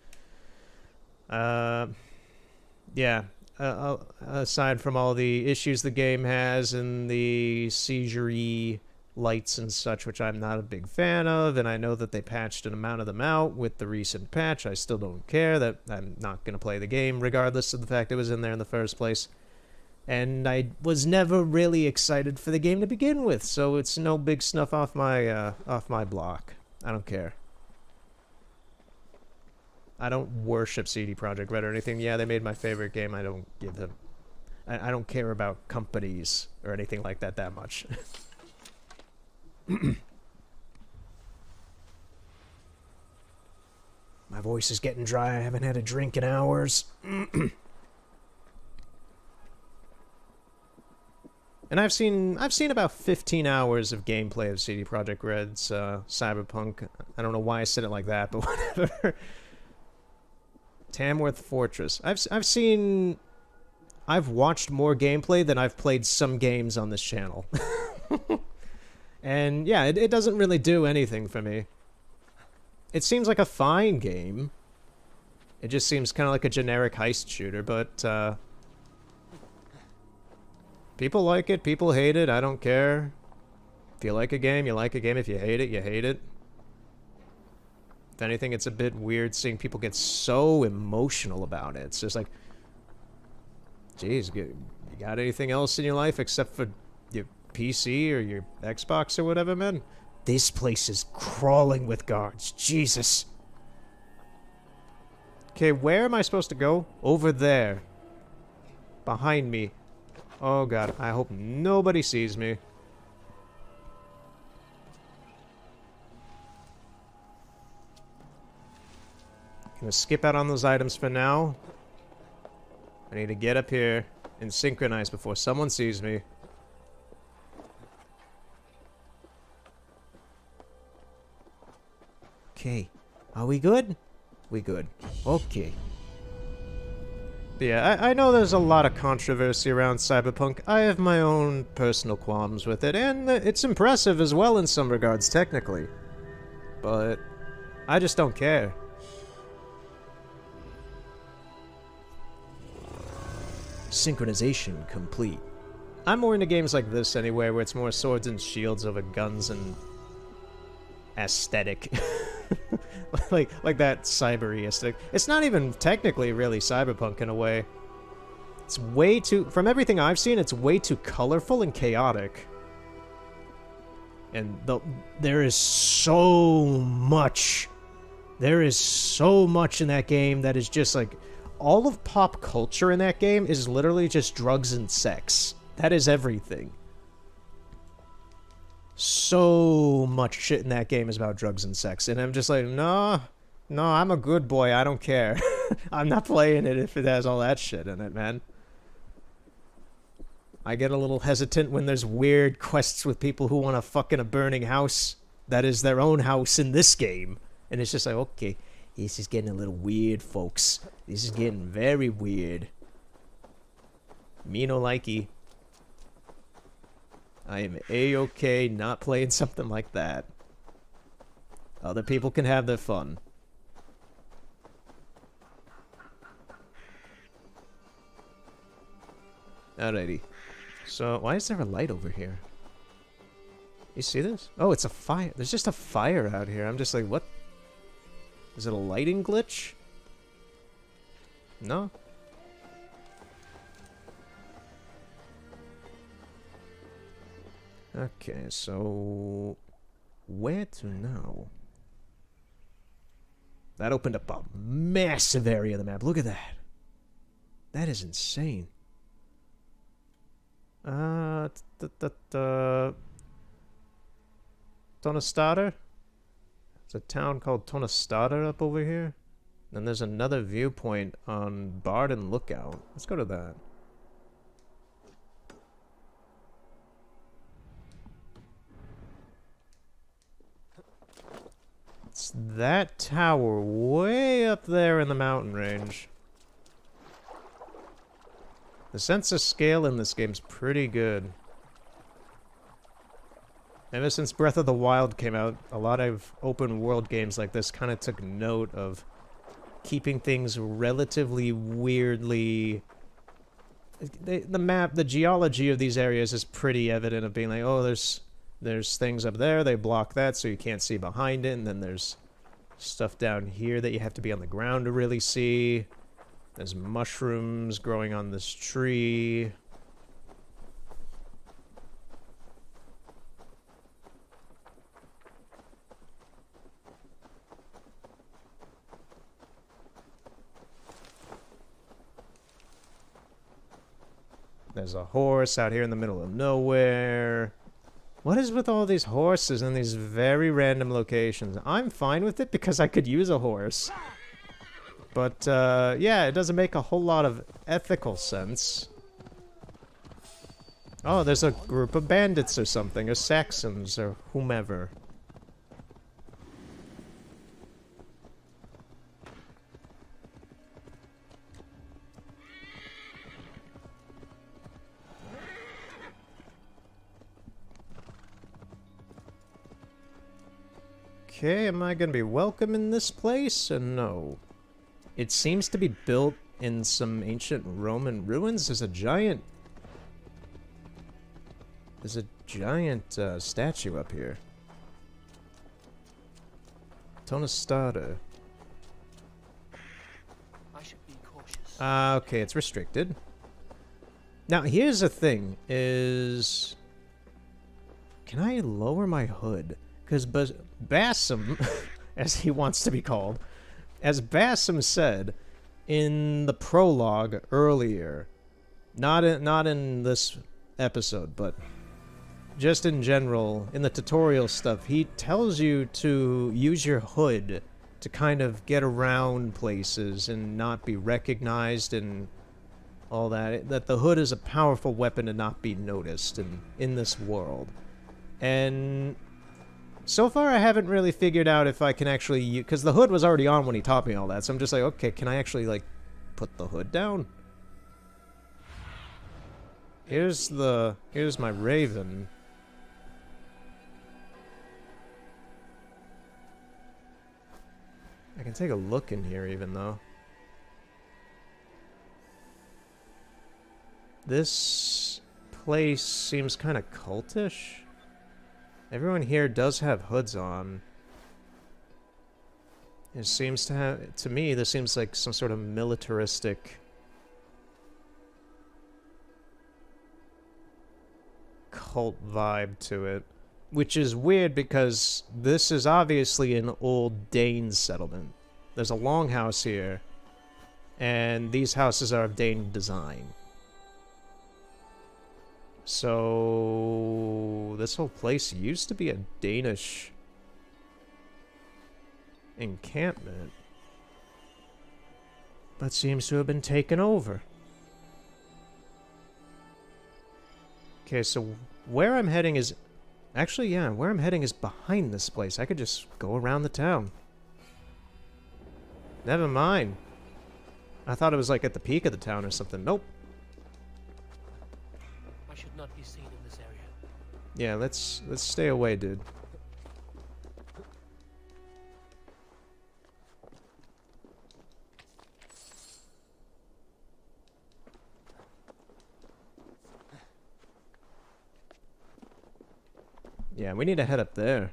Yeah. Aside from all the issues the game has and the seizure-y lights and such, which I'm not a big fan of, and I know that they patched an amount of them out with the recent patch. I still don't care. That I'm not going to play the game regardless of the fact it was in there in the first place. And I was never really excited for the game to begin with, so it's no big snuff off my block. I don't care. I don't worship CD Projekt Red or anything. Yeah, they made my favorite game. I don't give them... I don't care about companies or anything like that much. My voice is getting dry. I haven't had a drink in hours. And I've seen about 15 hours of gameplay of CD Projekt Red's Cyberpunk. I don't know why I said it like that, but whatever. Tamworth Fortress. I've watched more gameplay than I've played some games on this channel. And yeah, it doesn't really do anything for me. It seems like a fine game. It just seems kind of like a generic heist shooter, but people like it, people hate it, I don't care. If you like a game, you like a game. If you hate it, you hate it. If anything, it's a bit weird seeing people get so emotional about it. It's just like, geez, you got anything else in your life except for your PC or your Xbox or whatever, man? This place is crawling with guards. Jesus. Okay, where am I supposed to go? Over there. Behind me. Oh god, I hope nobody sees me. Gonna skip out on those items for now. I need to get up here and synchronize before someone sees me. Okay. Are we good? We good. Okay. But yeah, I know there's a lot of controversy around Cyberpunk. I have my own personal qualms with it, and it's impressive as well in some regards, technically. But I just don't care. Synchronization complete. I'm more into games like this anyway, where it's more swords and shields over guns and aesthetic. like that cyber-y aesthetic. It's not even technically really cyberpunk in a way. It's way too, from everything I've seen, it's way too colorful and chaotic. And there is so much in that game that is just like, all of pop culture in that game is literally just drugs and sex. That is everything. So much shit in that game is about drugs and sex, and I'm just like, no, I'm a good boy, I don't care. I'm not playing it if it has all that shit in it, man. I get a little hesitant when there's weird quests with people who want to fuck in a burning house that is their own house in this game, and it's just like, okay, this is getting a little weird, folks. This is getting very weird. Me no likey. I am A-okay not playing something like that. Other people can have their fun. Alrighty. So, why is there a light over here? You see this? Oh, it's a fire. There's just a fire out here. I'm just like, what? Is it a lighting glitch? No? Okay, so where to now? That opened up a massive area of the map. Look at that. That is insane. Tonestada? There's a town called Tonestada up over here. Then there's another viewpoint on Barden Lookout. Let's go to that. It's that tower way up there in the mountain range. The sense of scale in this game's pretty good. Ever since Breath of the Wild came out, a lot of open world games like this kind of took note of keeping things relatively weirdly... The map, the geology of these areas is pretty evident of being like, oh, there's things up there, they block that so you can't see behind it, and then there's stuff down here that you have to be on the ground to really see. There's mushrooms growing on this tree. There's a horse out here in the middle of nowhere. What is with all these horses in these very random locations? I'm fine with it because I could use a horse. But, yeah, it doesn't make a whole lot of ethical sense. Oh, there's a group of bandits or something, or Saxons, or whomever. Okay, am I gonna be welcome in this place? No. It seems to be built in some ancient Roman ruins. There's a giant statue up here. Tona starter. I should be cautious. Okay, it's restricted. Now, here's the thing, is... Can I lower my hood? Because Bassam, as he wants to be called, as Bassam said in the prologue earlier, not in this episode, but just in general, in the tutorial stuff, he tells you to use your hood to kind of get around places and not be recognized and all that. That the hood is a powerful weapon to not be noticed in this world. And so far I haven't really figured out if I can actually use... Because the hood was already on when he taught me all that, so I'm just like, okay, can I actually, like, put the hood down? Here's my raven. I can take a look in here even, though. This place seems kind of cultish. Everyone here does have hoods on. It seems to have... To me, this seems like some sort of militaristic... cult vibe to it. Which is weird because this is obviously an old Dane settlement. There's a longhouse here, and these houses are of Dane design. So this whole place used to be a Danish encampment, but seems to have been taken over. Okay, so where I'm heading is... Actually, yeah, where I'm heading is behind this place. I could just go around the town. Never mind. I thought it was like at the peak of the town or something. Nope. I should not be seen in this area. Yeah, let's stay away, dude. Yeah, we need to head up there.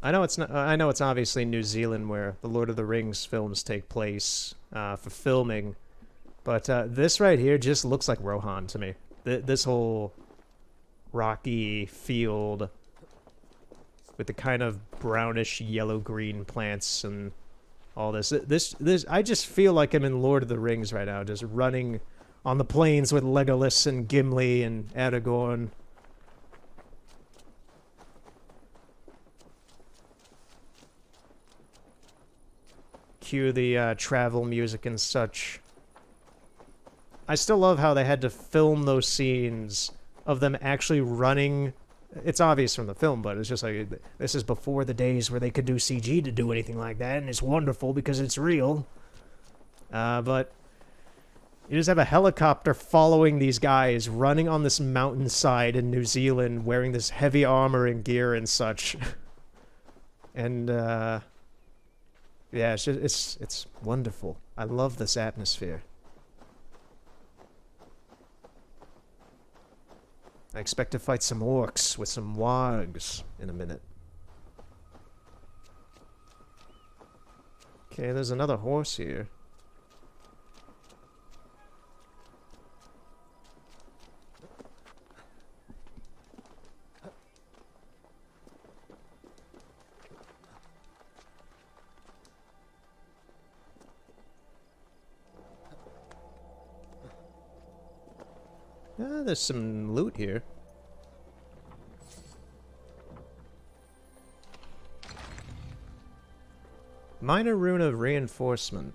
I know it's not. I know it's obviously New Zealand where the Lord of the Rings films take place for filming, but this right here just looks like Rohan to me. This whole rocky field with the kind of brownish yellow-green plants and all this. I just feel like I'm in Lord of the Rings right now, just running on the plains with Legolas and Gimli and Aragorn. Cue the travel music and such. I still love how they had to film those scenes of them actually running. It's obvious from the film, but it's just like, this is before the days where they could do CG to do anything like that, and it's wonderful because it's real. But you just have a helicopter following these guys running on this mountainside in New Zealand, wearing this heavy armor and gear and such. And, yeah, it's just, it's wonderful. I love this atmosphere. I expect to fight some orcs with some wargs in a minute. Okay, there's another horse here. There's some loot here. Minor rune of reinforcement.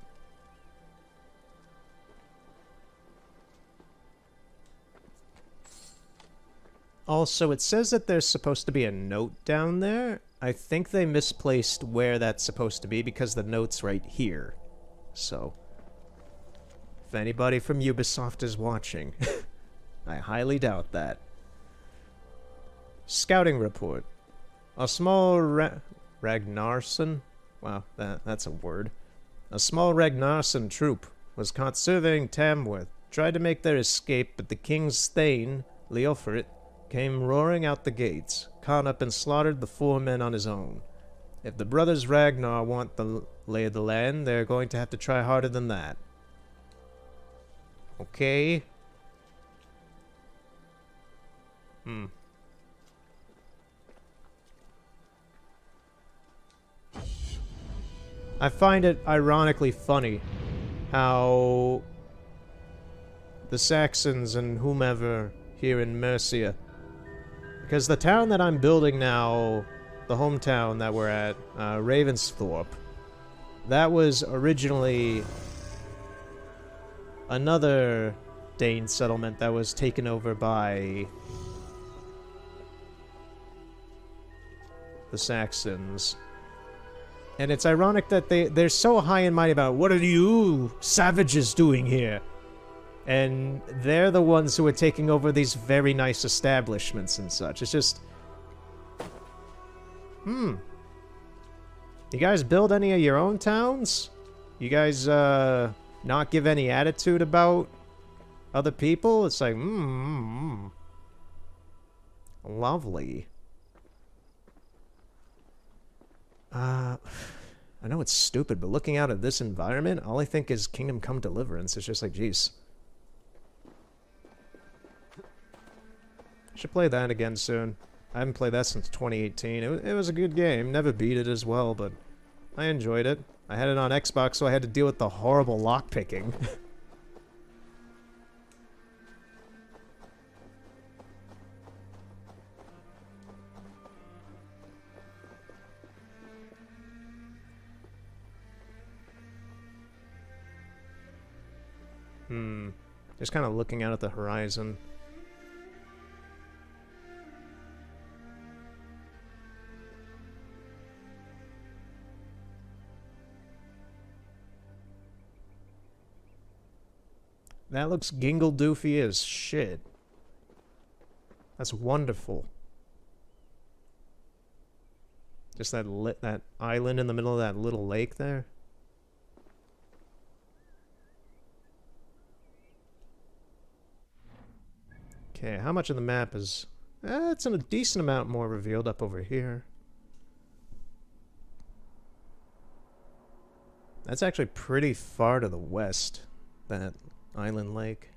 Also, it says that there's supposed to be a note down there. I think they misplaced where that's supposed to be because the note's right here. So, if anybody from Ubisoft is watching, I highly doubt that. Scouting report. A small Ragnarsson? Wow, that's a word. A small Ragnarsson troop was caught surveying Tamworth tried to make their escape, but the king's thane, Leofrit, came roaring out the gates, caught up and slaughtered the 4 men on his own. If the brothers Ragnar want the lay of the land, they're going to have to try harder than that. Okay. I find it ironically funny how the Saxons and whomever here in Mercia, because the town that I'm building now, the hometown that we're at, Ravensthorpe, that was originally another Dane settlement that was taken over by the Saxons. And it's ironic that they're so high and mighty about, what are you savages doing here? And they're the ones who are taking over these very nice establishments and such. It's just... You guys build any of your own towns? You guys, not give any attitude about other people? It's like, Lovely. I know it's stupid, but looking out at this environment, all I think is Kingdom Come Deliverance. It's just like, jeez. Should play that again soon. I haven't played that since 2018. It was a good game. Never beat it as well, but I enjoyed it. I had it on Xbox, so I had to deal with the horrible lockpicking. Just kind of looking out at the horizon. That looks gingle-doofy as shit. That's wonderful. Just that island in the middle of that little lake there. Okay, how much of the map is... it's a decent amount more revealed up over here. That's actually pretty far to the west, that island lake.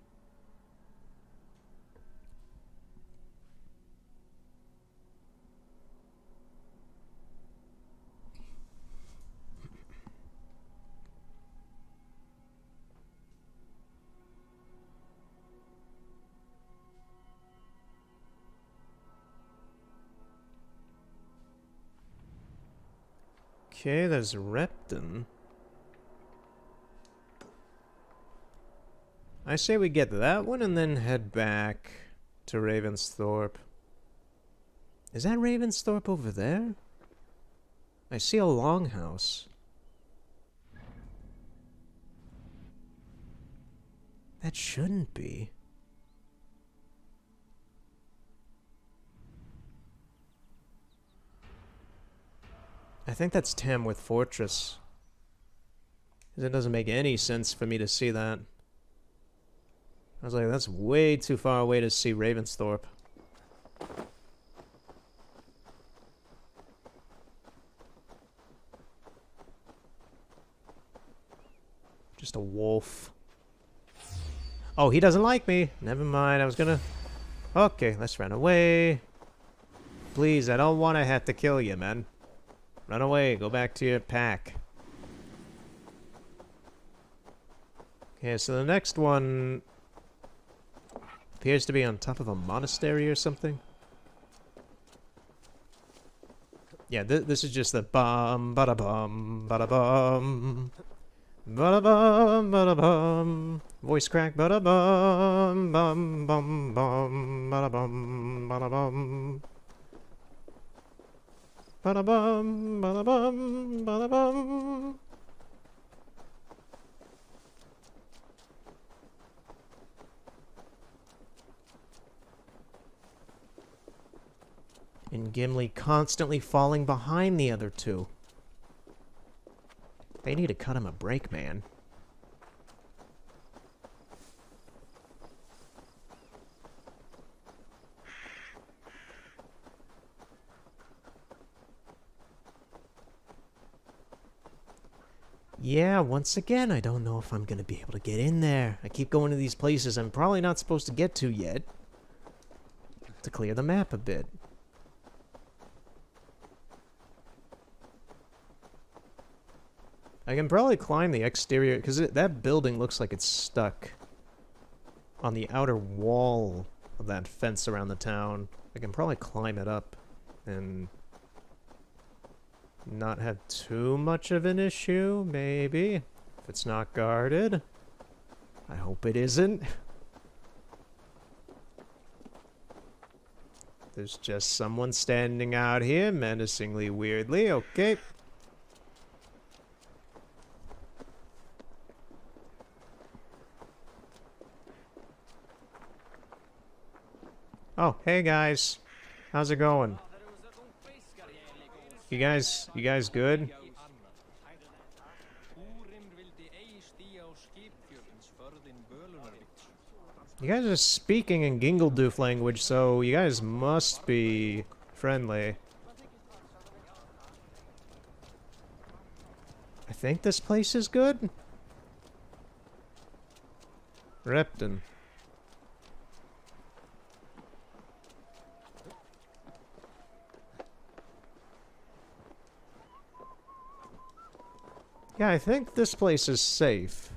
Okay, there's Repton. I say we get that one and then head back to Ravensthorpe. Is that Ravensthorpe over there? I see a longhouse. That shouldn't be. I think that's Tamworth Fortress. 'Cause it doesn't make any sense for me to see that. I was like, that's way too far away to see Ravensthorpe. Just a wolf. Oh, he doesn't like me. Never mind, I was gonna... Okay, let's run away. Please, I don't want to have to kill you, man. Run away, go back to your pack. Okay, so the next one appears to be on top of a monastery or something. Yeah, this is just the bum, bada bum, bada bum. Bada bum, bada bum. Voice crack, bada bum, bum, bum, bum, bada bum, bada bum. Bada bum, bada bum, bada bum. And Gimli constantly falling behind the other two. They need to cut him a break, man. Yeah, once again, I don't know if I'm gonna be able to get in there. I keep going to these places I'm probably not supposed to get to yet. To clear the map a bit. I can probably climb the exterior, because that building looks like it's stuck on the outer wall of that fence around the town. I can probably climb it up and not have too much of an issue, maybe, if it's not guarded. I hope it isn't. There's just someone standing out here, menacingly weirdly. Okay. Oh, hey guys. How's it going? You guys good? You guys are speaking in Gingledoof language, so you guys must be friendly. I think this place is good. Repton. Yeah, I think this place is safe.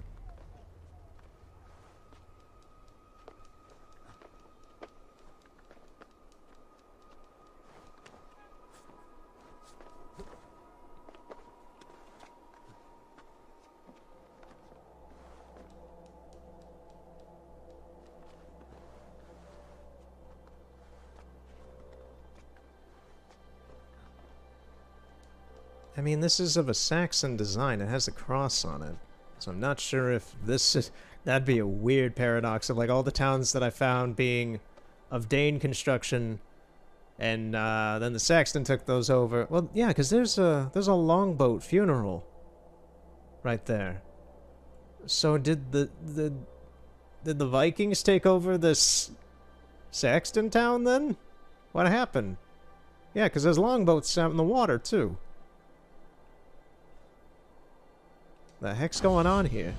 I mean, this is of a Saxon design. It has a cross on it. So I'm not sure if this is... That'd be a weird paradox of, like, all the towns that I found being of Dane construction, and then the Saxon took those over. Well, yeah, because there's a longboat funeral right there. So did the Vikings take over this Saxon town then? What happened? Yeah, because there's longboats out in the water too. The heck's going on here?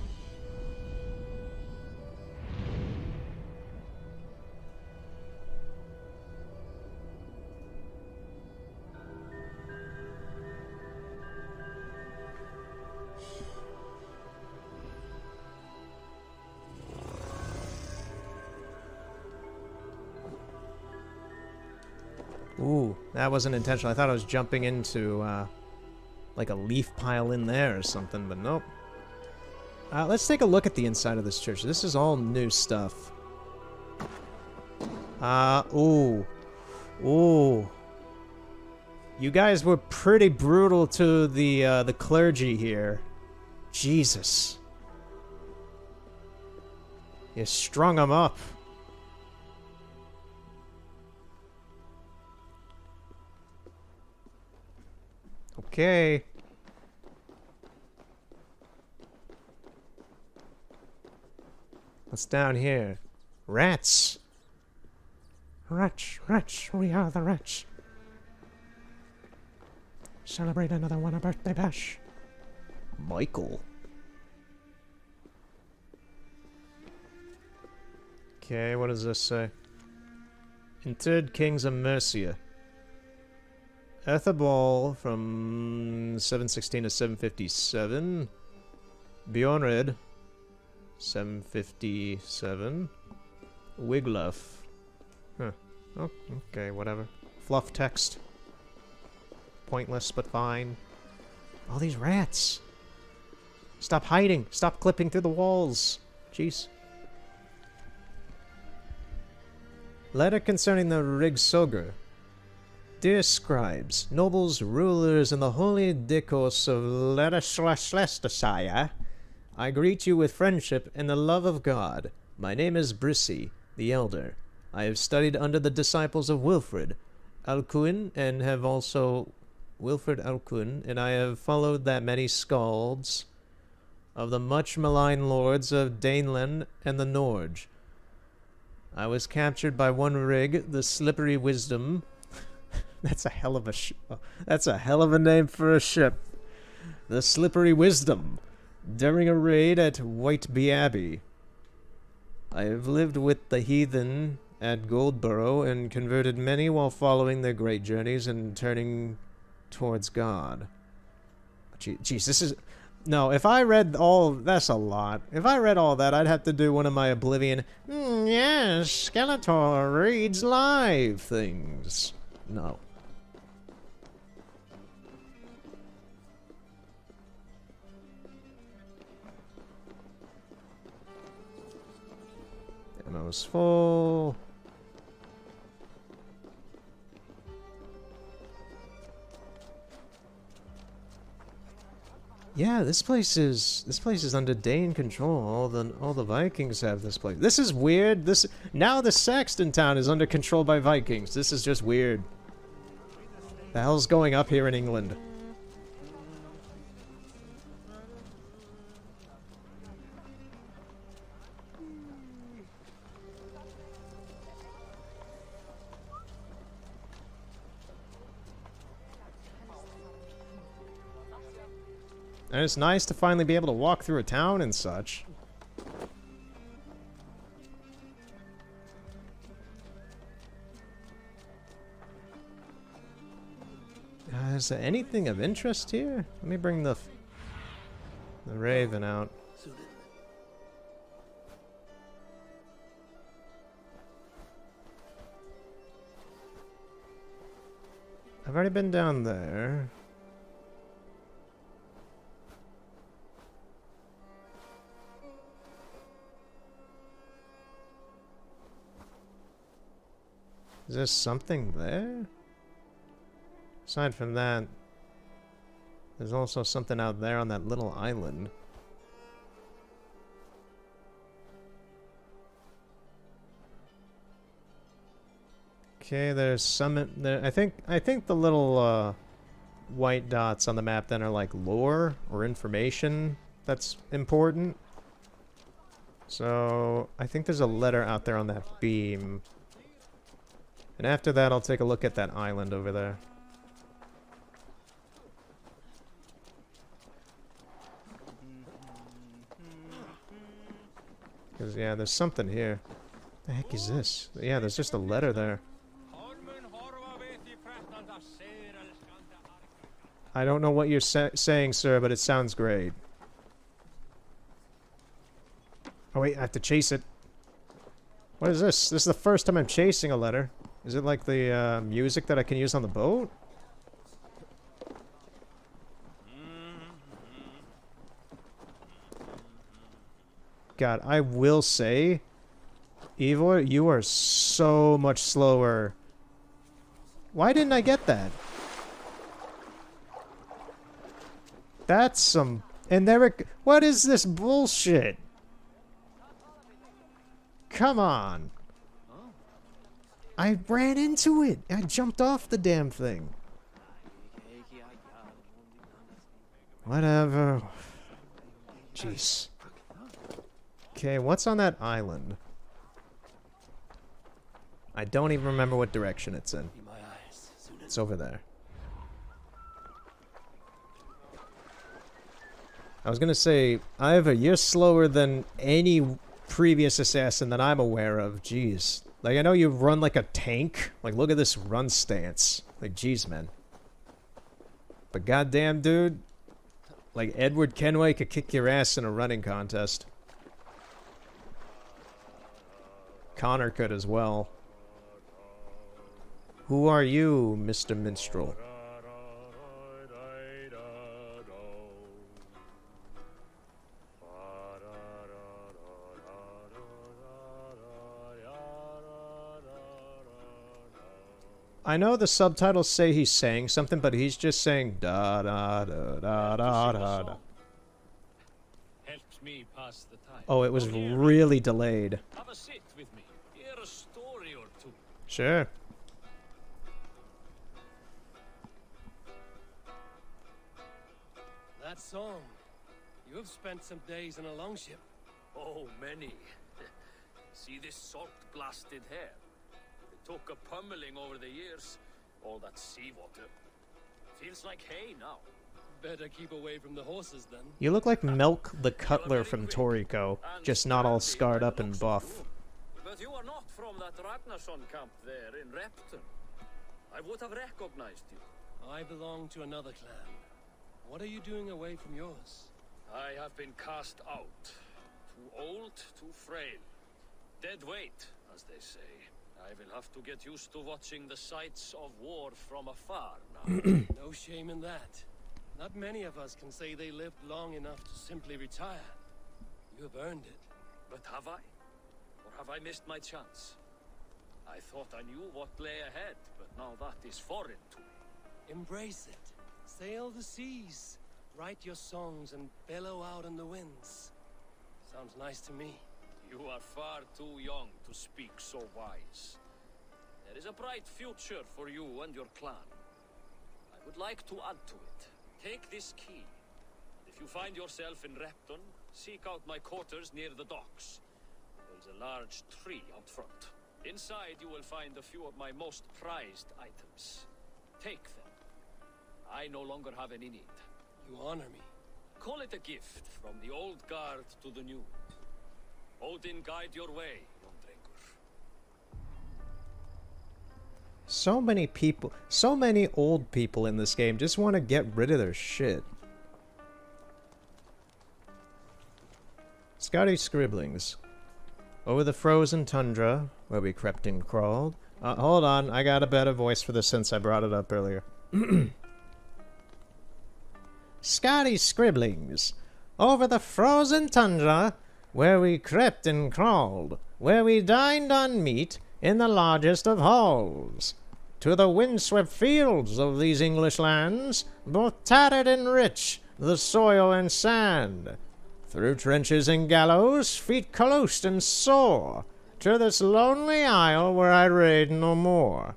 Ooh, that wasn't intentional. I thought I was jumping into, like a leaf pile in there or something, but nope. Let's take a look at the inside of this church. This is all new stuff. Ooh. Ooh. You guys were pretty brutal to the clergy here. Jesus. You strung them up. Okay. What's down here? Rats. Rats, rats, we are the rats. Celebrate another one, a birthday bash. Michael. Okay, what does this say? Interred Kings of Mercia. Ethelbald from 716 to 757. Bjornred, 757. Wiglaf. Huh. Oh, okay, whatever. Fluff text. Pointless, but fine. All these rats. Stop hiding. Stop clipping through the walls. Jeez. Letter concerning the Rigsogur. Dear scribes, nobles, rulers, and the holy discourse of Leicestershire, I greet you with friendship and the love of God. My name is Brissy, the elder. I have studied under the disciples of Wilfrid Alcuin, and have also and I have followed that many scalds of the much maligned lords of Daneland and the Norge. I was captured by one rig, the Slippery Wisdom. That's a hell of a that's a hell of a name for a ship. The Slippery Wisdom. During a raid at Whiteby Abbey, I have lived with the heathen at Goldborough and converted many while following their great journeys and turning towards God. Jeez, this is... No, if I read all... That's a lot. If I read all that, I'd have to do one of my Oblivion... yes, Skeletor reads live things. No. Ammo's full. Yeah, this place is under Dane control. All the Vikings have this place. This is weird. Now the Saxton town is under control by Vikings. This is just weird. The hell's going up here in England? And it's nice to finally be able to walk through a town and such. Is there anything of interest here? Let me bring the Raven out. I've already been down there. Is there something there? Aside from that, there's also something out there on that little island. Okay, there's some there. I think the little white dots on the map then are like lore or information that's important. So I think there's a letter out there on that beam. And after that, I'll take a look at that island over there. Because, yeah, there's something here. What the heck is this? Yeah, there's just a letter there. I don't know what you're saying, sir, but it sounds great. Oh, wait, I have to chase it. What is this? This is the first time I'm chasing a letter. Is it like the music that I can use on the boat? God, I will say, Ivor, you are so much slower. Why didn't I get that? That's some... And there... What is this bullshit? Come on. I ran into it. I jumped off the damn thing. Whatever. Jeez. Okay, what's on that island? I don't even remember what direction it's in. It's over there. I was gonna say, Ivor, you're slower than any previous assassin that I'm aware of. Jeez. Like, I know you run like a tank. Like, look at this run stance. Like, jeez, man. But goddamn, dude. Like, Edward Kenway could kick your ass in a running contest. Connor could as well. Who are you, Mr. Minstrel? I know the subtitles say he's saying something, but he's just saying da da da da da da da. Helps me pass the time. Oh, it was really delayed. Have a sit with me. Hear a story or two. Sure. That song. You have spent some days on a longship. Oh, many. See this salt-blasted hair? It took a pummeling over the years. All that seawater. Feels like hay now. Better keep away from the horses then. You look like Milk the Cutler from Toriko, just not all scarred up and buff. But you are not from that Ragnarsson camp there in Repton. I would have recognized you. I belong to another clan. What are you doing away from yours? I have been cast out. Too old, too frail. Dead weight, as they say. I will have to get used to watching the sights of war from afar now. No shame in that. Not many of us can say they lived long enough to simply retire. You have earned it. But have I? Or have I missed my chance? I thought I knew what lay ahead, but now that is foreign to me. Embrace it. Sail the seas. Write your songs and bellow out in the winds. Sounds nice to me. You are far too young to speak so wise. There is a bright future for you and your clan. I would like to add to it. Take this key. If you find yourself in Repton, seek out my quarters near the docks. There's a large tree out front. Inside you will find a few of my most prized items. Take them. I no longer have any need. You honor me. Call it a gift from the old guard to the new. Odin guide your way, young drinker. So many people, so many old people in this game just want to get rid of their shit. Scotty Scribblings. Over the frozen tundra, where we crept and crawled. Hold on, I got a better voice for this since I brought it up earlier. Scotty Scribblings. Over the frozen tundra, where we crept and crawled, where we dined on meat in the largest of halls. To the windswept fields of these English lands, both tattered and rich, the soil and sand. Through trenches and gallows, feet closed and sore, to this lonely isle where I raid no more.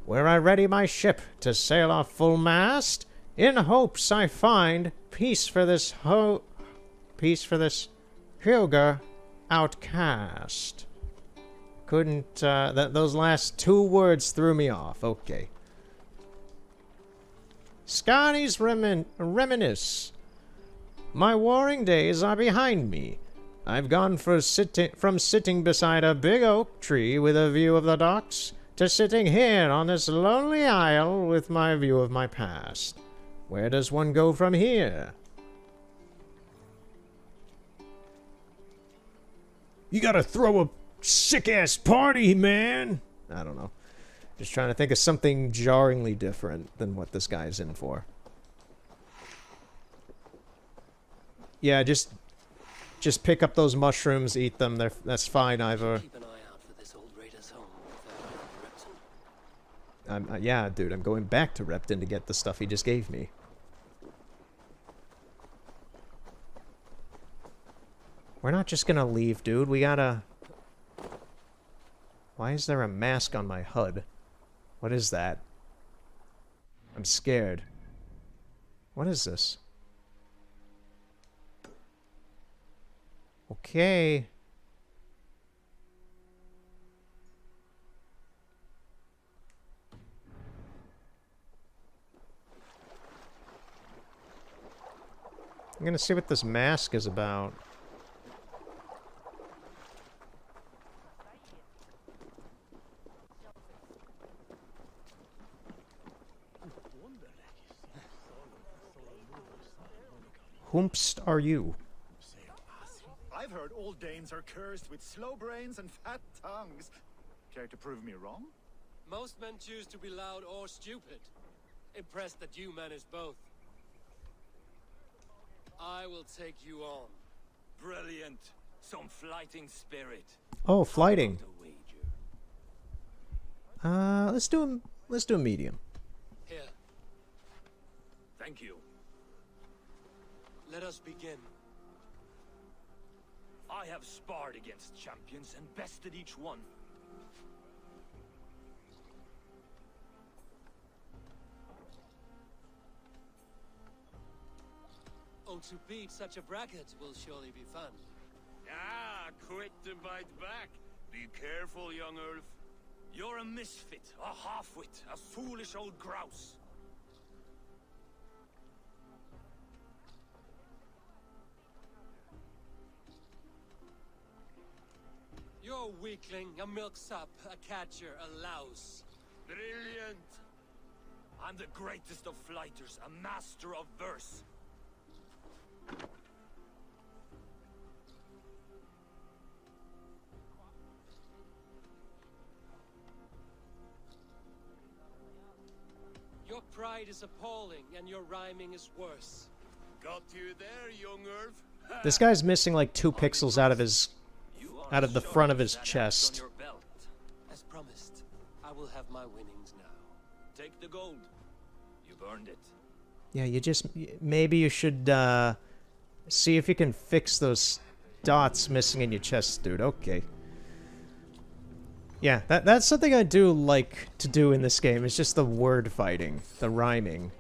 Where I ready my ship to sail off full mast, in hopes I find peace for this Huger outcast. Couldn't, those last two words threw me off. Okay. Scotty's reminisce. My warring days are behind me. I've gone from sitting beside a big oak tree with a view of the docks to sitting here on this lonely isle with my view of my past. Where does one go from here? You gotta throw a sick-ass party, man! I don't know. Just trying to think of something jarringly different than what this guy's in for. Yeah, just pick up those mushrooms, eat them. That's fine, Ivor. Keep an eye out for this old raider's home without Repton. Yeah, dude, I'm going back to Repton to get the stuff he just gave me. We're not just gonna leave, dude. We gotta... Why is there a mask on my HUD? What is that? I'm scared. What is this? Okay. I'm gonna see what this mask is about. Whomst are you? I've heard all Danes are cursed with slow brains and fat tongues. Care to prove me wrong? Most men choose to be loud or stupid. Impressed that you manage both. I will take you on. Brilliant. Some flighting spirit. Oh, flighting. Let's do a medium. Here. Thank you. Let us begin. I have sparred against champions and bested each one. Oh, to beat such a bracket will surely be fun. Ah, quick to bite back. Be careful, young Earth. You're a misfit, a half-wit, a foolish old grouse. weakling, a milksop, a catcher, a louse. Brilliant! I'm the greatest of flighters, a master of verse. Your pride is appalling, and your rhyming is worse. Got you there, young Earth. This guy's missing like 2 pixels out of the front of his chest. As promised, I will have my winnings now. Take the gold. You've earned it. Yeah, maybe you should see if you can fix those dots missing in your chest, dude. Okay. Yeah, that's something I do like to do in this game. It's just the word fighting, the rhyming.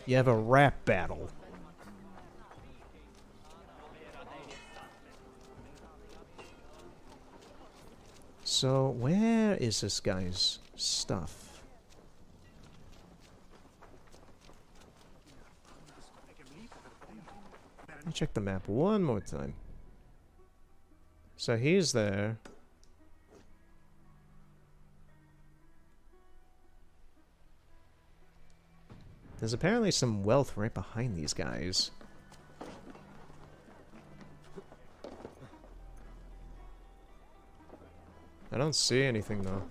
You have a rap battle. So, where is this guy's stuff? Let me check the map one more time. So he's there. There's apparently some wealth right behind these guys. I don't see anything though.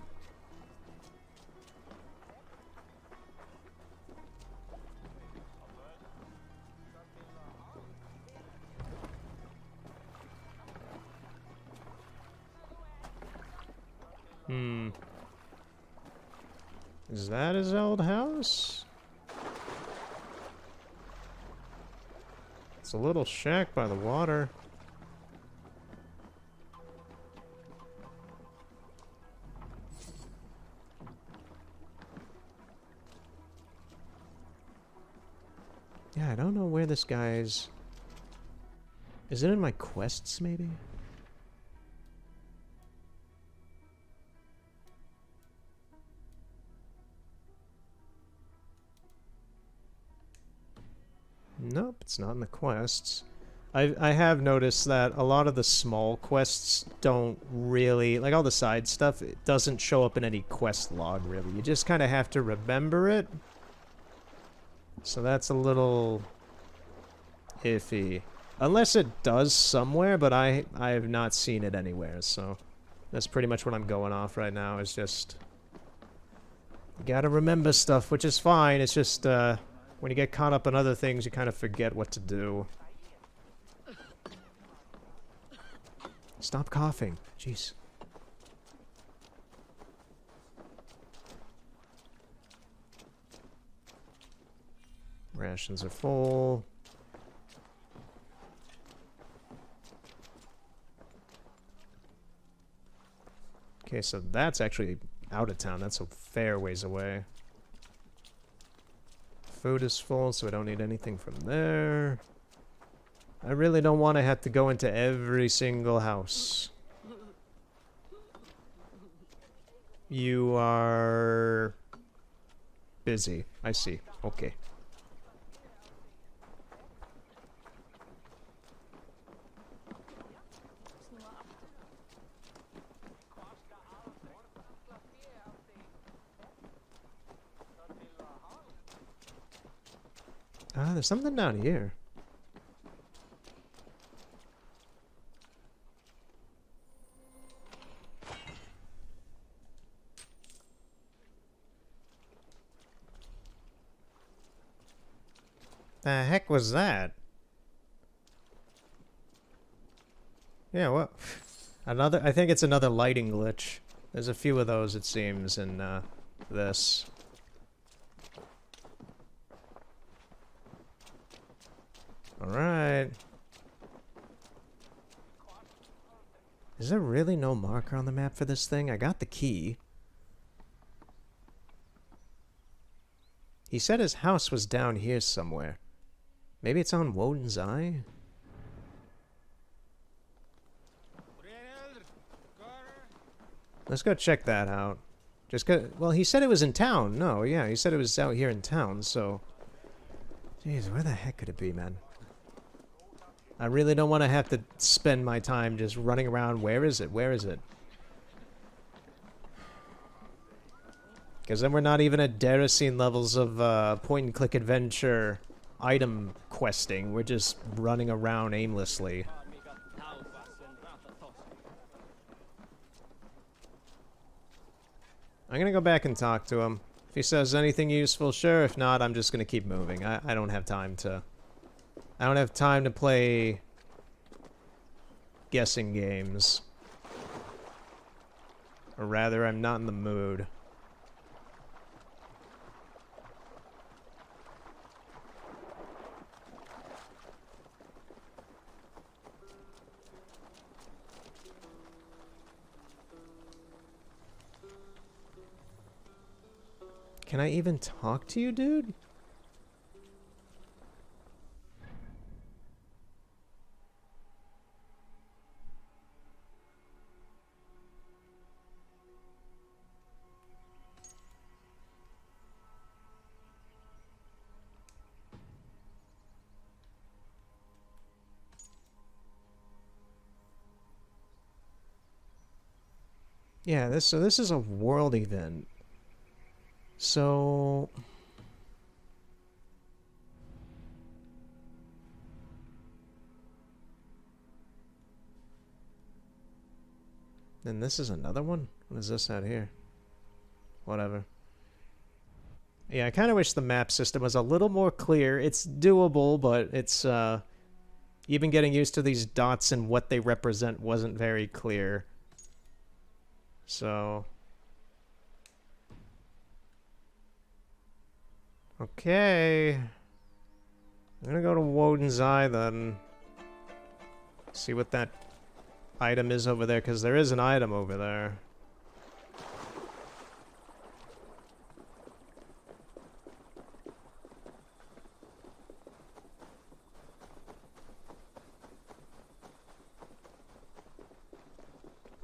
Is that his old house? It's a little shack by the water. Yeah, I don't know where this guy's... Is it in my quests, maybe? Nope, it's not in the quests. I have noticed that a lot of the small quests don't really... Like, all the side stuff, it doesn't show up in any quest log, really. You just kind of have to remember it. So that's a little... iffy. Unless it does somewhere, but I have not seen it anywhere, so... That's pretty much what I'm going off right now, is just... You gotta remember stuff, which is fine, it's just, when you get caught up in other things, you kind of forget what to do. Stop coughing. Jeez. Rations are full. Okay, so that's actually out of town. That's a fair ways away. Food is full, so I don't need anything from there. I really don't want to have to go into every single house. You are... busy. I see. Okay. Ah, there's something down here. The heck was that? Yeah, what? Another, I think it's another lighting glitch. There's a few of those, it seems, in this. Alright. Is there really no marker on the map for this thing? I got the key. He said his house was down here somewhere. Maybe it's on Woden's Eye? Let's go check that out. Just 'cause, well, he said it was in town. No, yeah, he said it was out here in town, so... Jeez, where the heck could it be, man? I really don't want to have to spend my time just running around. Where is it? Where is it? Because then we're not even at Deracine levels of point-and-click adventure item questing. We're just running around aimlessly. I'm gonna go back and talk to him. If he says anything useful, sure. If not, I'm just gonna keep moving. I don't have time to... I don't have time to play... guessing games. Or rather, I'm not in the mood. Can I even talk to you, dude? Yeah, so this is a world event. So... Then this is another one? What is this out here? Whatever. Yeah, I kind of wish the map system was a little more clear. It's doable, but it's, even getting used to these dots and what they represent wasn't very clear. So... Okay. I'm gonna go to Woden's Eye then. See what that item is over there, because there is an item over there.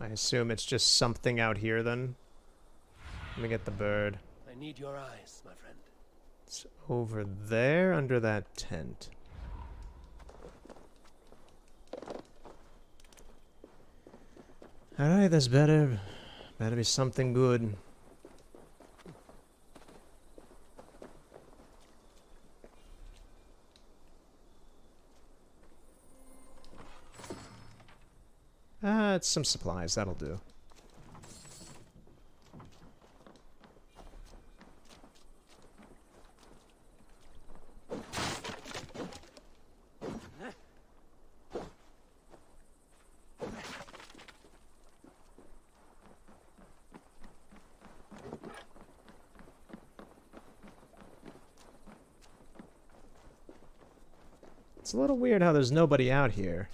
I assume it's just something out here then. Let me get the bird. I need your eyes, my friend. It's over there under that tent. Alright, this better be something good. It's some supplies, that'll do. It's a little weird how there's nobody out here.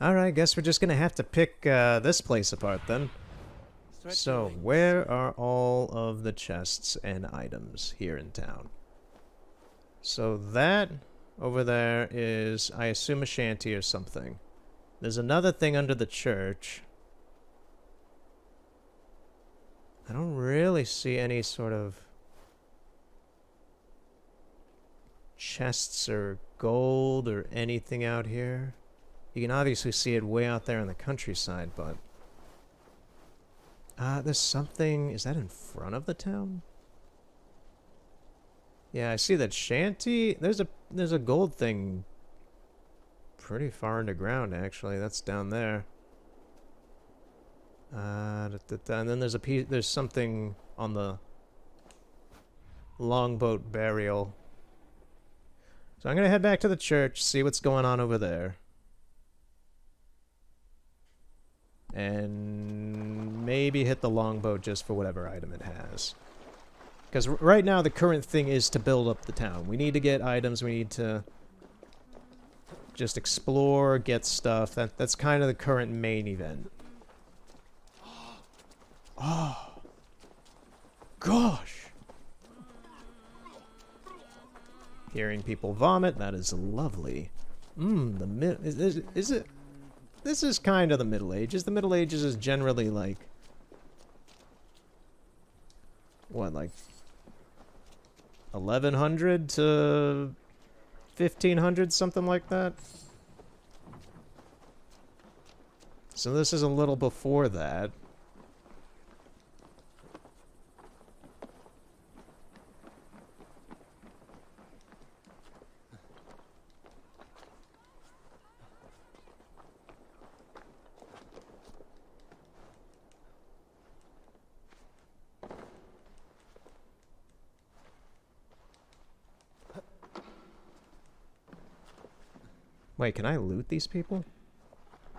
Alright, guess we're just gonna have to pick this place apart then. So, where are all of the chests and items here in town? So that over there is, I assume, a shanty or something. There's another thing under the church. I don't really see any sort of chests or gold or anything out here. You can obviously see it way out there in the countryside, but... there's something... Is that in front of the town? Yeah, I see that shanty. There's a gold thing pretty far underground, actually. That's down there. And then there's a piece... There's something on the longboat burial. So I'm gonna head back to the church, see what's going on over there. And maybe hit the longboat just for whatever item it has. Because right now the current thing is to build up the town. We need to get items, we need to just explore, get stuff. That's kind of the current main event. Oh. Gosh. Hearing people vomit, that is lovely. Is it... this is kind of the Middle Ages. The Middle Ages is generally like, what, like 1100 to 1500, something like that. So this is a little before that. Wait, can I loot these people?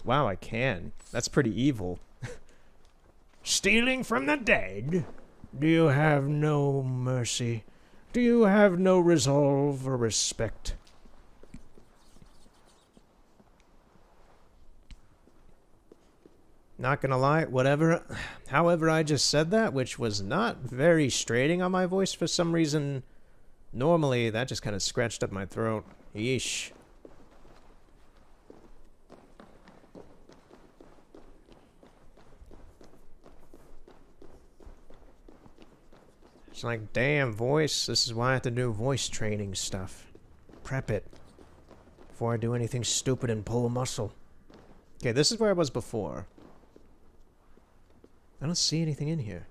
Wow, I can. That's pretty evil. Stealing from the dead? Do you have no mercy? Do you have no resolve or respect? Not gonna lie, however I just said that, which was not very straining on my voice for some reason. Normally, that just kind of scratched up my throat. Yeesh. It's like, damn, voice. This is why I have to do voice training stuff. Prep it. Before I do anything stupid and pull a muscle. Okay, this is where I was before. I don't see anything in here.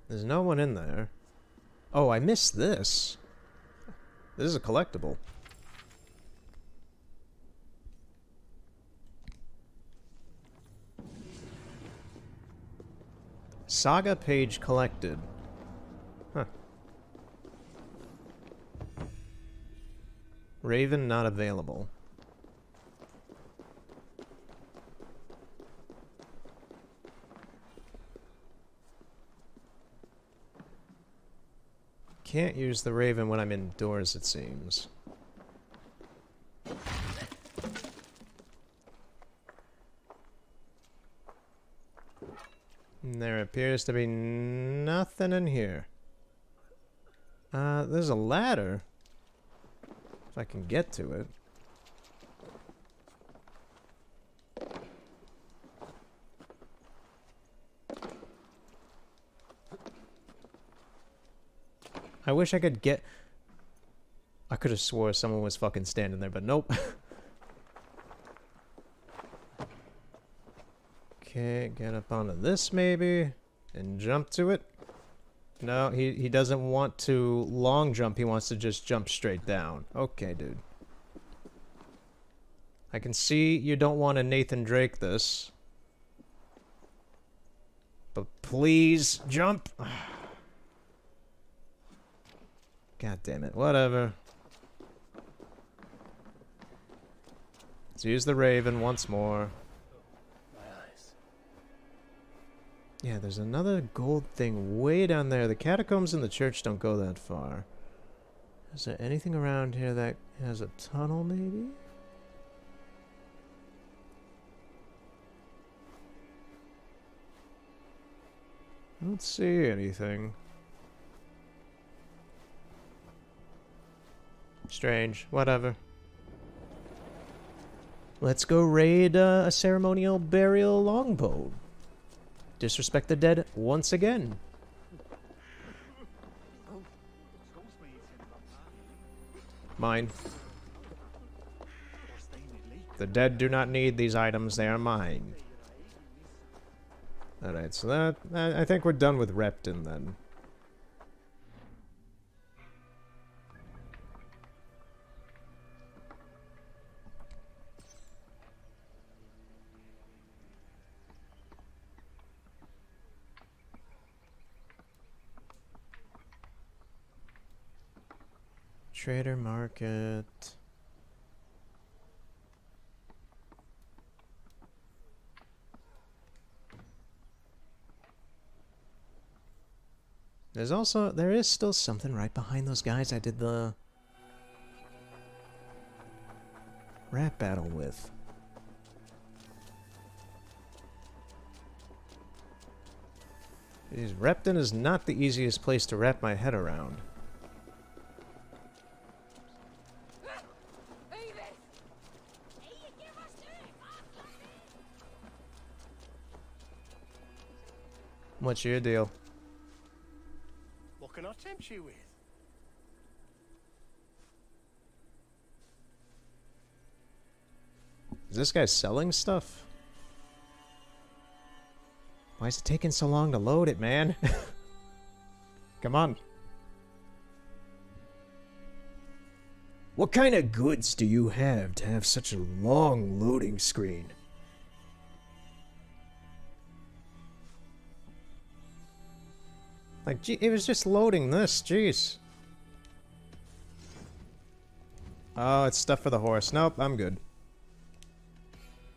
There's no one in there. Oh, I missed this. This is a collectible. Saga page collected. Huh. Raven not available. Can't use the Raven when I'm indoors, it seems. And there appears to be nothing in here. There's a ladder. If I can get to it. I wish I could get... I could have swore someone was fucking standing there, but nope. Okay, get up onto this maybe, and jump to it. No, he doesn't want to long jump, he wants to just jump straight down. Okay, dude. I can see you don't want to Nathan Drake this. But please, jump! God damn it, whatever. Let's use the Raven once more. My eyes. Yeah, there's another gold thing way down there. The catacombs and the church don't go that far. Is there anything around here that has a tunnel, maybe? I don't see anything. Strange. Whatever. Let's go raid a ceremonial burial longbow. Disrespect the dead once again. Mine. The dead do not need these items. They are mine. Alright, so that... I think we're done with Repton then. Trader market. There is still something right behind those guys I did the rap battle with. Jeez, Repton is not the easiest place to wrap my head around. What's your deal? What can I tempt you with? Is this guy selling stuff? Why is it taking so long to load it, man? Come on. What kind of goods do you have to have such a long loading screen? Like, gee, it was just loading this, jeez. Oh, it's stuff for the horse. Nope, I'm good.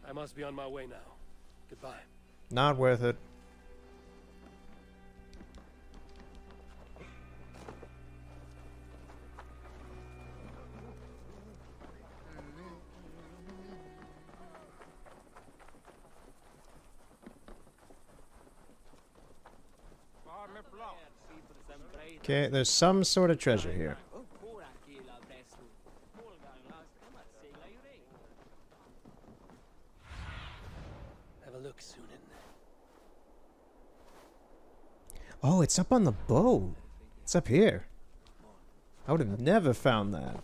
I must be on my way now. Goodbye. Not worth it. Okay, there's some sort of treasure here. Have a look, Sunan. Oh, it's up on the boat. It's up here. I would have never found that.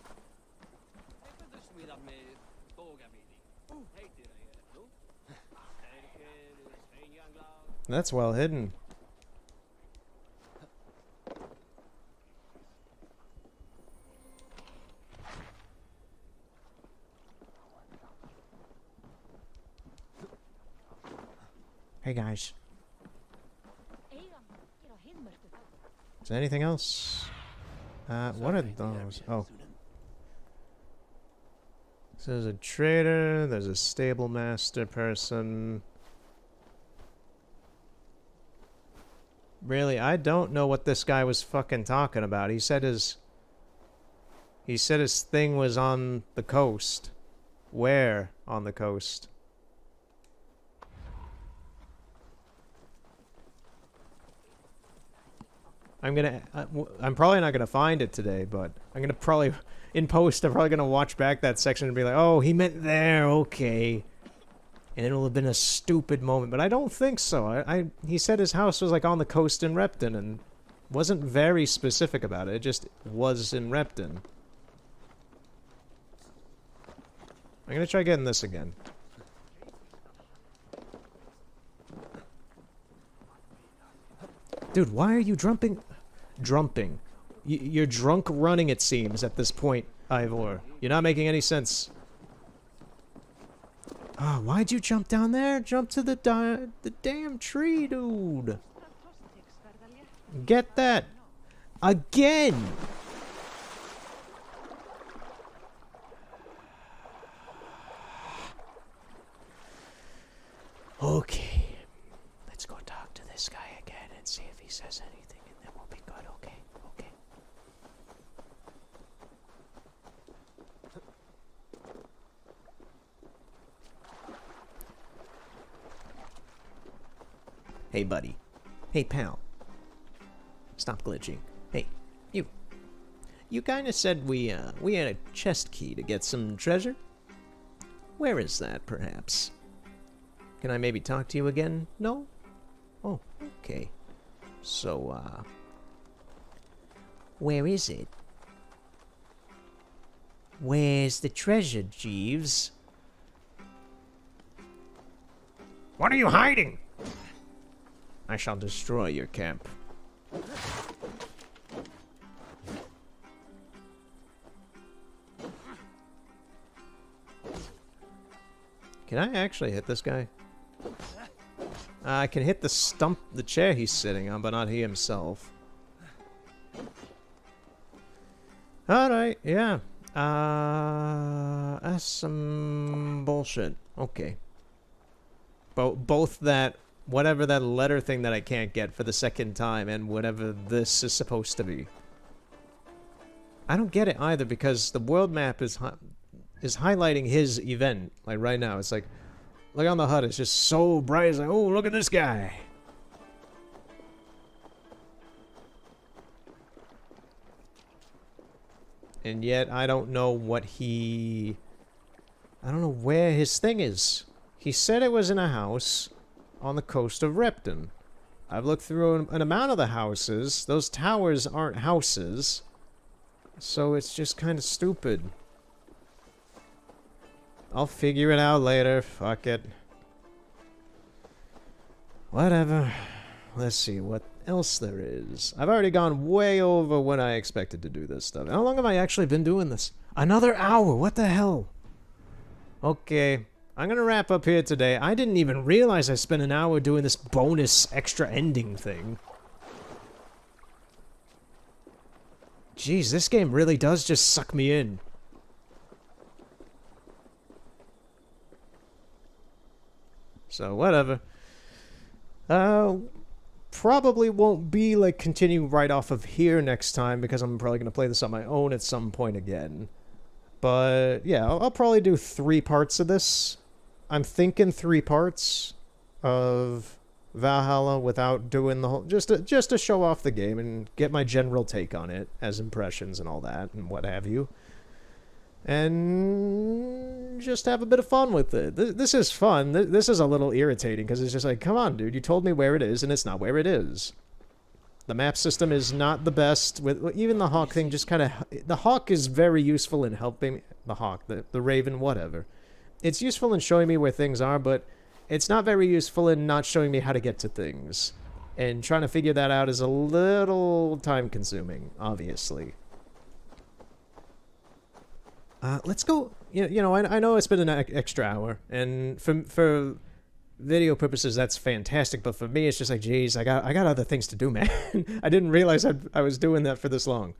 That's well hidden. Hey guys. Is there anything else? What are those? Oh. So there's a trader, there's a stable master person. Really, I don't know what this guy was fucking talking about. He said his thing was on the coast. Where on the coast? I'm probably not gonna find it today, but I'm gonna probably, in post, I'm probably gonna watch back that section and be like, oh, he meant there, okay. And it'll have been a stupid moment, but I don't think so. He said his house was like on the coast in Repton and wasn't very specific about it. It just was in Repton. I'm gonna try getting this again. Dude, why are you drumping? You're drunk running, it seems, at this point, Ivor. You're not making any sense. Ah, oh, why'd you jump down there? Jump to the damn tree, dude. Get that. Again. Okay. Let's go talk to this guy again and see if he says anything, and then we'll be good, okay? Okay. Hey, buddy. Hey, pal. Stop glitching. Hey, you. You kinda said we had a chest key to get some treasure? Where is that, perhaps? Can I maybe talk to you again? No? Oh, okay. So, where is it? Where's the treasure, Jeeves? What are you hiding? I shall destroy your camp. Can I actually hit this guy? I can hit the chair he's sitting on, but not he himself. Alright, yeah. That's some bullshit. Okay. Both that, whatever that letter thing that I can't get for the second time, and whatever this is supposed to be. I don't get it either, because the world map is highlighting his event, like right now. It's like, look on the HUD, it's just so bright. It's like, oh, look at this guy. And yet, I don't know what he... I don't know where his thing is. He said it was in a house on the coast of Repton. I've looked through an amount of the houses. Those towers aren't houses. So it's just kind of stupid. I'll figure it out later. Fuck it. Whatever. Let's see what else there is. I've already gone way over when I expected to do this stuff. How long have I actually been doing this? Another hour. What the hell? Okay. I'm gonna wrap up here today. I didn't even realize I spent an hour doing this bonus extra ending thing. Jeez, this game really does just suck me in. So, whatever. Probably won't be, like, continue right off of here next time, because I'm probably going to play this on my own at some point again. But, yeah, I'll probably do 3 parts of this. I'm thinking 3 parts of Valhalla without doing the whole... Just to show off the game and get my general take on it, as impressions and all that, and what have you. And just have a bit of fun with it. This is fun. This is a little irritating, because it's just like, come on, dude, you told me where it is, and it's not where it is. The map system is not the best. With even the hawk thing, just kind of... The hawk is very useful in helping... The hawk, the raven, whatever. It's useful in showing me where things are, but it's not very useful in not showing me how to get to things. And trying to figure that out is a little time-consuming, obviously. Let's go... You know, I know it's been an extra hour, and for video purposes, that's fantastic, but for me, it's just like, geez, I got other things to do, man. I didn't realize I was doing that for this long.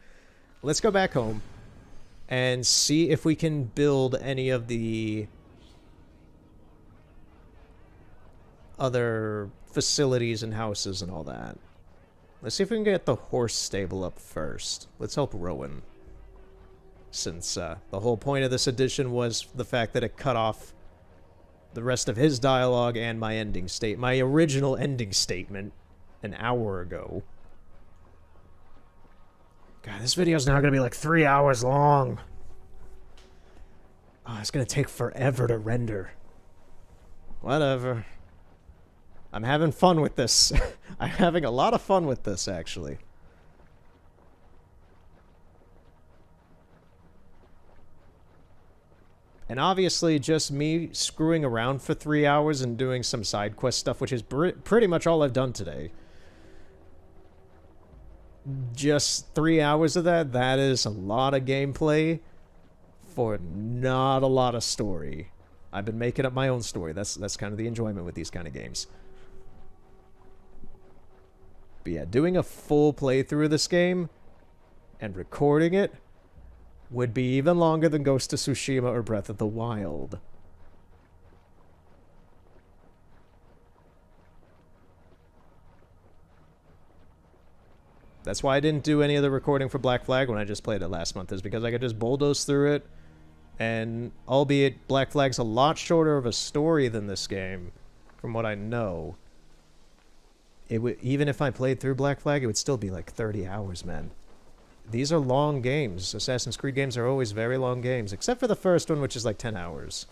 Let's go back home and see if we can build any of the other facilities and houses and all that. Let's see if we can get the horse stable up first. Let's help Rowan. Since the whole point of this edition was the fact that it cut off the rest of his dialogue and my ending state. My original ending statement an hour ago. God, this video's now gonna be like 3 hours long. Oh, it's gonna take forever to render. Whatever. I'm having fun with this. I'm having a lot of fun with this, actually. And obviously, just me screwing around for 3 hours and doing some side quest stuff, which is pretty much all I've done today. Just 3 hours of that, that is a lot of gameplay for not a lot of story. I've been making up my own story. That's kind of the enjoyment with these kind of games. But yeah, doing a full playthrough of this game and recording it would be even longer than Ghost of Tsushima or Breath of the Wild. That's why I didn't do any of the recording for Black Flag when I just played it last month, is because I could just bulldoze through it, and albeit Black Flag's a lot shorter of a story than this game, from what I know, it would, even if I played through Black Flag, it would still be like 30 hours, man. These are long games. Assassin's Creed games are always very long games, except for the first one, which is like 10 hours.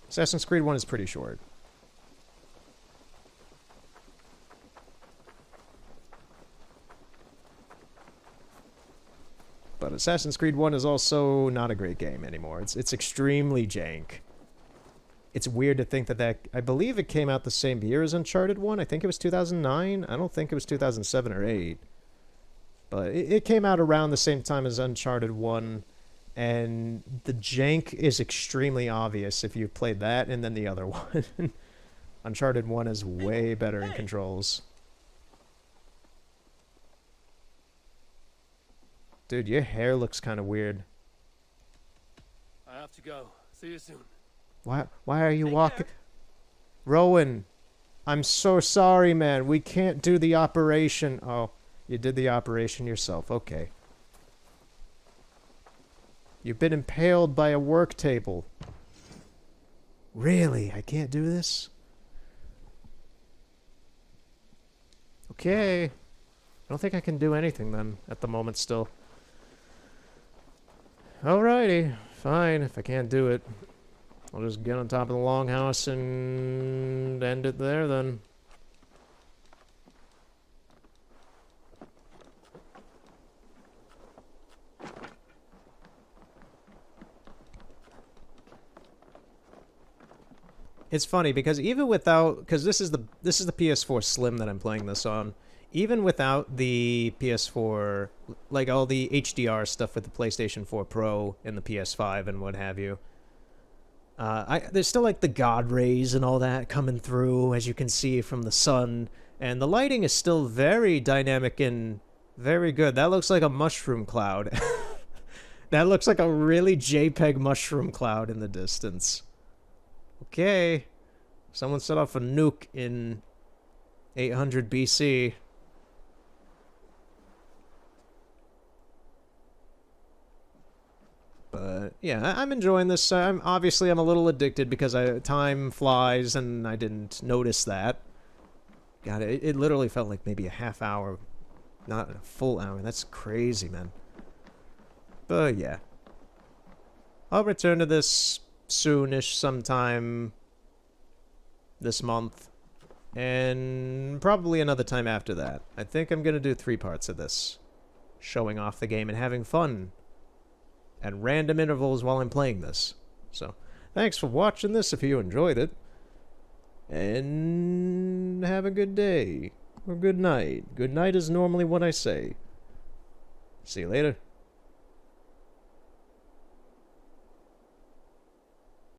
Assassin's Creed 1 is pretty short. But Assassin's Creed 1 is also not a great game anymore. It's extremely jank. It's weird to think that I believe it came out the same year as Uncharted 1. I think it was 2009. I don't think it was 2007 or 8. But it came out around the same time as Uncharted 1, and the jank is extremely obvious if you've played that and then the other one. Uncharted 1 is way better in controls. Dude, your hair looks kind of weird. I have to go. See you soon. Why are you walking? Rowan, I'm so sorry, man. We can't do the operation. Oh. You did the operation yourself. Okay. You've been impaled by a work table. Really? I can't do this? Okay. I don't think I can do anything then, at the moment still. Alrighty, fine. If I can't do it, I'll just get on top of the longhouse and end it there then. It's funny because even without, because this is the PS4 Slim that I'm playing this on. Even without the PS4, like all the HDR stuff with the PlayStation 4 Pro and the PS5 and what have you, there's still like the God rays and all that coming through, as you can see from the sun, and the lighting is still very dynamic and very good. That looks like a mushroom cloud. That looks like a really JPEG mushroom cloud in the distance. Okay, someone set off a nuke in 800 BC. But yeah, I'm enjoying this. I'm a little addicted because time flies and I didn't notice that. God, it literally felt like maybe a half hour, not a full hour. That's crazy, man. But yeah, I'll return to this soonish, sometime this month, and probably another time after that. I think I'm gonna do 3 parts of this, showing off the game and having fun at random intervals while I'm playing this. So, thanks for watching this if you enjoyed it. And have a good day. Or good night. Good night is normally what I say. See you later.